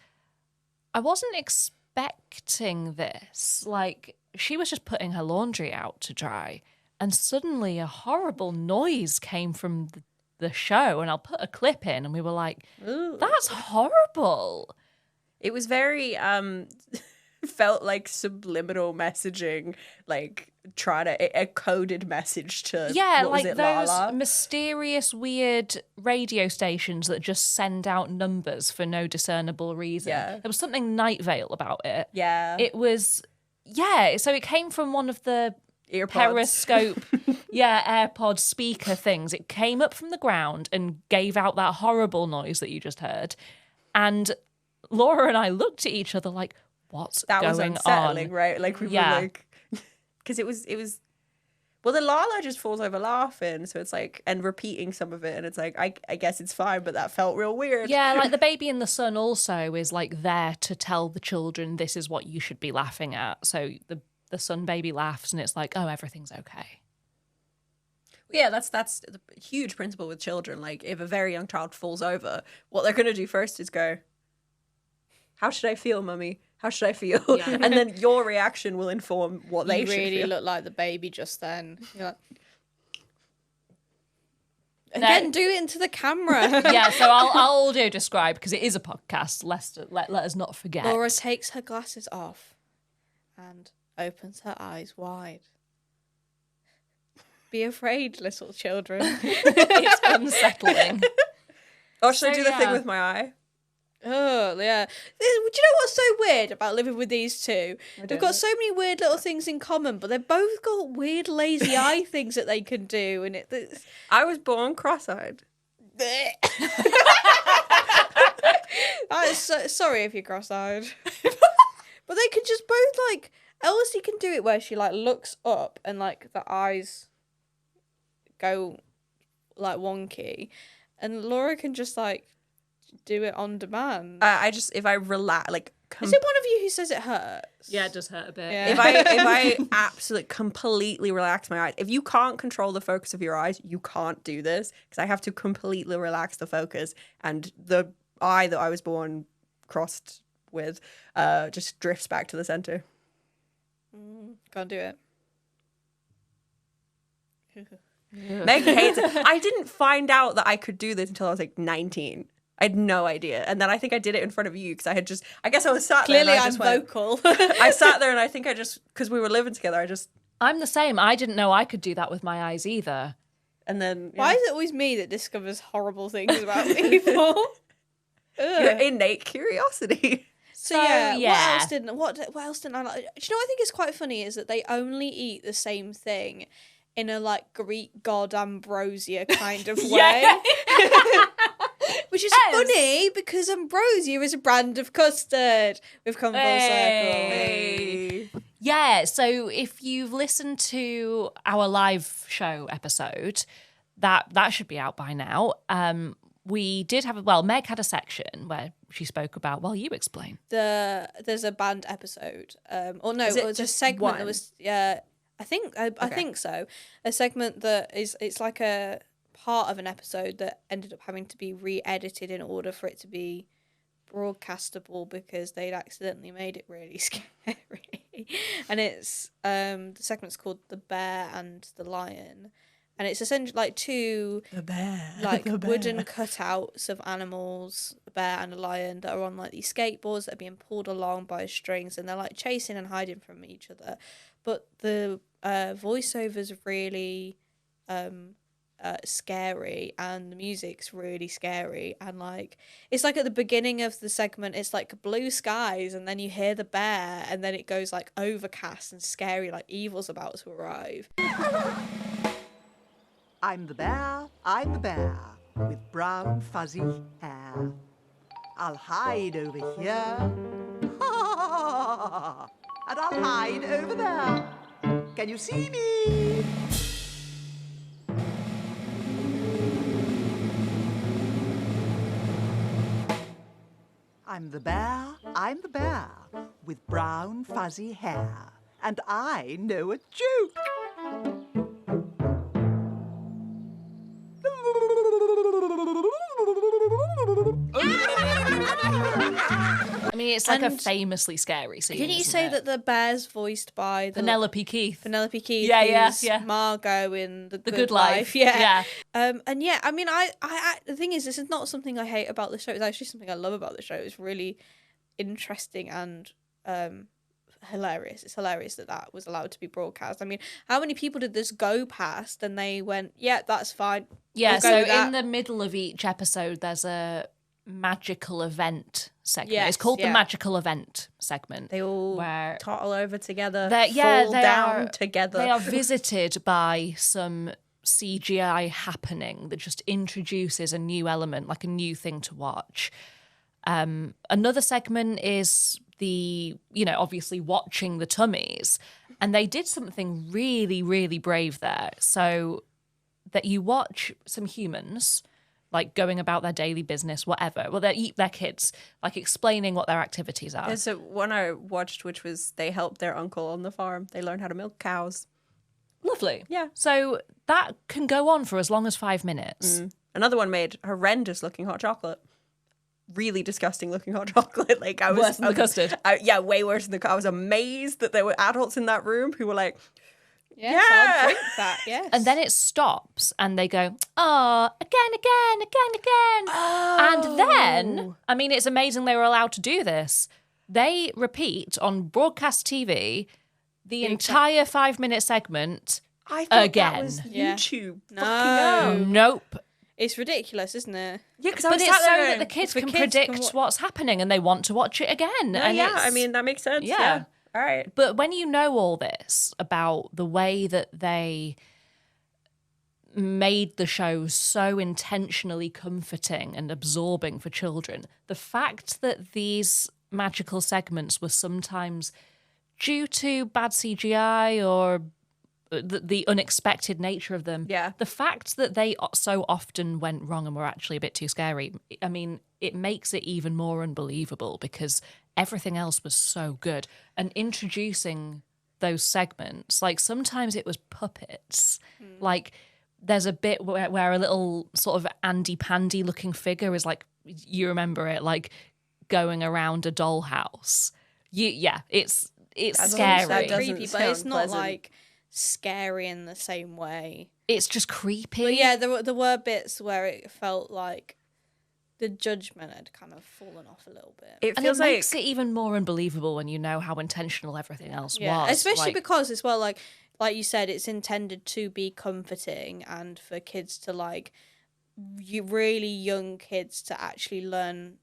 [SPEAKER 1] I wasn't expecting this. Like, she was just putting her laundry out to dry, and suddenly a horrible noise came from the show, and I'll put a clip in, and we were like, that's horrible.
[SPEAKER 3] It was very felt like subliminal messaging, like trying to a coded message to
[SPEAKER 1] Yeah,
[SPEAKER 3] what
[SPEAKER 1] like
[SPEAKER 3] was it,
[SPEAKER 1] those
[SPEAKER 3] Laa Laa?
[SPEAKER 1] mysterious, weird radio stations that just send out numbers for no discernible reason.
[SPEAKER 3] Yeah.
[SPEAKER 1] There was something Night Vale about it.
[SPEAKER 3] Yeah.
[SPEAKER 1] It was, so it came from one of the
[SPEAKER 3] Earpods.
[SPEAKER 1] Periscope, AirPod speaker things. It came up from the ground and gave out that horrible noise that you just heard. And Laura and I looked at each other like, what's
[SPEAKER 3] That was
[SPEAKER 1] going
[SPEAKER 3] unsettling,
[SPEAKER 1] on?
[SPEAKER 3] right? Like we were like, because it was. Well, the Laa Laa just falls over laughing, so it's like, and repeating some of it, and it's like, I guess it's fine, but that felt real weird.
[SPEAKER 1] Yeah, like the baby in the sun also is like there to tell the children this is what you should be laughing at. So the sun baby laughs, and it's like, oh, everything's okay.
[SPEAKER 3] Yeah, that's the huge principle with children. Like, if a very young child falls over, what they're gonna do first is go, "How should I feel, mummy? How should I feel?"
[SPEAKER 2] Yeah.
[SPEAKER 3] And then your reaction will inform what they
[SPEAKER 2] You
[SPEAKER 3] should
[SPEAKER 2] really
[SPEAKER 3] feel.
[SPEAKER 2] look like the baby just then. You're like,
[SPEAKER 1] No.
[SPEAKER 2] again, do it into the camera.
[SPEAKER 1] Yeah, so I'll audio describe because it is a podcast. Let us not forget.
[SPEAKER 2] Laura takes her glasses off and opens her eyes wide. Be afraid, little children.
[SPEAKER 1] It's unsettling.
[SPEAKER 3] Or should I do the thing
[SPEAKER 1] yeah.
[SPEAKER 3] with my eye?
[SPEAKER 2] Oh, yeah. Do you know what's so weird about living with these two? They've
[SPEAKER 3] don't
[SPEAKER 2] got
[SPEAKER 3] know.
[SPEAKER 2] so many weird little things in common, but they've both got weird lazy eye things that they can do. And it's...
[SPEAKER 3] I was born cross-eyed.
[SPEAKER 2] Sorry if you're cross-eyed. But they could just both, like, Elsie can do it where she, like, looks up and, like, the eyes go, like, wonky. And Laura can just, like, do it on demand.
[SPEAKER 3] If I relax, like...
[SPEAKER 2] Is it one of you who says it hurts?
[SPEAKER 1] Yeah, it does hurt a bit.
[SPEAKER 2] Yeah.
[SPEAKER 3] If I absolutely completely relax my eyes, if you can't control the focus of your eyes, you can't do this, because I have to completely relax the focus, and the eye that I was born crossed with just drifts back to the center.
[SPEAKER 2] Can't do it.
[SPEAKER 3] Meg hates it. I didn't find out that I could do this until I was like 19. I had no idea. And then I think I did it in front of you because I guess I was sat there.
[SPEAKER 2] Clearly,
[SPEAKER 3] and
[SPEAKER 2] I'm vocal.
[SPEAKER 3] I sat there and I think because we were living together,
[SPEAKER 1] I'm the same. I didn't know I could do that with my eyes either.
[SPEAKER 3] And then...
[SPEAKER 2] Why is it always me that discovers horrible things about people?
[SPEAKER 3] Your innate curiosity.
[SPEAKER 2] So yeah, what else didn't I like? Do you know what I think is quite funny is that they only eat the same thing in a like Greek god Ambrosia kind of way. Which is funny because ambrosia is a brand of custard. We've come full circle.
[SPEAKER 1] Yeah, so if you've listened to our live show episode, that should be out by now. We did have Meg had a section where she spoke about, you explain.
[SPEAKER 2] There's a band episode. It was a segment
[SPEAKER 3] one?
[SPEAKER 2] that was I think so. A segment that it's like a part of an episode that ended up having to be re-edited in order for it to be broadcastable because they'd accidentally made it really scary. And it's the segment's called The Bear and the Lion. And it's essentially like two wooden cutouts of animals, a bear and a lion, that are on like these skateboards that are being pulled along by strings, and they're like chasing and hiding from each other. But the voiceover's really scary, and the music's really scary, and like it's like at the beginning of the segment it's like blue skies, and then you hear the bear, and then it goes like overcast and scary, like evil's about to arrive.
[SPEAKER 11] I'm the bear, with brown fuzzy hair. I'll hide over here, and I'll hide over there. Can you see me? I'm the bear, with brown fuzzy hair, and I know a joke.
[SPEAKER 1] I mean, it's like a famously scary scene.
[SPEAKER 2] Didn't you say that the bear's voiced by
[SPEAKER 1] Penelope Keith?
[SPEAKER 2] Penelope Keith,
[SPEAKER 1] yeah.
[SPEAKER 2] Margot in The
[SPEAKER 1] Good Life.
[SPEAKER 2] Yeah. And yeah, I mean, I the thing is, this is not something I hate about the show. It's actually something I love about the show. It's really interesting and hilarious. It's hilarious that was allowed to be broadcast. I mean, how many people did this go past and they went, yeah, that's fine.
[SPEAKER 1] Yeah, so in the middle of each episode, there's a magical event segment.
[SPEAKER 2] Yes,
[SPEAKER 1] it's called the magical event segment.
[SPEAKER 3] They all toddle over together, fall down together.
[SPEAKER 1] They are visited by some CGI happening that just introduces a new element, like a new thing to watch. Another segment is obviously watching the tummies, and they did something really, really brave there. So that you watch some humans like going about their daily business, whatever. Well, they eat their kids, like explaining what their activities are.
[SPEAKER 3] There's one I watched, which was they helped their uncle on the farm. They learned how to milk cows.
[SPEAKER 1] Lovely.
[SPEAKER 3] Yeah.
[SPEAKER 1] So that can go on for as long as 5 minutes.
[SPEAKER 3] Another one made horrendous looking hot chocolate. Really disgusting looking hot chocolate. Like I was
[SPEAKER 1] worse than the custard.
[SPEAKER 3] Way worse than I was amazed that there were adults in that room who were like,
[SPEAKER 2] yes, I'll drink that, yes.
[SPEAKER 1] And then it stops and they go, again.
[SPEAKER 3] Oh.
[SPEAKER 1] And then, I mean, it's amazing they were allowed to do this. They repeat on broadcast TV the entire 5-minute segment
[SPEAKER 3] I thought
[SPEAKER 1] again.
[SPEAKER 3] That was YouTube.
[SPEAKER 2] No.
[SPEAKER 1] Nope.
[SPEAKER 2] It's ridiculous, isn't it?
[SPEAKER 3] Yeah, because
[SPEAKER 1] but it's so that the kids can predict what's happening and they want to watch it again.
[SPEAKER 3] And I mean, that makes sense. Yeah. All right.
[SPEAKER 1] But when you know all this about the way that they made the show so intentionally comforting and absorbing for children, the fact that these magical segments were sometimes due to bad CGI or the unexpected nature of them.
[SPEAKER 3] Yeah.
[SPEAKER 1] The fact that they so often went wrong and were actually a bit too scary, I mean, it makes it even more unbelievable because everything else was so good. And introducing those segments, like sometimes it was puppets. Like there's a bit where a little sort of Andy Pandy looking figure is like, you remember it, like going around a dollhouse. It's scary.
[SPEAKER 2] Creepy, but it's not like scary in the same way.
[SPEAKER 1] It's just creepy.
[SPEAKER 2] But yeah, there were bits where it felt like the judgment had kind of fallen off a little bit.
[SPEAKER 3] It
[SPEAKER 1] And
[SPEAKER 3] feels
[SPEAKER 1] it makes
[SPEAKER 3] like
[SPEAKER 1] it even more unbelievable when you know how intentional everything else
[SPEAKER 2] yeah,
[SPEAKER 1] was.
[SPEAKER 2] especially
[SPEAKER 1] like,
[SPEAKER 2] because as well, like you said, it's intended to be comforting and for kids to like really young kids to actually learn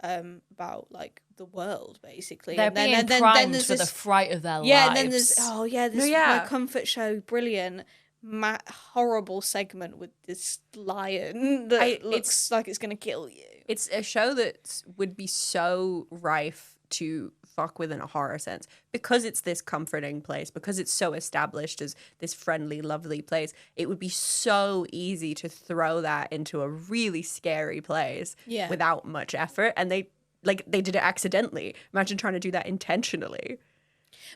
[SPEAKER 2] about like the world basically.
[SPEAKER 1] they're
[SPEAKER 2] and
[SPEAKER 1] being primed for the fright of their lives.
[SPEAKER 2] And then there's my comfort show, brilliant. Horrible segment with this lion that looks like it's gonna kill you.
[SPEAKER 3] It's a show that would be so rife to fuck with in a horror sense because it's this comforting place, because it's so established as this friendly, lovely place. It would be so easy to throw that into a really scary place without much effort, and they did it accidentally. Imagine trying to do that intentionally.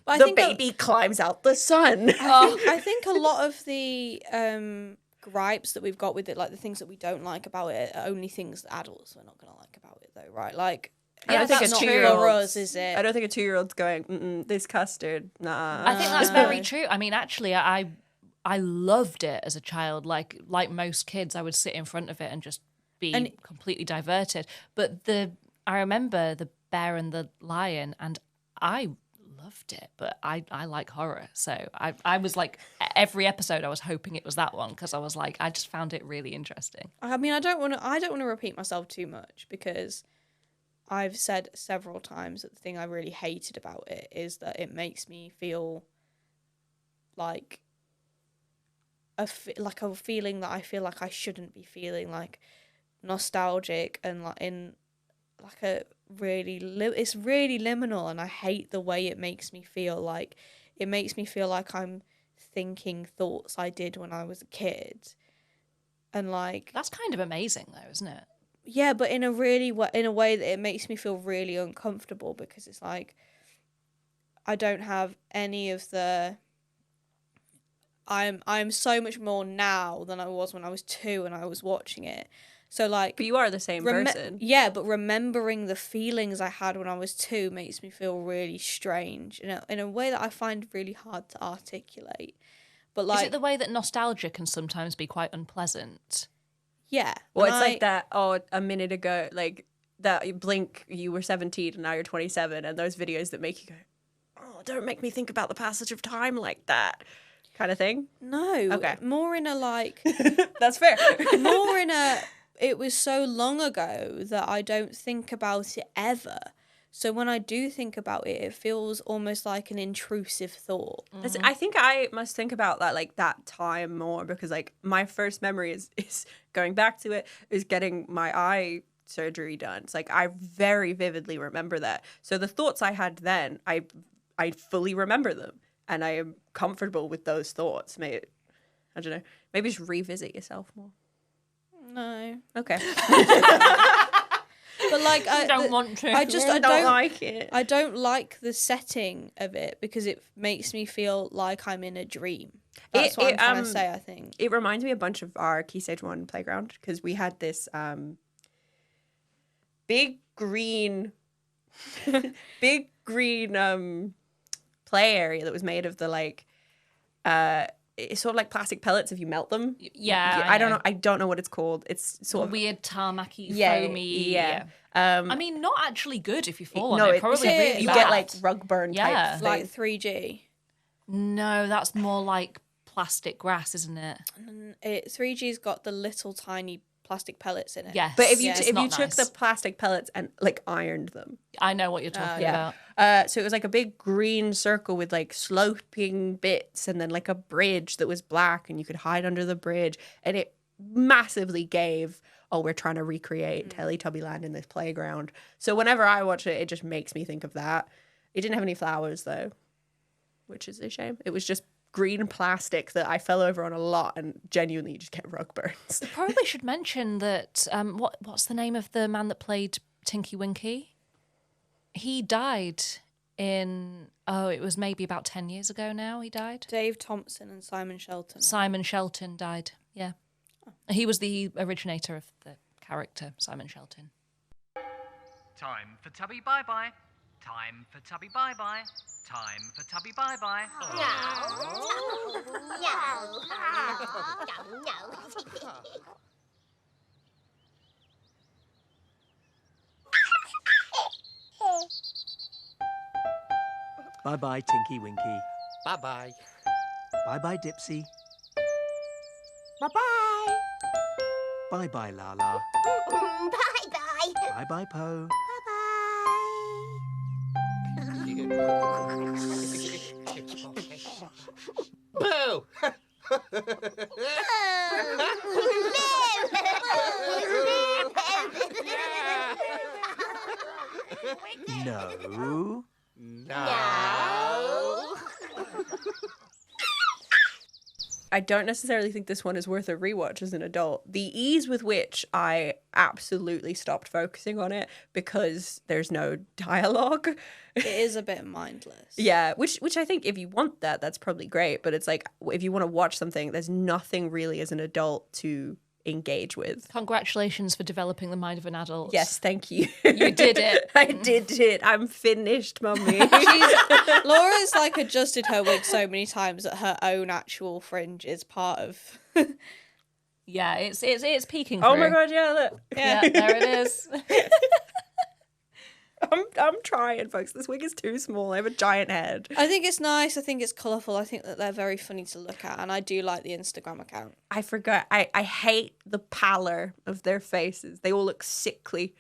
[SPEAKER 3] But the baby climbs out the sun.
[SPEAKER 2] I think a lot of the gripes that we've got with it, like the things that we don't like about it, are only things that adults are not going to like about it, though, right? Like,
[SPEAKER 3] I don't think
[SPEAKER 2] that's
[SPEAKER 3] a
[SPEAKER 2] not
[SPEAKER 3] 2-year-old
[SPEAKER 2] for us, is it?
[SPEAKER 3] I don't think a 2-year-old's going, this custard, nah.
[SPEAKER 1] I think that's very true. I mean, actually, I loved it as a child. Like most kids, I would sit in front of it and just be completely diverted. But I remember the bear and the lion, and I loved it, but I like horror, so I was like, every episode I was hoping it was that one because I was like, I just found it really interesting.
[SPEAKER 2] I mean, I don't want to repeat myself too much because I've said several times that the thing I really hated about it is that it makes me feel like a feeling that I feel like I shouldn't be feeling, like nostalgic and like in like a really it's really liminal, and I hate the way it makes me feel. Like it makes me feel like I'm thinking thoughts I did when I was a kid, and like
[SPEAKER 1] that's kind of amazing though, isn't it?
[SPEAKER 2] Yeah, but in a way that it makes me feel really uncomfortable because it's like I don't have any of the. I'm so much more now than I was when I was 2 and I was watching it. So like,
[SPEAKER 3] but you are the same person.
[SPEAKER 2] Yeah, but remembering the feelings I had when I was 2 makes me feel really strange in a way that I find really hard to articulate. But like,
[SPEAKER 1] is it the way that nostalgia can sometimes be quite unpleasant?
[SPEAKER 2] Yeah.
[SPEAKER 3] Well, it's like that. Oh, a minute ago, like that. You blink, you were 17, and now you're 27, and those videos that make you go, "Oh, don't make me think about the passage of time like that," kind of thing.
[SPEAKER 2] No.
[SPEAKER 3] Okay.
[SPEAKER 2] More in a like.
[SPEAKER 3] That's fair.
[SPEAKER 2] More in a. It was so long ago that I don't think about it ever. So when I do think about it, it feels almost like an intrusive thought.
[SPEAKER 3] Mm-hmm. I think I must think about that like that time more because like my first memory is going back to it is getting my eye surgery done. It's like I very vividly remember that. So the thoughts I had then, I fully remember them, and I am comfortable with those thoughts. I don't know. Maybe just revisit yourself more.
[SPEAKER 2] No.
[SPEAKER 3] Okay.
[SPEAKER 2] But like, I
[SPEAKER 1] don't want to.
[SPEAKER 2] I
[SPEAKER 3] don't like it.
[SPEAKER 2] I don't like the setting of it because it makes me feel like I'm in a dream. That's what I'm trying to say, I think.
[SPEAKER 3] It reminds me a bunch of our Key Stage 1 playground because we had this big green play area that was made of the like it's sort of like plastic pellets if you melt them.
[SPEAKER 1] Yeah,
[SPEAKER 3] I don't know what it's called. It's sort of
[SPEAKER 1] weird tarmacy,
[SPEAKER 3] yeah,
[SPEAKER 1] foamy.
[SPEAKER 3] Yeah.
[SPEAKER 1] I mean, not actually good if you fall
[SPEAKER 3] no,
[SPEAKER 1] on it. Probably really
[SPEAKER 3] you
[SPEAKER 1] bad.
[SPEAKER 3] get like rug burn type thing.
[SPEAKER 2] Like 3G.
[SPEAKER 1] No, that's more like plastic grass, isn't it?
[SPEAKER 2] 3G's got the little tiny plastic pellets in it.
[SPEAKER 1] Yes.
[SPEAKER 3] But if you
[SPEAKER 1] not
[SPEAKER 3] took
[SPEAKER 1] nice.
[SPEAKER 3] the plastic pellets and like ironed them.
[SPEAKER 1] I know what you're talking about.
[SPEAKER 3] So it was like a big green circle with like sloping bits and then like a bridge that was black and you could hide under the bridge, and it massively gave oh, we're trying to recreate Teletubby Land in this playground. So whenever I watch it, it just makes me think of that. It didn't have any flowers though, which is a shame. It was just green plastic that I fell over on a lot and genuinely just get rug burns.
[SPEAKER 1] Probably should mention that what's the name of the man that played Tinky Winky? He died in it was maybe about 10 years ago now he died.
[SPEAKER 2] Dave Thompson and Simon Shelton.
[SPEAKER 1] Simon Shelton died, yeah. He was the originator of the character, Simon Shelton.
[SPEAKER 6] Time for Tubby bye-bye. Time for Tubby bye-bye. Time for Tubby bye-bye.
[SPEAKER 18] Bye-bye, Tinky Winky.
[SPEAKER 6] Bye-bye.
[SPEAKER 18] Bye-bye, Dipsy.
[SPEAKER 12] Bye-bye.
[SPEAKER 18] Bye-bye, Laa Laa.
[SPEAKER 12] Bye-bye.
[SPEAKER 18] Bye-bye, Po.
[SPEAKER 6] Boo!
[SPEAKER 18] No.
[SPEAKER 12] No.
[SPEAKER 3] I don't necessarily think this one is worth a rewatch as an adult. The ease with which I absolutely stopped focusing on it because there's no dialogue.
[SPEAKER 2] It is a bit mindless.
[SPEAKER 3] Yeah, which I think if you want that, that's probably great. But it's like if you want to watch something, there's nothing really as an adult to engage with.
[SPEAKER 1] Congratulations for developing the mind of an adult.
[SPEAKER 3] Yes, thank you.
[SPEAKER 1] You did it.
[SPEAKER 3] I did it. I'm finished, mummy.
[SPEAKER 2] Laura's like adjusted her wig so many times that her own actual fringe is part of.
[SPEAKER 1] Yeah, it's peeking
[SPEAKER 3] Oh
[SPEAKER 1] through.
[SPEAKER 3] my god, yeah, look.
[SPEAKER 1] Yeah, there it is.
[SPEAKER 3] I'm trying, folks. This wig is too small. I have a giant head.
[SPEAKER 2] I think it's nice. I think it's colourful. I think that they're very funny to look at, and I do like the Instagram account.
[SPEAKER 3] I forgot. I hate the pallor of their faces. They all look sickly.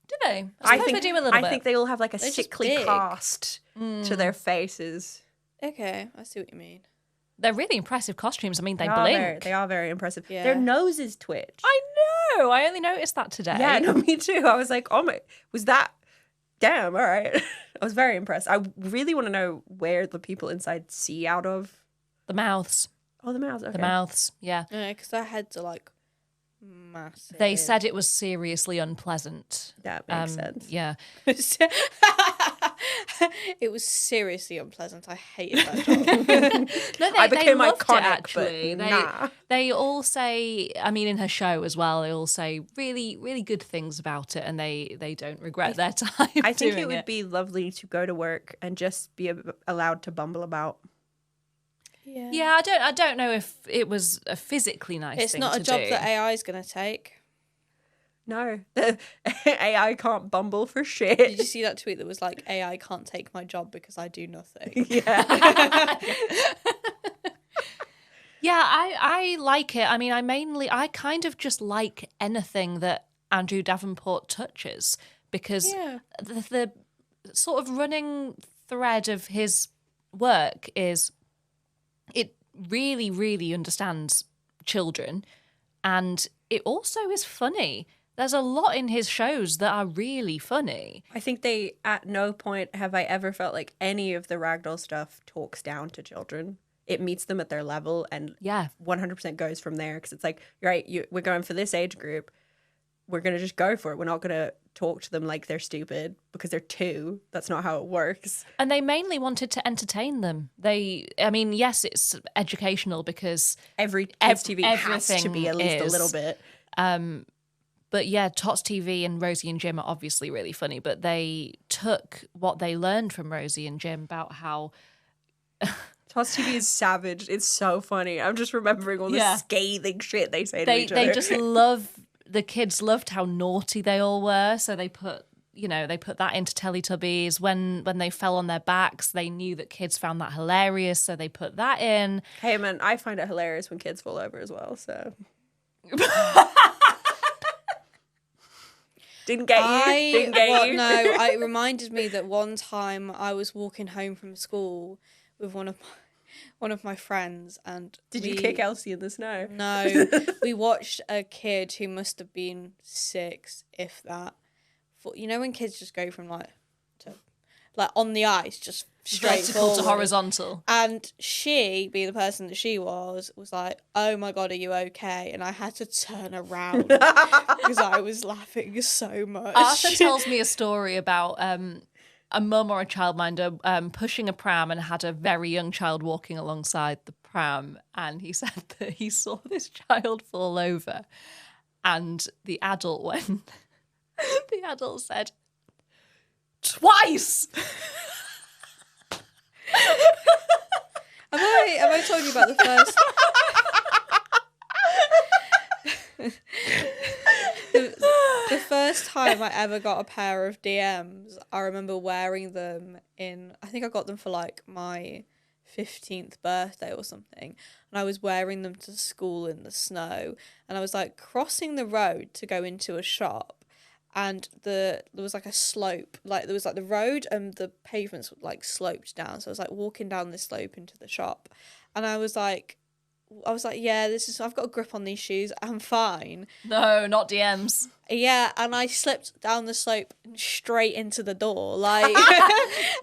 [SPEAKER 1] Do they? I think they do a little bit.
[SPEAKER 3] I think they all have like a
[SPEAKER 2] They're just
[SPEAKER 3] sickly
[SPEAKER 2] big.
[SPEAKER 3] cast to their faces.
[SPEAKER 2] Okay, I see what you mean.
[SPEAKER 1] They're really impressive costumes. I mean, they
[SPEAKER 3] are
[SPEAKER 1] blink.
[SPEAKER 3] they are very impressive.
[SPEAKER 2] Yeah.
[SPEAKER 3] Their noses twitch.
[SPEAKER 1] I know. I only noticed that today.
[SPEAKER 3] Yeah, no, me too. I was like, oh my, was that? Damn, all right. I was very impressed. I really want to know where the people inside see out of.
[SPEAKER 1] The mouths.
[SPEAKER 3] Oh, the mouths. Okay.
[SPEAKER 1] The mouths, yeah.
[SPEAKER 2] Yeah, because their heads are like massive.
[SPEAKER 1] They said it was seriously unpleasant.
[SPEAKER 3] That makes sense.
[SPEAKER 1] Yeah.
[SPEAKER 2] It was seriously unpleasant. I hated that job.
[SPEAKER 1] No,
[SPEAKER 3] I became
[SPEAKER 1] loved
[SPEAKER 3] iconic,
[SPEAKER 1] it, actually.
[SPEAKER 3] but nah.
[SPEAKER 1] They all say, I mean, in her show as well, they all say really, really good things about it, and they don't regret their time.
[SPEAKER 3] I think it
[SPEAKER 1] doing
[SPEAKER 3] would be lovely to go to work and just be allowed to bumble about.
[SPEAKER 1] Yeah, I don't know if it was a physically nice
[SPEAKER 2] It's
[SPEAKER 1] thing
[SPEAKER 2] not
[SPEAKER 1] to
[SPEAKER 2] a job
[SPEAKER 1] do.
[SPEAKER 2] that AI is going to take.
[SPEAKER 3] No, the AI can't bumble for shit.
[SPEAKER 2] Did you see that tweet that was like, AI can't take my job because I do nothing?
[SPEAKER 3] Yeah.
[SPEAKER 1] Yeah, I like it. I mean, I kind of just like anything that Andrew Davenport touches because the sort of running thread of his work is it really, really understands children, and it also is funny. There's a lot in his shows that are really funny.
[SPEAKER 3] I think they, at no point have I ever felt like any of the Ragdoll stuff talks down to children. It meets them at their level and 100% goes from there. Because it's like, right, we're going for this age group. We're going to just go for it. We're not going to talk to them like they're stupid because they're 2. That's not how it works.
[SPEAKER 1] And they mainly wanted to entertain them. I mean, yes, it's educational because
[SPEAKER 3] every kids' TV has to be at least a little bit.
[SPEAKER 1] But yeah, Tots TV and Rosie and Jim are obviously really funny, but they took what they learned from Rosie and Jim about how...
[SPEAKER 3] Tots TV is savage. It's so funny. I'm just remembering all the scathing shit they say to each other.
[SPEAKER 1] They just the kids loved how naughty they all were, so they put that into Teletubbies. When they fell on their backs, they knew that kids found that hilarious, so they put that in.
[SPEAKER 3] Hey man, I find it hilarious when kids fall over as well, so... Didn't get you.
[SPEAKER 2] No, it reminded me that one time I was walking home from school with one of one of my friends, and
[SPEAKER 3] Did you kick Elsie in the snow?
[SPEAKER 2] No, we watched a kid who must have been 6, if that. You know when kids just go from like on the ice, just straight
[SPEAKER 1] vertical to
[SPEAKER 2] forward.
[SPEAKER 1] horizontal.
[SPEAKER 2] And she, being the person that she was like, "Oh my god, are you okay?" And I had to turn around because I was laughing so much.
[SPEAKER 1] Arthur tells me a story about a mum or a childminder pushing a pram and had a very young child walking alongside the pram, and he said that he saw this child fall over, and the adult went. The adult said, "Twice."
[SPEAKER 2] Am I talking about the first? the first time I ever got a pair of DMs, I remember wearing them I think I got them for like my 15th birthday or something, and I was wearing them to school in the snow, and I was like crossing the road to go into a shop. And there was like a slope, like there was like the road and the pavements like sloped down. So I was like walking down this slope into the shop, and I was like, yeah, I've got a grip on these shoes. I'm fine.
[SPEAKER 1] No, not DMs.
[SPEAKER 2] Yeah, and I slipped down the slope and straight into the door, like,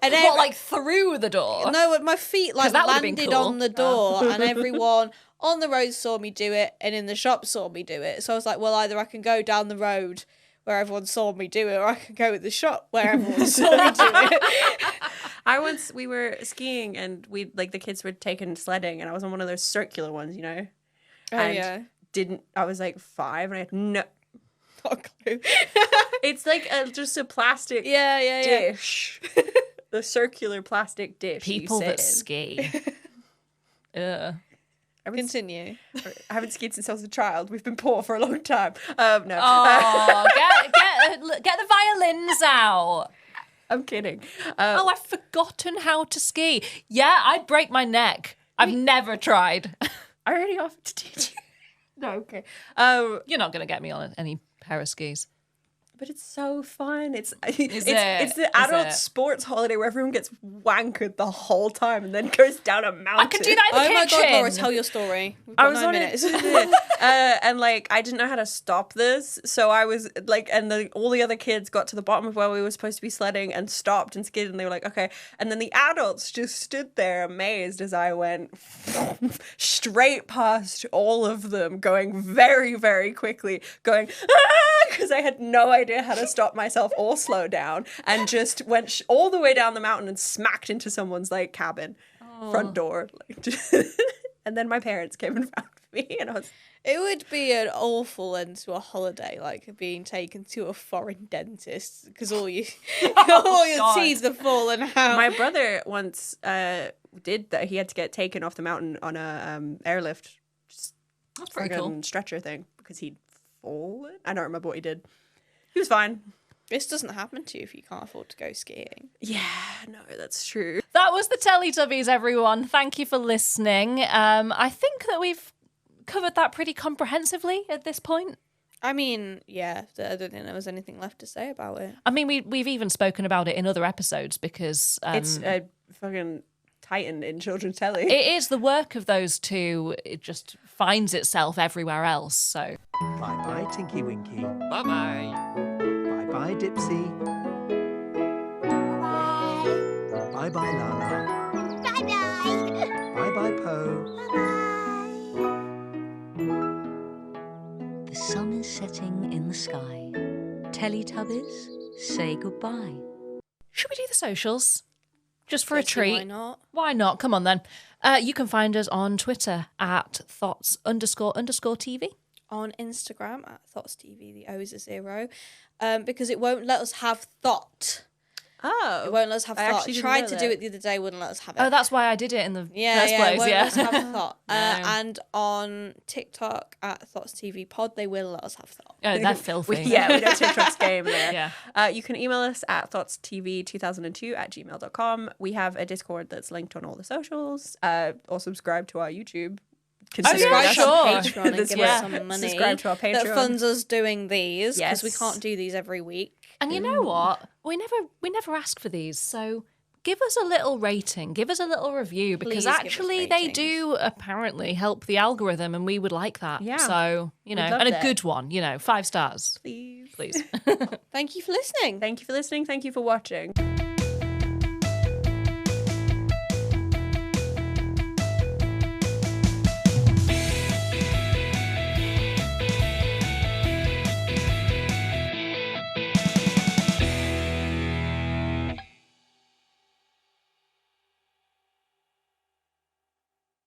[SPEAKER 2] and
[SPEAKER 1] like through the door?
[SPEAKER 2] No, my feet like landed
[SPEAKER 1] cool.
[SPEAKER 2] on the door, and everyone on the road saw me do it, and in the shop saw me do it. So I was like, well, either I can go down the road where everyone saw me do it, or I could go at the shop where everyone saw me do it.
[SPEAKER 3] We were skiing, and the kids were taking sledding, and I was on one of those circular ones, you know.
[SPEAKER 2] Oh,
[SPEAKER 3] and
[SPEAKER 2] yeah.
[SPEAKER 3] I was like 5, and I had no
[SPEAKER 2] clue.
[SPEAKER 3] It's like just a plastic dish. The circular plastic dish.
[SPEAKER 1] People that ski.
[SPEAKER 2] Continue.
[SPEAKER 3] I haven't skied since I was a child. We've been poor for a long time. No.
[SPEAKER 1] Oh, get the violins out.
[SPEAKER 3] I'm kidding.
[SPEAKER 1] I've forgotten how to ski. Yeah, I'd break my neck. I've never tried.
[SPEAKER 3] I already offered to teach you. No, okay.
[SPEAKER 1] You're not going to get me on any pair of skis.
[SPEAKER 3] But it's so fun. It's
[SPEAKER 1] Is
[SPEAKER 3] the adult sports holiday where everyone gets wankered the whole time and then goes down a mountain.
[SPEAKER 1] I can do that in the kitchen.
[SPEAKER 2] Oh my god, Laura, tell your story. We've got
[SPEAKER 3] I was
[SPEAKER 2] 9
[SPEAKER 3] on
[SPEAKER 2] minutes.
[SPEAKER 3] and like I didn't know how to stop this, so I was like, and all the other kids got to the bottom of where we were supposed to be sledding and stopped and skidded, and they were like, okay, and then the adults just stood there amazed as I went straight past all of them, going very, very quickly, going because I had no idea how to stop myself or slow down, and just went all the way down the mountain and smacked into someone's like cabin front door, and then my parents came and found me, and I was.
[SPEAKER 2] It would be an awful end to a holiday, like being taken to a foreign dentist because all your teeth are falling out.
[SPEAKER 3] My brother once did that. He had to get taken off the mountain on a airlift.
[SPEAKER 1] That's pretty cool.
[SPEAKER 3] Stretcher thing because he'd fallen. I don't remember what he did. He was fine.
[SPEAKER 2] This doesn't happen to you if you can't afford to go skiing.
[SPEAKER 3] Yeah, no, that's true.
[SPEAKER 1] That was the Teletubbies, everyone. Thank you for listening. I think that we've covered that pretty comprehensively at this point.
[SPEAKER 2] I mean, yeah, I don't think there was anything left to say about it.
[SPEAKER 1] I mean, we've even spoken about it in other episodes because...
[SPEAKER 3] it's a fucking titan in children's telly.
[SPEAKER 1] It is the work of those two. It just finds itself everywhere else, so...
[SPEAKER 18] Bye-bye, Tinky Winky.
[SPEAKER 5] Bye-bye.
[SPEAKER 18] Bye-bye, Dipsy.
[SPEAKER 12] Bye.
[SPEAKER 18] Bye-bye, Laa Laa.
[SPEAKER 12] Bye-bye.
[SPEAKER 18] Bye-bye, Po.
[SPEAKER 4] The sun is setting in the sky. Teletubbies, say goodbye.
[SPEAKER 1] Should we do the socials? Just for a
[SPEAKER 2] Let's see,
[SPEAKER 1] treat?
[SPEAKER 2] why not?
[SPEAKER 1] Why not? Come on then. You can find us on Twitter at Thots__TV.
[SPEAKER 2] On Instagram at ThotsTV, the O is a 0, because it won't let us have thought.
[SPEAKER 3] Oh.
[SPEAKER 2] It won't let us have
[SPEAKER 3] I
[SPEAKER 2] thought.
[SPEAKER 3] actually didn't
[SPEAKER 2] Tried
[SPEAKER 3] know
[SPEAKER 2] to
[SPEAKER 3] that.
[SPEAKER 2] do it the other day, wouldn't let us have it.
[SPEAKER 1] Oh, that's why I did it in the first place,
[SPEAKER 2] it won't
[SPEAKER 1] yeah.
[SPEAKER 2] let us have thought.
[SPEAKER 1] No.
[SPEAKER 2] And on TikTok at ThotsTV Pod, they will let us have thought.
[SPEAKER 1] Oh, they're filthy.
[SPEAKER 3] we know TikTok's game there.
[SPEAKER 1] Yeah.
[SPEAKER 3] You can email us at thoughtstv2002@gmail.com. We have a Discord that's linked on all the socials. Or subscribe to our YouTube.
[SPEAKER 2] Subscribe to
[SPEAKER 1] sure.
[SPEAKER 2] our Patreon and give us some money.
[SPEAKER 3] Subscribe to our Patreon.
[SPEAKER 2] That funds us doing these, because we
[SPEAKER 3] Yes.
[SPEAKER 2] can't do these every week.
[SPEAKER 1] And you know what? We never ask for these, so give us a little rating, give us a little review, because
[SPEAKER 2] Please give us
[SPEAKER 1] actually they
[SPEAKER 2] ratings.
[SPEAKER 1] do apparently help the algorithm, and we would like that.
[SPEAKER 3] Yeah.
[SPEAKER 1] So, you know,
[SPEAKER 3] We'd love
[SPEAKER 1] and a
[SPEAKER 3] that.
[SPEAKER 1] good one, you know, 5 stars.
[SPEAKER 3] Please.
[SPEAKER 1] Please.
[SPEAKER 2] Thank you for listening.
[SPEAKER 3] Thank you for listening. Thank you for watching.